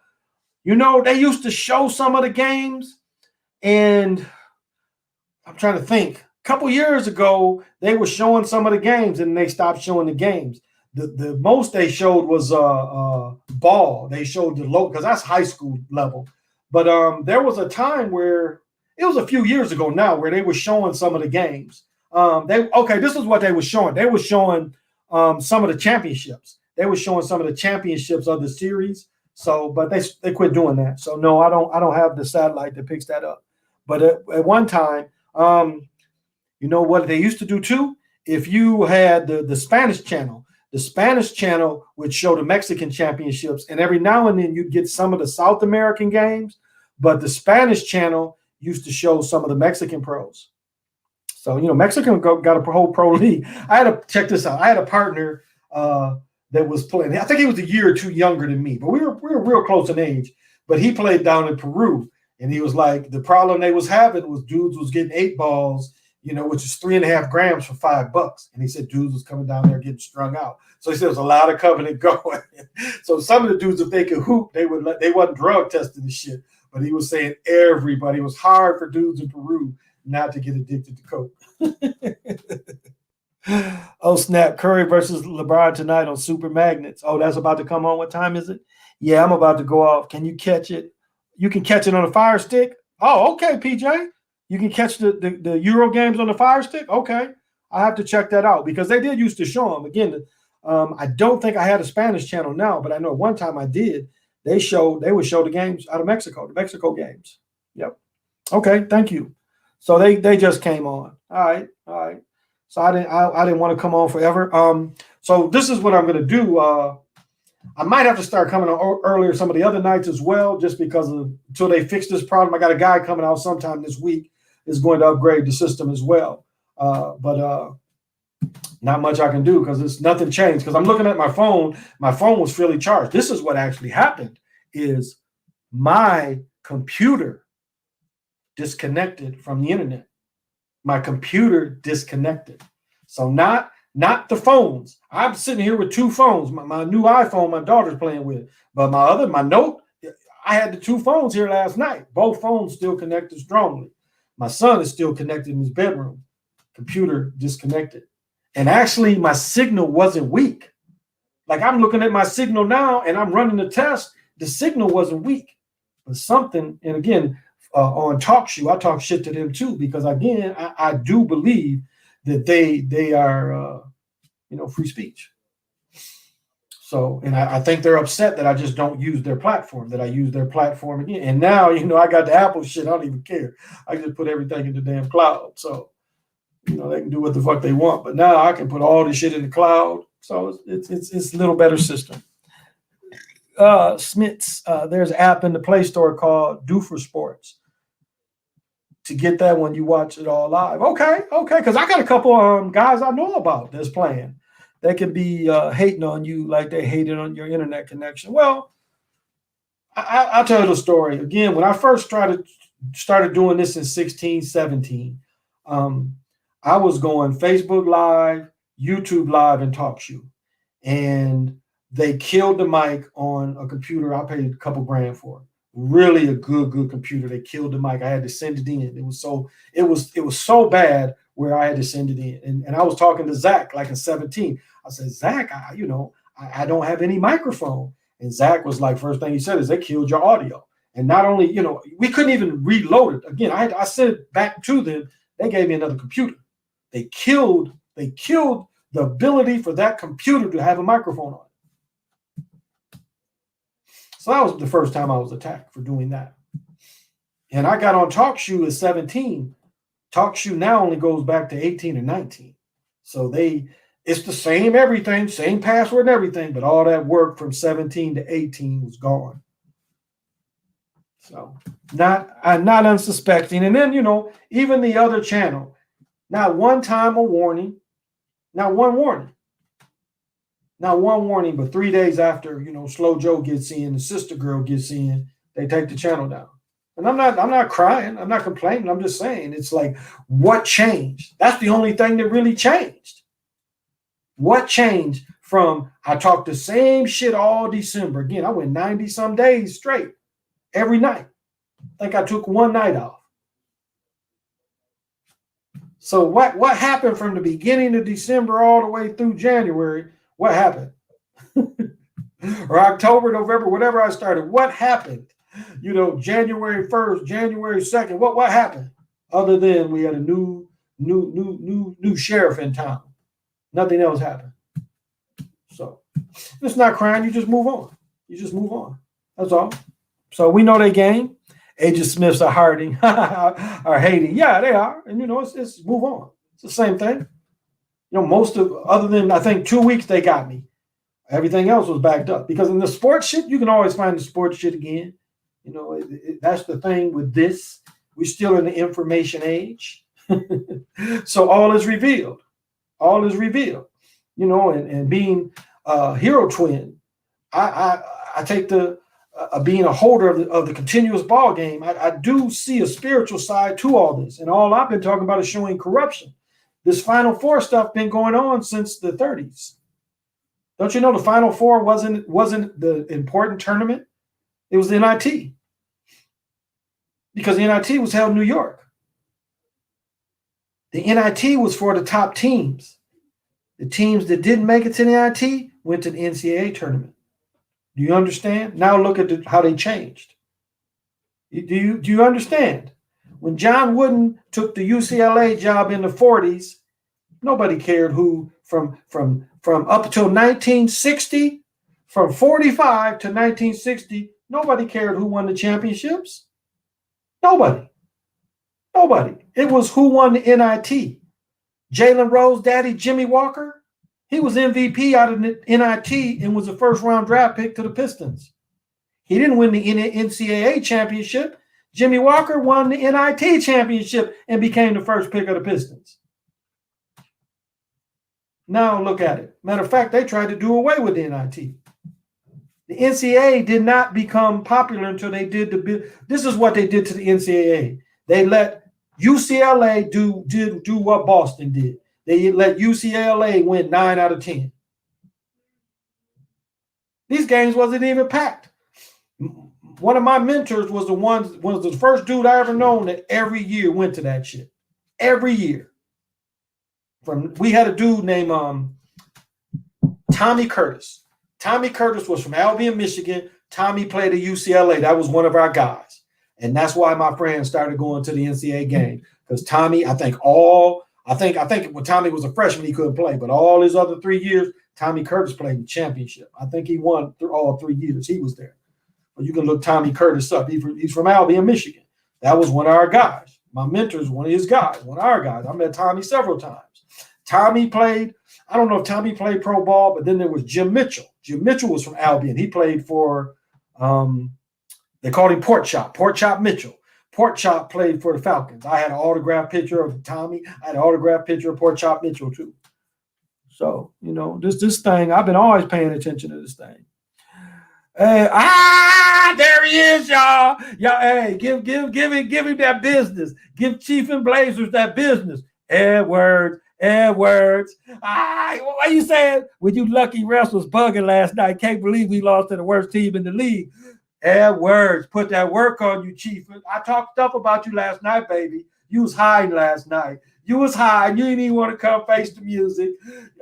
They used to show some of the games, and I'm trying to think. A couple years ago, they were showing some of the games, and they stopped showing the games. The most they showed was ball. They showed the low because that's high school level. But there was a time where it was a few years ago now where they were showing some of the games. This is what they were showing. They were showing some of the championships. They were showing some of the championships of the series. So, but they quit doing that. So no, I don't have the satellite that picks that up. But at one time, what they used to do too? If you had the Spanish channel, the Spanish channel would show the Mexican championships, and every now and then you'd get some of the South American games, but the Spanish channel used to show some of the Mexican pros. So, Mexico got a whole pro league. I had to check this out. I had a partner that was playing. I think he was a year or two younger than me, but we were real close in age. But he played down in Peru, and he was like, the problem they was having was dudes was getting 8 balls, which is 3.5 grams for $5. And he said dudes was coming down there getting strung out. So he said there was a lot of covenant going. So some of the dudes, if they could hoop, they wasn't drug tested and shit. But he was saying everybody, it was hard for dudes in Peru not to get addicted to coke. Oh, snap. Curry versus LeBron tonight on Super Magnets. Oh, that's about to come on. What time is it? Yeah, I'm about to go off. Can you catch it? You can catch it on a Fire Stick? Oh, okay, PJ. You can catch the Euro games on the Fire Stick? Okay. I have to check that out because they did used to show them. Again, I don't think I had a Spanish channel now, but I know one time I did. They would show the games out of Mexico, the Mexico games. Yep. Okay, thank you. So they just came on. All right. So I didn't want to come on forever. So this is what I'm going to do. I might have to start coming on earlier some of the other nights as well, just because until they fix this problem. I got a guy coming out sometime this week is going to upgrade the system as well. But not much I can do because it's nothing changed. Because I'm looking at my phone. My phone was fully charged. This is what actually happened: is my computer disconnected from the internet. My computer disconnected. So not the phones. I'm sitting here with 2 phones. My new iPhone my daughter's playing with. But my Note, I had the 2 phones here last night. Both phones still connected strongly. My son is still connected in his bedroom. Computer disconnected. And actually, my signal wasn't weak. Like I'm looking at my signal now and I'm running the test. The signal wasn't weak. But something, and again, on TalkShoe, I talk shit to them too, because again, I do believe that they are, free speech. So, and I think they're upset that I just don't use their platform, that I use their platform again. And now, I got the Apple shit. I don't even care. I just put everything in the damn cloud. So, they can do what the fuck they want. But now I can put all this shit in the cloud. So it's a little better system. Smiths, there's an app in the Play Store called Do for Sports. To get that one, you watch it all live. Okay. Because I got a couple guys I know about that's playing. They can be hating on you like they hated on your internet connection. Well, I'll tell you the story. Again, when I first started doing this in 16, 17, I was going Facebook Live, YouTube Live, and TalkShoe. And they killed the mic on a computer I paid a couple grand for. Really a good computer. They killed the mic. I had to send it in. It was so bad where I had to send it in. And I was talking to Zach like in 17. I said, Zach, I don't have any microphone. And Zach was like, first thing he said is they killed your audio. And not only, we couldn't even reload it. Again, I sent it back to them. They gave me another computer. They killed the ability for that computer to have a microphone on it. So that was the first time I was attacked for doing that. And I got on TalkShoe at 17. TalkShoe now only goes back to 18 or 19. So it's the same everything, same password and everything, but all that work from 17 to 18 was gone. So not unsuspecting. And then, even the other channel, not one time a warning, not one warning. Not one warning, but 3 days after, Slow Joe gets in, the sister girl gets in, they take the channel down. And I'm not crying. I'm not complaining. I'm just saying it's like, what changed? That's the only thing that really changed. What changed from I talked the same shit all December. Again, I went 90 some days straight every night. I think I took one night off. So what happened from the beginning of December all the way through January? What happened? Or October, November, whatever I started. What happened? January 1st, January 2nd. What happened? Other than we had a new sheriff in town. Nothing else happened. So it's not crying. You just move on. That's all. So we know they game. Agent Smiths are harding, are hating. Yeah, they are. And it's move on. It's the same thing. Other than I think 2 weeks they got me. Everything else was backed up because in the sports shit, you can always find the sports shit again. That's the thing with this. We're still in the information age. So all is revealed. And being hero twin. I take the being a holder of the continuous ball game. I do see a spiritual side to all this, and all I've been talking about is showing corruption. This Final Four stuff been going on since the 30s. Don't you know the Final Four wasn't the important tournament? It was the NIT, because the NIT was held in New York. The NIT was for the top teams. The teams that didn't make it to the NIT went to the NCAA tournament. Do you understand? Now look at how they changed. Do you understand? When John Wooden took the UCLA job in the 40s, nobody cared who from up until 1960, from 45 to 1960, nobody cared who won the championships. Nobody. It was who won the NIT. Jalen Rose daddy, Jimmy Walker, he was MVP out of the NIT and was a first-round draft pick to the Pistons. He didn't win the NCAA championship. Jimmy Walker won the NIT championship and became the first pick of the Pistons. Now look at it. Matter of fact, they tried to do away with the NIT. The NCAA did not become popular until they did this is what they did to the NCAA. They let UCLA do what Boston did. They let UCLA win 9 out of 10. These games wasn't even packed. One of my mentors was the first dude I ever known that every year went to that shit. Every year. We had a dude named Tommy Curtis. Tommy Curtis was from Albion, Michigan. Tommy played at UCLA. That was one of our guys. And that's why my friends started going to the NCAA game. Because Tommy, I think when Tommy was a freshman, he couldn't play. But all his other 3 years, Tommy Curtis played the championship. I think he won all 3 years. He was there. But you can look Tommy Curtis up. He's from Albion, Michigan. That was one of our guys. My mentor's one of his guys, one of our guys. I met Tommy several times. Tommy played, I don't know if Tommy played pro ball, but then there was Jim Mitchell. Jim Mitchell was from Albion. He played for, they called him Pork Chop Mitchell. Pork Chop played for the Falcons. I had an autographed picture of Tommy. I had an autographed picture of Pork Chop Mitchell too. So, this thing, I've been always paying attention to this thing. There he is, y'all. Y'all, hey, give him that business. Give Chief and Blazers that business. Edwards. Why you saying when you lucky refs was bugging last night? Can't believe we lost to the worst team in the league. Edwards, put that work on you, Chief. I talked stuff about you last night, baby. You was hiding last night. You was hiding. You didn't even want to come face the music.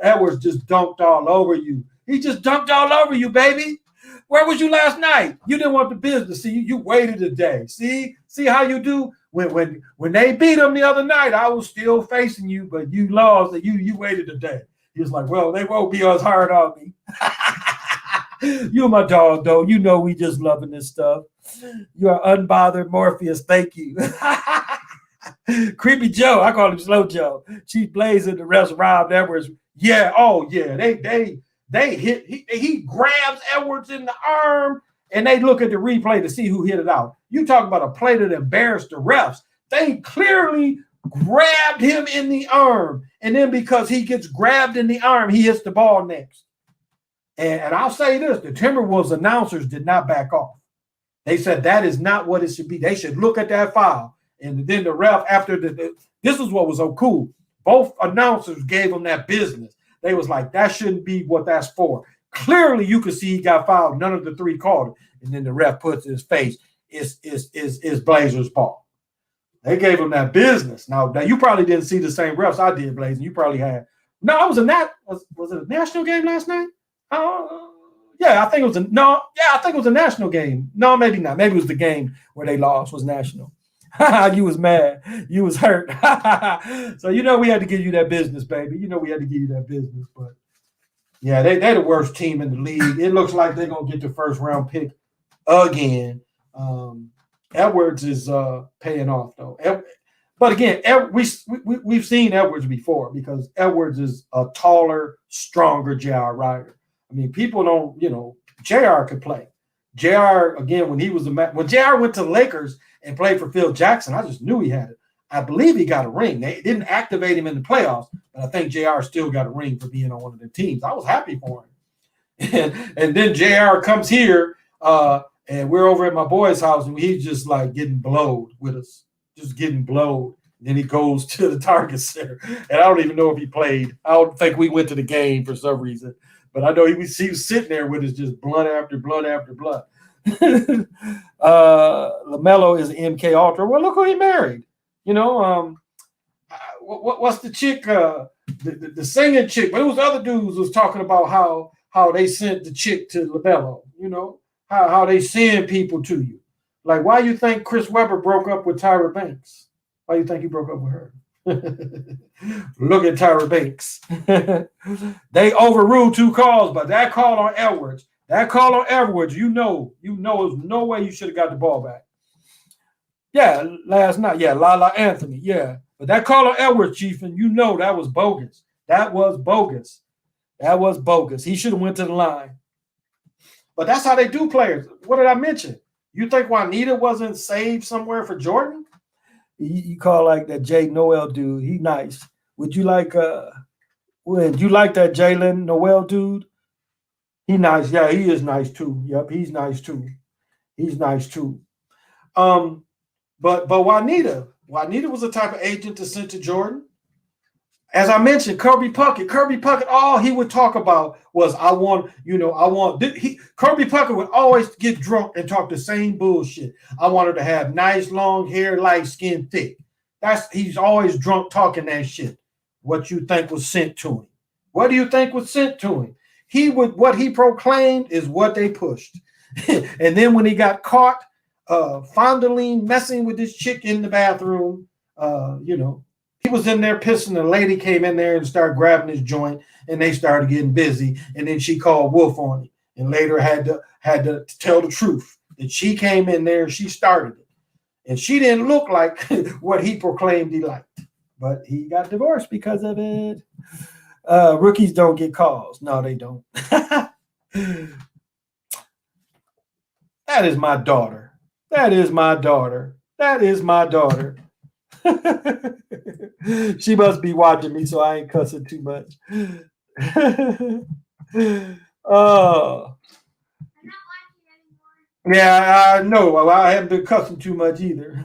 Edwards just dunked all over you. He just dunked all over you, baby. Where was you last night? You didn't want the business. See, you waited a day. See how you do? When they beat them the other night, I was still facing you, but you lost and you waited a day. He was like, well, they won't be as hard on me. You're my dog, though. You know we just loving this stuff. You are unbothered Morpheus. Thank you. Creepy Joe. I call him Slow Joe. Chief Blaze and the rest Rob Edwards. Yeah. Oh, yeah. They hit. He grabs Edwards in the arm, and they look at the replay to see who hit it out. You talk about a play that embarrassed the refs. They clearly grabbed him in the arm, and then because he gets grabbed in the arm, he hits the ball next. And I'll say this, the Timberwolves announcers did not back off. They said that is not what it should be. They should look at that foul. And then the ref, after this is what was so cool. Both announcers gave him that business. They was like, that shouldn't be what that's for. Clearly, you could see he got fouled. None of the three called it. And then the ref puts his face, it's Blazers' ball. They gave him that business. Now you probably didn't see the same refs I did, Blazing. You probably had. No, I was in that. Was it a national game last night? I think it was a national game. No, maybe not. Maybe it was the game where they lost was national. You was mad. You was hurt. So we had to give you that business, baby. We had to give you that business. But yeah, they're the worst team in the league. It looks like they're gonna get the first round pick again. Edwards is paying off though. But again, we've seen Edwards before because Edwards is a taller, stronger J.R. Rider. I mean, people don't, J.R. could play. J.R. again when J.R. went to the Lakers and played for Phil Jackson, I just knew he had it. I believe he got a ring. They didn't activate him in the playoffs, but I think J.R. still got a ring for being on one of the teams. I was happy for him. And then JR comes here, and we're over at my boy's house, and he's just like getting blowed with us, just getting blowed. Then he goes to the Target Center, and I don't even know if he played. I don't think we went to the game for some reason, but I know he was sitting there with us, just blunt after blunt after blunt. LaMelo is an MK Ultra. Well, look who he married. You know, what's the chick? The singing chick. But it was other dudes was talking about how they sent the chick to LaMelo. You know, how they send people to you. Like, why you think Chris Webber broke up with Tyra Banks? Why you think he broke up with her? Look at Tyra Banks. They overruled 2 calls, but that call on Edwards, you know, there's no way you should have got the ball back. Yeah, last night. Yeah, Lala Anthony. Yeah. But that call on Edwards, Chief, and you know that was bogus. That was bogus. He should have went to the line. But that's how they do players. What did I mention? You think Juanita wasn't saved somewhere for Jordan? You call like that Jay Noel dude. He nice. Would you like that Jalen Noel dude? He nice. Yeah, he is nice too. Yep, he's nice too. But Juanita was the type of agent to send to Jordan. As I mentioned, Kirby Puckett, all he would talk about was Kirby Puckett would always get drunk and talk the same bullshit. I want her to have nice long hair, light skin, thick. He's always drunk talking that shit. What you think was sent to him? What do you think was sent to him? What he proclaimed is what they pushed. And then when he got caught fondling, messing with this chick in the bathroom, he was in there pissing. The lady came in there and started grabbing his joint, and they started getting busy. And then she called Wolf on him, and later had to tell the truth that she came in there and she started it, and she didn't look like what he proclaimed he liked. But he got divorced because of it. Rookies don't get calls. No, they don't. That is my daughter. She must be watching me, so I ain't cussing too much. Oh. Yeah, I know. I haven't been cussing too much either.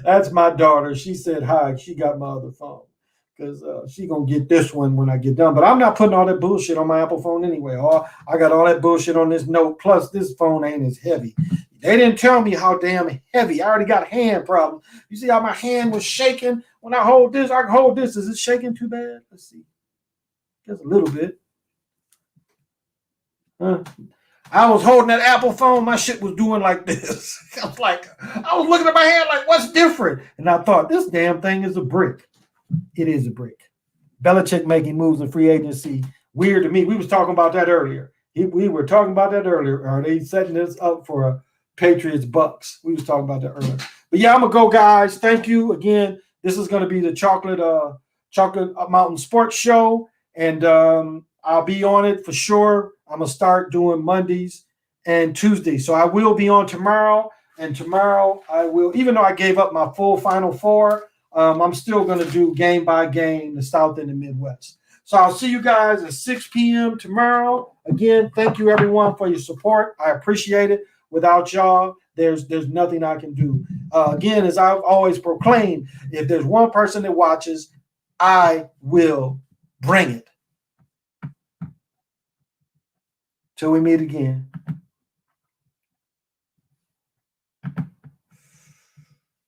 That's my daughter. She said hi. She got my other phone because she gonna get this one when I get done. But I'm not putting all that bullshit on my Apple phone anyway. I got all that bullshit on this Note. Plus, this phone ain't as heavy. They didn't tell me how damn heavy. I already got hand problems. You see how my hand was shaking when I hold this? I can hold this. Is it shaking too bad? Let's see. Just a little bit. I was holding that Apple phone. My shit was doing like this. I was looking at my hand like, what's different? And I thought, this damn thing is a brick. It is a brick. Belichick making moves in free agency. Weird to me. We was talking about that earlier. We were talking about that earlier. Are they setting this up for a Patriots Bucks? We was talking about that earlier. But yeah, I'm gonna go, guys. Thank you again. This is gonna be the Chocolate Mountain Sports Show, and I'll be on it for sure. I'm gonna start doing Mondays and Tuesdays, so I will be on tomorrow. And tomorrow I will, even though I gave up my full Final Four, I'm still gonna do game by game the South and the Midwest. So I'll see you guys at 6 p.m. tomorrow. Again, thank you everyone for your support. I appreciate it. Without y'all, there's nothing I can do. Again, as I've always proclaimed, if there's one person that watches, I will bring it. Till we meet again.